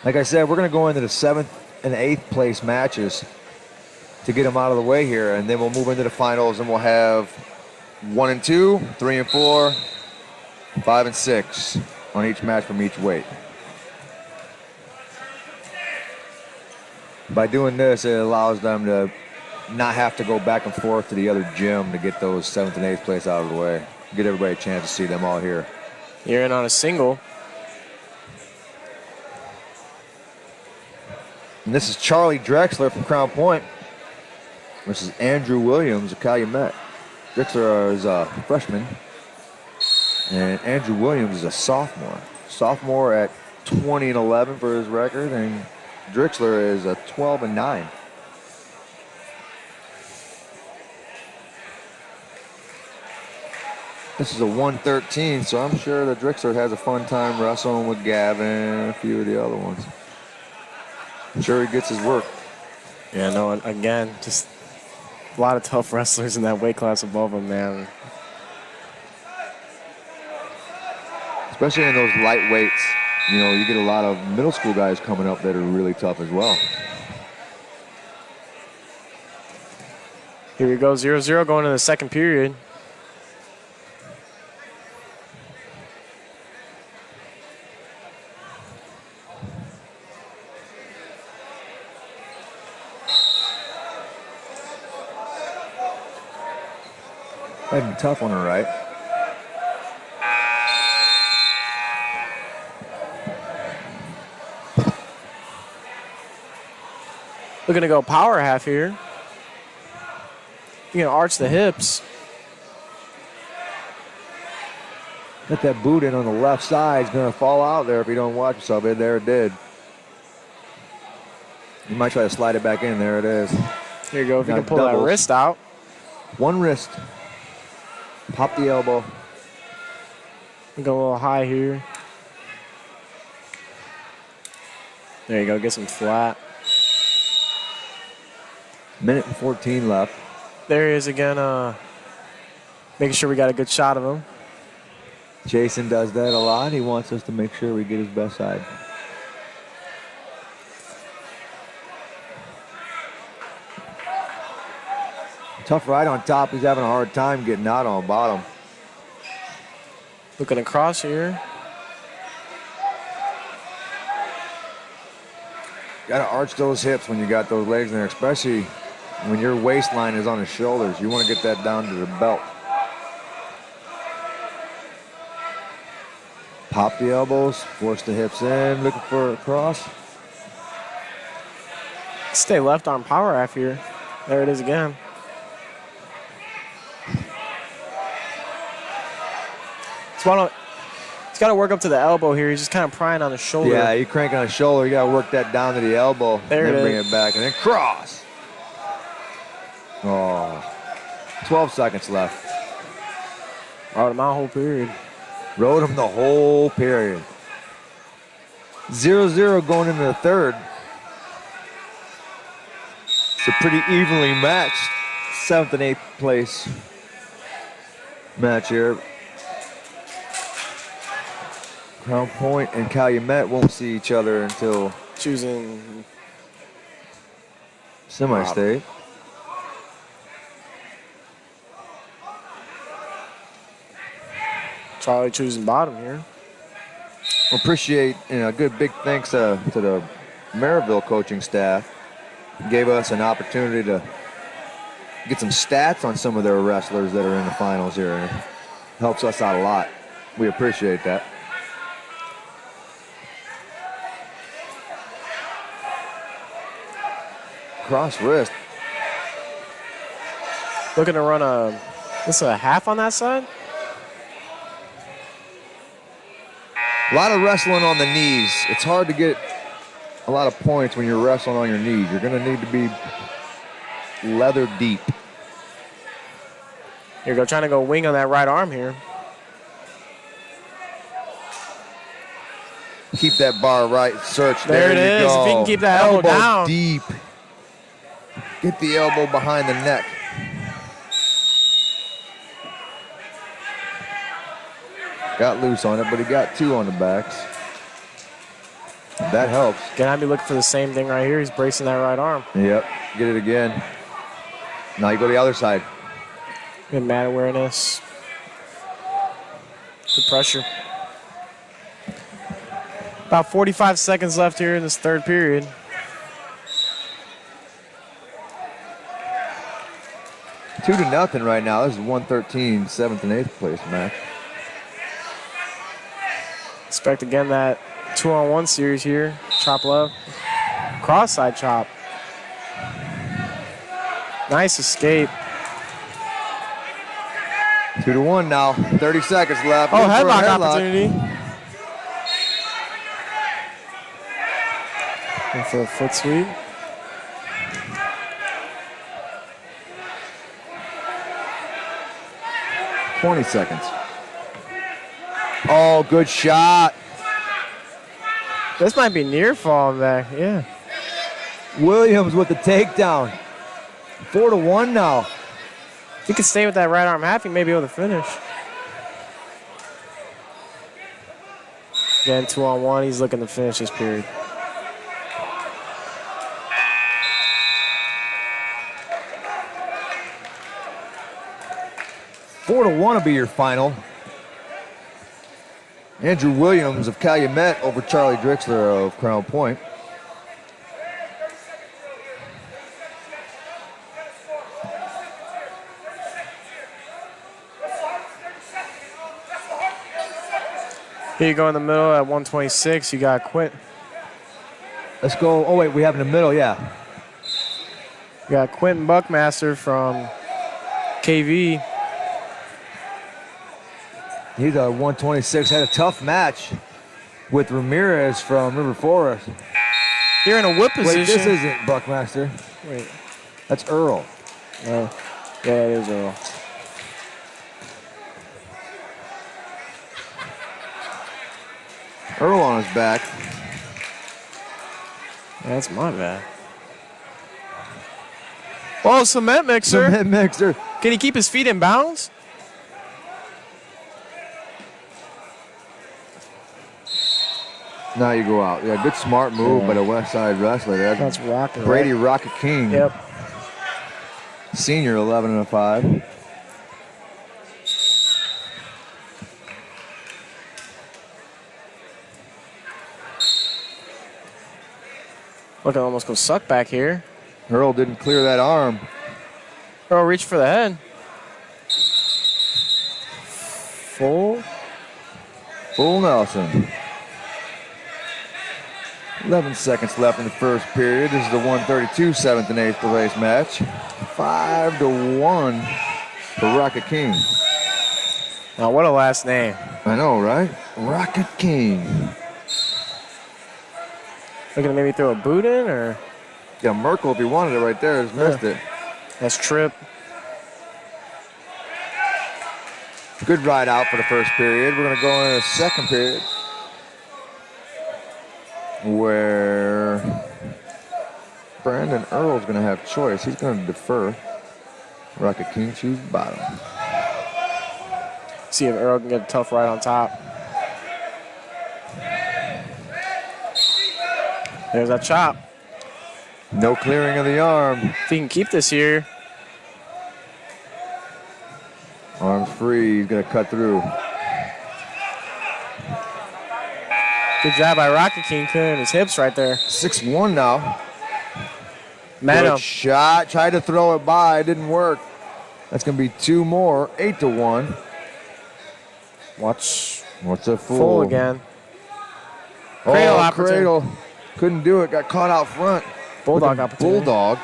Like I said, we're going to go into the 7th and 8th place matches to get them out of the way here, and then we'll move into the finals, and we'll have 1 and 2, 3 and 4, 5 and 6 on each match from each weight. By doing this, it allows them to not have to go back and forth to the other gym to get those 7th and 8th place out of the way. Get everybody a chance to see them all here. You're in on a single. And this is Charlie Drexler from Crown Point versus Andrew Williams of Calumet. Drexler is a freshman, and Andrew Williams is a sophomore. Sophomore at 20 and 11 for his record, and Drexler is a 12 and 9. This is a 113, so I'm sure that Drexler has a fun time wrestling with Gavin and a few of the other ones. I'm sure he gets his work. Yeah, no, again, just a lot of tough wrestlers in that weight class above him, man. Especially in those lightweights. You know, you get a lot of middle school guys coming up that are really tough as well. Here we go, 0-0 going into the second period. That'd be tough on her, right? Looking to go power half here. You're going to arch the hips. Got that boot in on the left side. It's going to fall out there if you don't watch yourself. There it did. You might try to slide it back in. There it is. Here you go. If you Now can pull that doubles. wrist out. One wrist. Pop the elbow. We go a little high here. There you go. Get some flat. Minute and 14 left. There he is again. Making sure we got a good shot of him. Jason does that a lot. He wants us to make sure we get his best side. Tough ride on top. He's having a hard time getting out on bottom. Looking across here. Got to arch those hips when you got those legs in there, especially when your waistline is on his shoulders. You want to get that down to the belt. Pop the elbows, force the hips in, looking for a cross. Stay left arm power half here. There it is again. He's got to work up to the elbow here. He's just kind of prying on the shoulder. Yeah, you crank on the shoulder. You got to work that down to the elbow. There and then it bring is. it back. And then cross. Oh, 12 seconds left. Rode him out whole period. Rode him the whole period. 0-0 going into the third. It's a pretty evenly matched 7th and 8th place match here. Crown Point and Calumet won't see each other until Choosing semi-state. Charlie choosing bottom here. Appreciate a good big thanks to the Maryville coaching staff. Gave us an opportunity to get some stats on some of their wrestlers that are in the finals here. And it helps us out a lot. We appreciate that. Cross wrist. Looking to run a half on that side. A lot of wrestling on the knees. It's hard to get a lot of points when you're wrestling on your knees. You're going to need to be leather deep. Here we go, trying to go wing on that right arm here. Keep that bar right. Search. There it you is. Go. If he can keep that elbow down. Deep. Get the elbow behind the neck. Got loose on it, but he got 2 on the backs. That helps. Gonna have me looking for the same thing right here. He's bracing that right arm. Yep. Get it again. Now you go to the other side. Good mat awareness. Good pressure. About 45 seconds left here in this third period. Two to nothing right now. This is 113, 7th and 8th place match. Expect again that 2-on-1 series here. Chop left. Cross side chop. Nice escape. 2-1 now. 30 seconds left. Oh, Looking for a headlock opportunity. And for a foot sweep. $20 seconds. Oh, good shot. This might be near fall back. Yeah. Williams with the takedown. 4-1 now. If he can stay with that right arm half, he may be able to finish. Again, 2-on-1. He's looking to finish this period. Four to 1 will be your final. Andrew Williams of Calumet over Charlie Drixler of Crown Point. Here you go in the middle at 126. You got Quint. Let's go. Oh, wait, we have in the middle, yeah. You got Quentin Buckmaster from KV. He's a 126. Had a tough match with Ramirez from River Forest. You're in a whip position. Wait, this isn't Buckmaster. Wait. That's Earl. Oh, yeah, it is Earl. Earl on his back. That's my bad. Oh, cement mixer. Cement mixer. Can he keep his feet in bounds? Now you go out. Yeah, good smart move by the West Side Wrestler. That's Rocket. Brady Rocket King. Yep. Senior 11-5. Look, I almost go suck back here. Earl didn't clear that arm. Earl reach for the head. Full Nelson. 11 seconds left in the first period. This is the 132 7th and 8th place match. 5-1 for Rocket King. Now, what a last name. I know, right? Rocket King. Looking to maybe throw a boot in, or? Yeah, Merkel, if he wanted it right there, just missed it. That's Tripp. Good ride out for the first period. We're going to go into the second period, where Brandon Earl's going to have choice. He's going to defer. Rocket King choose bottom. See if Earl can get a tough ride on top. There's that chop. No clearing of the arm. If he can keep this here. Arms free. He's going to cut through. Good job by Rocket King clearing his hips right there. 6-1 now. Met Good him. shot. Tried to throw it by. It didn't work. That's going to be 2 more. 8-1. Watch. What's a fool? Full again. Cradle opportunity. Cradle. Couldn't do it. Got caught out front. Bulldog With a opportunity. Bulldog.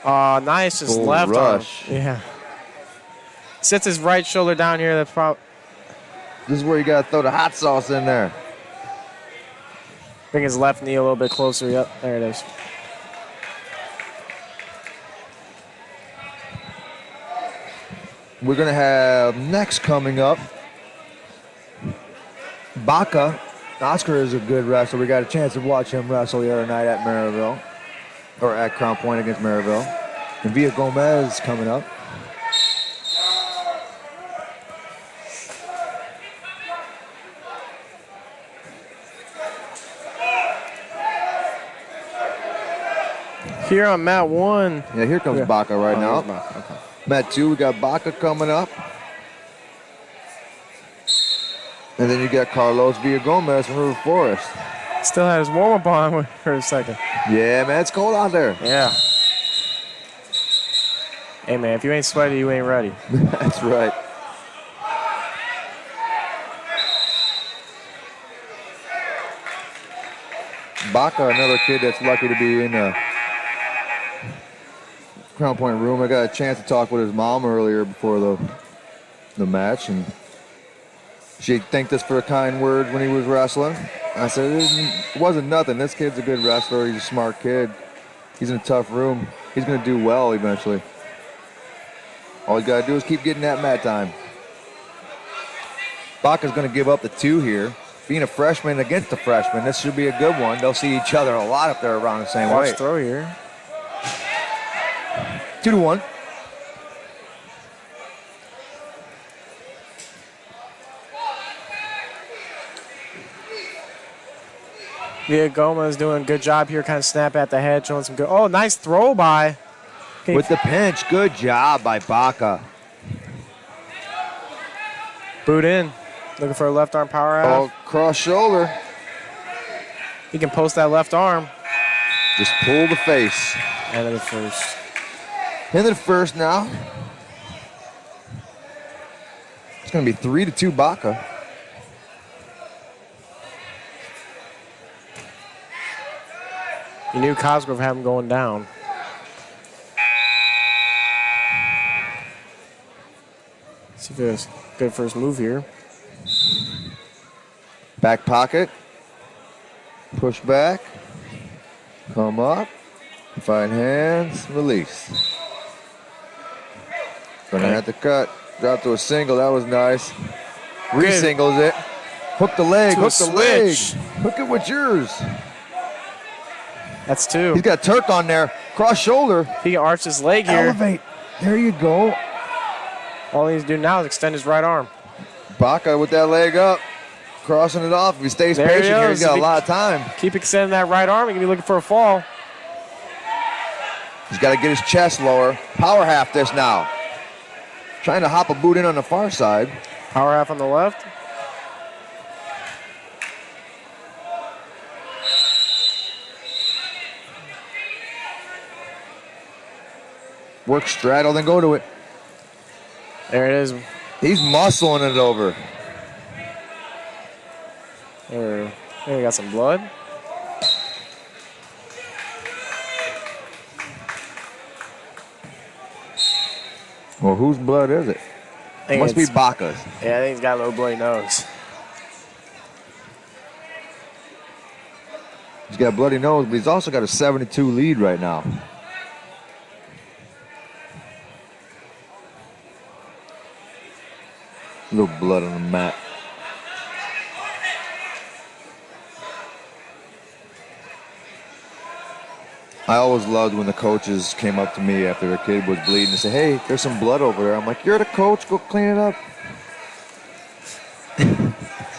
Oh, nice. Just Full left rush. arm. Yeah. Sets his right shoulder down here. That's probably. This is where you got to throw the hot sauce in there. Bring his left knee a little bit closer. Yep, there it is. We're going to have next coming up, Baca. Oscar is a good wrestler. We got a chance to watch him wrestle the other night at Maryville, or at Crown Point against Maryville. And Villa Gomez coming up. Here on mat 1. Yeah, here comes Yeah. Baca right Oh, now. here's Baca. Okay. Mat 2, we got Baca coming up. And then you got Carlos Villa Gomez from River Forest. Still had his warm-up on for a second. Yeah, man, it's cold out there. Yeah. Hey, man, if you ain't sweaty, you ain't ready. That's right. Baca, another kid that's lucky to be in the Crown Point room. I got a chance to talk with his mom earlier before the match, and she thanked us for a kind word when he was wrestling. I said, it wasn't nothing. This kid's a good wrestler. He's a smart kid. He's in a tough room. He's going to do well eventually. All you got to do is keep getting that mat time. Baca's going to give up the 2 here. Being a freshman against a freshman, this should be a good one. They'll see each other a lot if they're around the same Watch weight. throw here. 2-1. Villa Gomez doing a good job here, kind of snap at the head, showing some good. Oh, nice throw by. Okay. With the pinch, good job by Baca. Boot in. Looking for a left arm power out. Oh, cross shoulder. He can post that left arm. Just pull the face. End of the first. Into the first now. It's going to be 3-2 Baca. You knew Cosgrove had him going down. See if there's a good first move here. Back pocket. Push back. Come up. Find hands. Release. Gonna have to cut. Drop to a single. That was nice. Re-singles it. Hook the leg, To a hook the leg. switch. Hook it with yours. That's 2. He's got Turk on there. Cross shoulder. He can arch his leg here. Elevate. There you go. All he needs to do now is extend his right arm. Baca with that leg up. Crossing it off. If he stays There he patient here, he's goes. got If a he- lot of time. Keep extending that right arm. He can be looking for a fall. He's got to get his chest lower. Power half this now. Trying to hop a boot in on the far side. Power half on the left. Work straddle, then go to it. There it is. He's muscling it over. There we got some blood. Well, whose blood is it? I think Must be it's- Baca's. Yeah, I think he's got a little bloody nose. He's got a bloody nose, but he's also got a 72 lead right now. A little blood on the mat. I always loved when the coaches came up to me after their kid was bleeding and said, "Hey, there's some blood over there." I'm like, "You're the coach, go clean it up."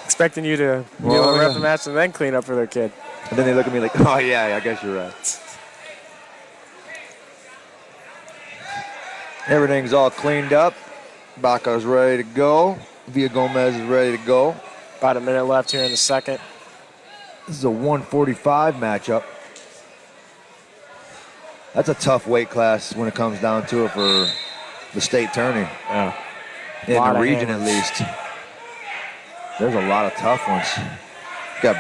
Expecting you to be Well, able to ref yeah. the match and then clean up for their kid. And then they look at me like, "Oh yeah, I guess you're right." Everything's all cleaned up. Baca's ready to go. Villa Gomez is ready to go. About a minute left here in the second. This is a 145 matchup. That's a tough weight class when it comes down to it for the state tourney. Yeah. In Lot the of region at hammers. least. There's a lot of tough ones. Got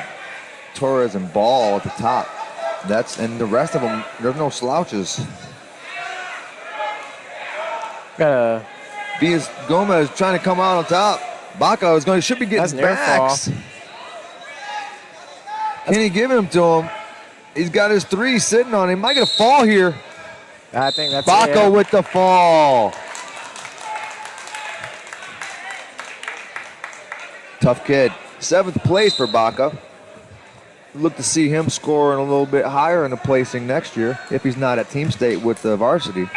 Torres and Ball at the top. And the rest of them, there's no slouches. Got a Villa Gomez trying to come out on top. Baca should be That's getting an air backs. Can he give him to him? He's got his 3 sitting on him. Might get a fall here. I think that's Baca it. with the fall. Tough kid. 7th place for Baca. Look to see him scoring a little bit higher in the placing next year if he's not at team state with the varsity.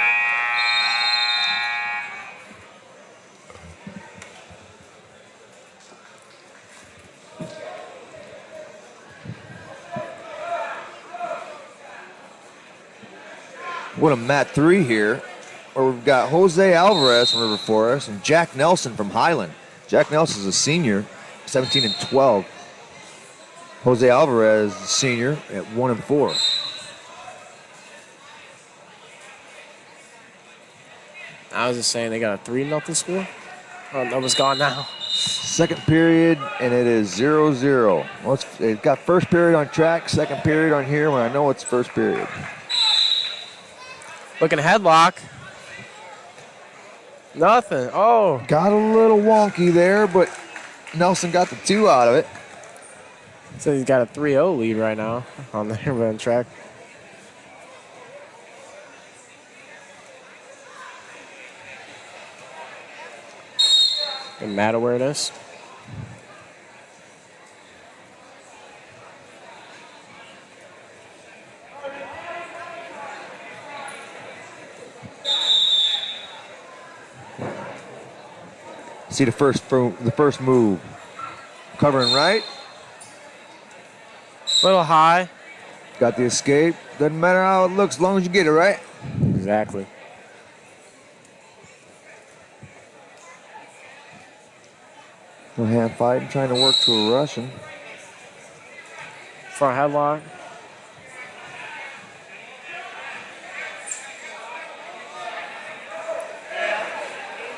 What a mat 3 here, where we've got Jose Alvarez from River Forest and Jack Nelson from Highland. Jack Nelson is a senior, 17 and 12. Jose Alvarez, senior, at 1 and 4. I was just saying they got a 3-0 score. Oh, that was gone now. Second period, and it is 0-0. Well, it got first period on track, second period on here when I know it's first period. Looking headlock. Nothing. Oh. Got a little wonky there, but Nelson got the 2 out of it. So he's got a 3-0 lead right now on the run track. Good mat awareness. See the first move. Covering right. Little high. Got the escape. Doesn't matter how it looks as long as you get it right. Exactly. No hand fighting, trying to work to a Russian. Front headlock.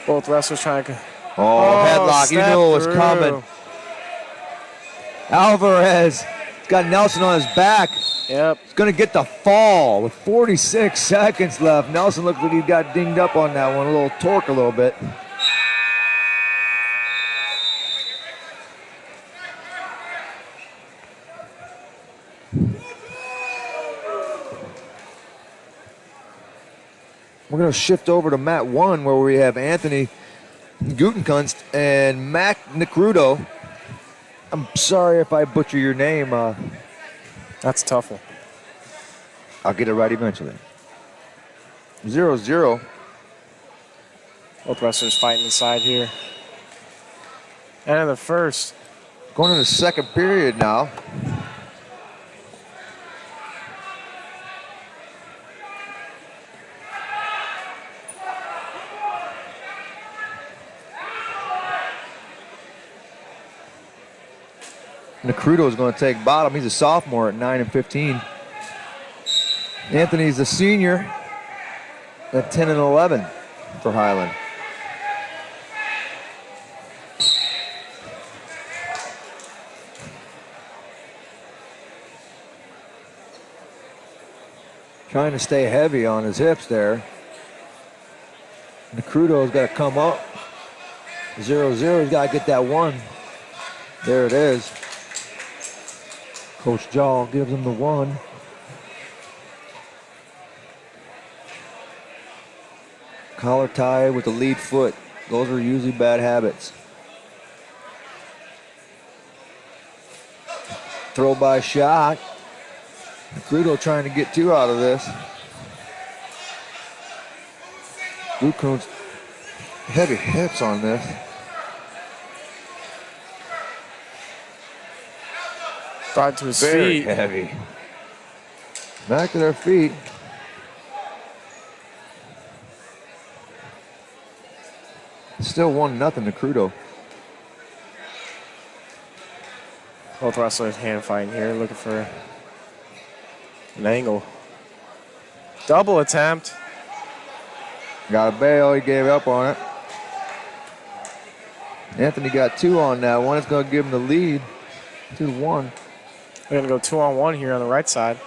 Both wrestlers trying to. Oh, headlock. You step knew it was through. coming. Alvarez got Nelson on his back. Yep. He's going to get the fall with 46 seconds left. Nelson looked like he got dinged up on that one, a little torque a little bit. We're going to shift over to mat 1 where we have Anthony Gutenkunst and Mac Nicrudo. I'm sorry if I butcher your name. That's a tough one. I'll get it right eventually. 0-0. Both wrestlers fighting inside here. End of the first. Going into the second period now. Nakrudo is going to take bottom. He's a sophomore at 9-15. Anthony's a senior at 10-11 for Highland. Trying to stay heavy on his hips there. Nakrudo's got to come up. 0-0, he's got to get that one. There it is. Coach Jaw gives him the one. Collar tie with the lead foot. Those are usually bad habits. Throw by shot. Nakrudo trying to get two out of this. Lukun's heavy hips on this. Brought to his Very feet. heavy. Back to their feet. Still 1-0 to Crudo. Both wrestlers hand fighting here, looking for an angle. Double attempt. Got a bail, he gave up on it. Anthony got two on that one. It's going to give him the lead. 2-1. We're going to go 2-on-1 here on the right side.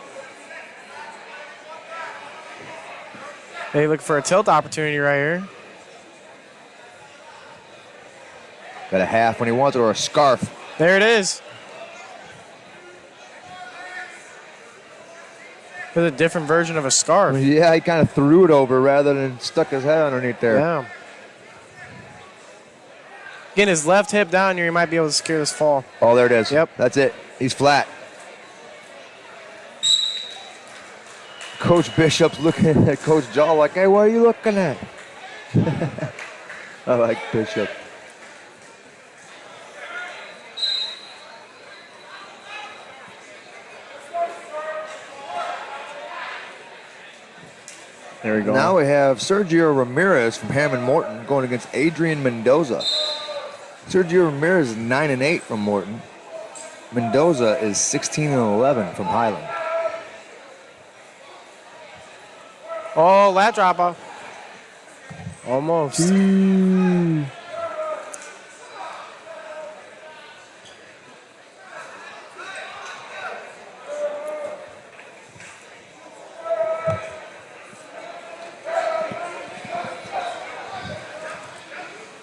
They look for a tilt opportunity right here. Got a half when he wants it or a scarf. There it is. With a different version of a scarf. Yeah, he kind of threw it over rather than stuck his head underneath there. Yeah. Getting his left hip down here, he might be able to secure this fall. Oh, there it is. Yep. That's it. He's flat. Coach Bishop's looking at Coach Jaw like, hey, what are you looking at? I like Bishop. There we go. Now we have Sergio Ramirez from Hammond Morton going against Adrian Mendoza. Sergio Ramirez is 9-8 from Morton. Mendoza is 16-11 from Highland. Oh, lat drop off. Almost.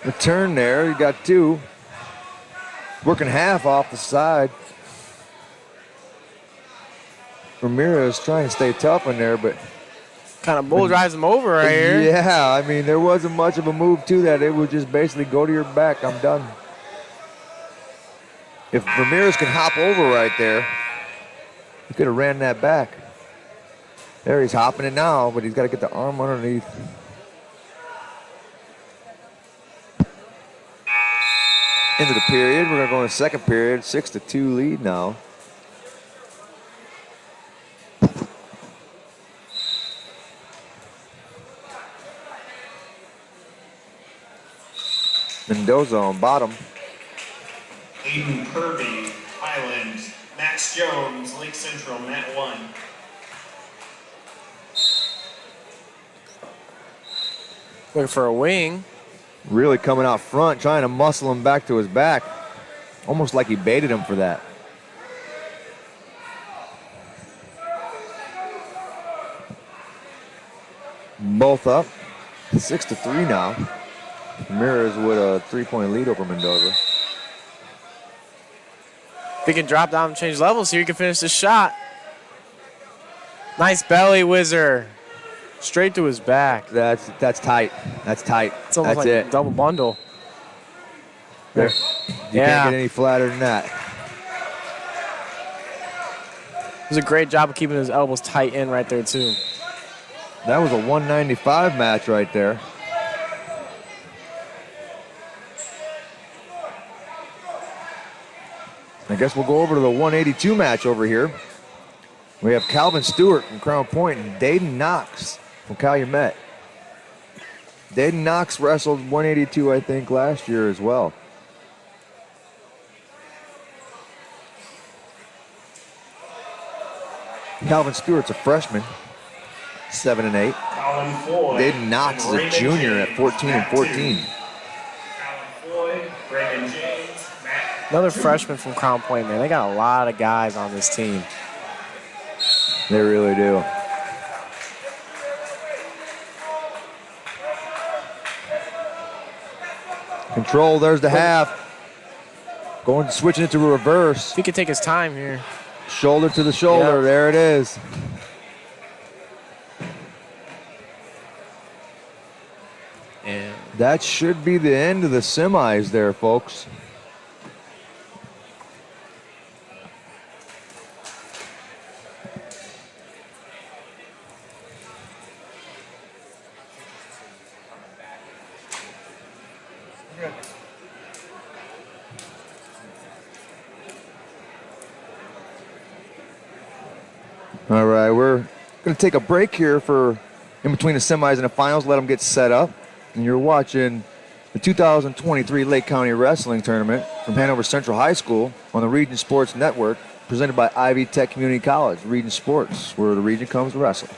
Return there, you got two. Working half off the side. Ramirez trying to stay tough in there, but Kind of bull drives him over right here. yeah, I mean, there wasn't much of a move to that. It would just basically go to your back. I'm done. If Ramirez can hop over right there, he could have ran that back. There, he's hopping it now, but he's got to get the arm underneath. Into the period. We're going to go in the second period. 6-2 lead now. Mendoza on bottom. Aiden Kirby, Highland. Max Jones, Lake Central, Mat 1. Looking for a wing. Really coming out front, trying to muscle him back to his back. Almost like he baited him for that. Both up. 6-3 now. Ramirez with a 3-point lead over Mendoza. If he can drop down and change levels here, he can finish this shot. Nice belly whizzer. Straight to his back. That's tight. That's tight. It's almost That's like it. a double bundle. There. You Yeah. can't get any flatter than that. Does a great job of keeping his elbows tight in right there, too. That was a 195 match right there. I guess we'll go over to the 182 match over here. We have Calvin Stewart from Crown Point and Dayton Knox from Calumet. Dayton Knox wrestled 182, I think, last year as well. Calvin Stewart's a freshman, 7-8. Colin Floyd. Dayton Knox is a Raymond junior James, at 14 and Matt 14. Colin Floyd, Raymond James, Matt. Another freshman from Crown Point, man. They got a lot of guys on this team. They really do. Control, there's the half. Going, switching it to a reverse. He could take his time here. Shoulder to the shoulder, Yep. there it is. And That should be the end of the semis there, folks. All right, we're going to take a break here for in between the semis and the finals, let them get set up. And you're watching the 2023 Lake County Wrestling Tournament from Hanover Central High School on the Region Sports Network, presented by Ivy Tech Community College, Region Sports, where the region comes to wrestle.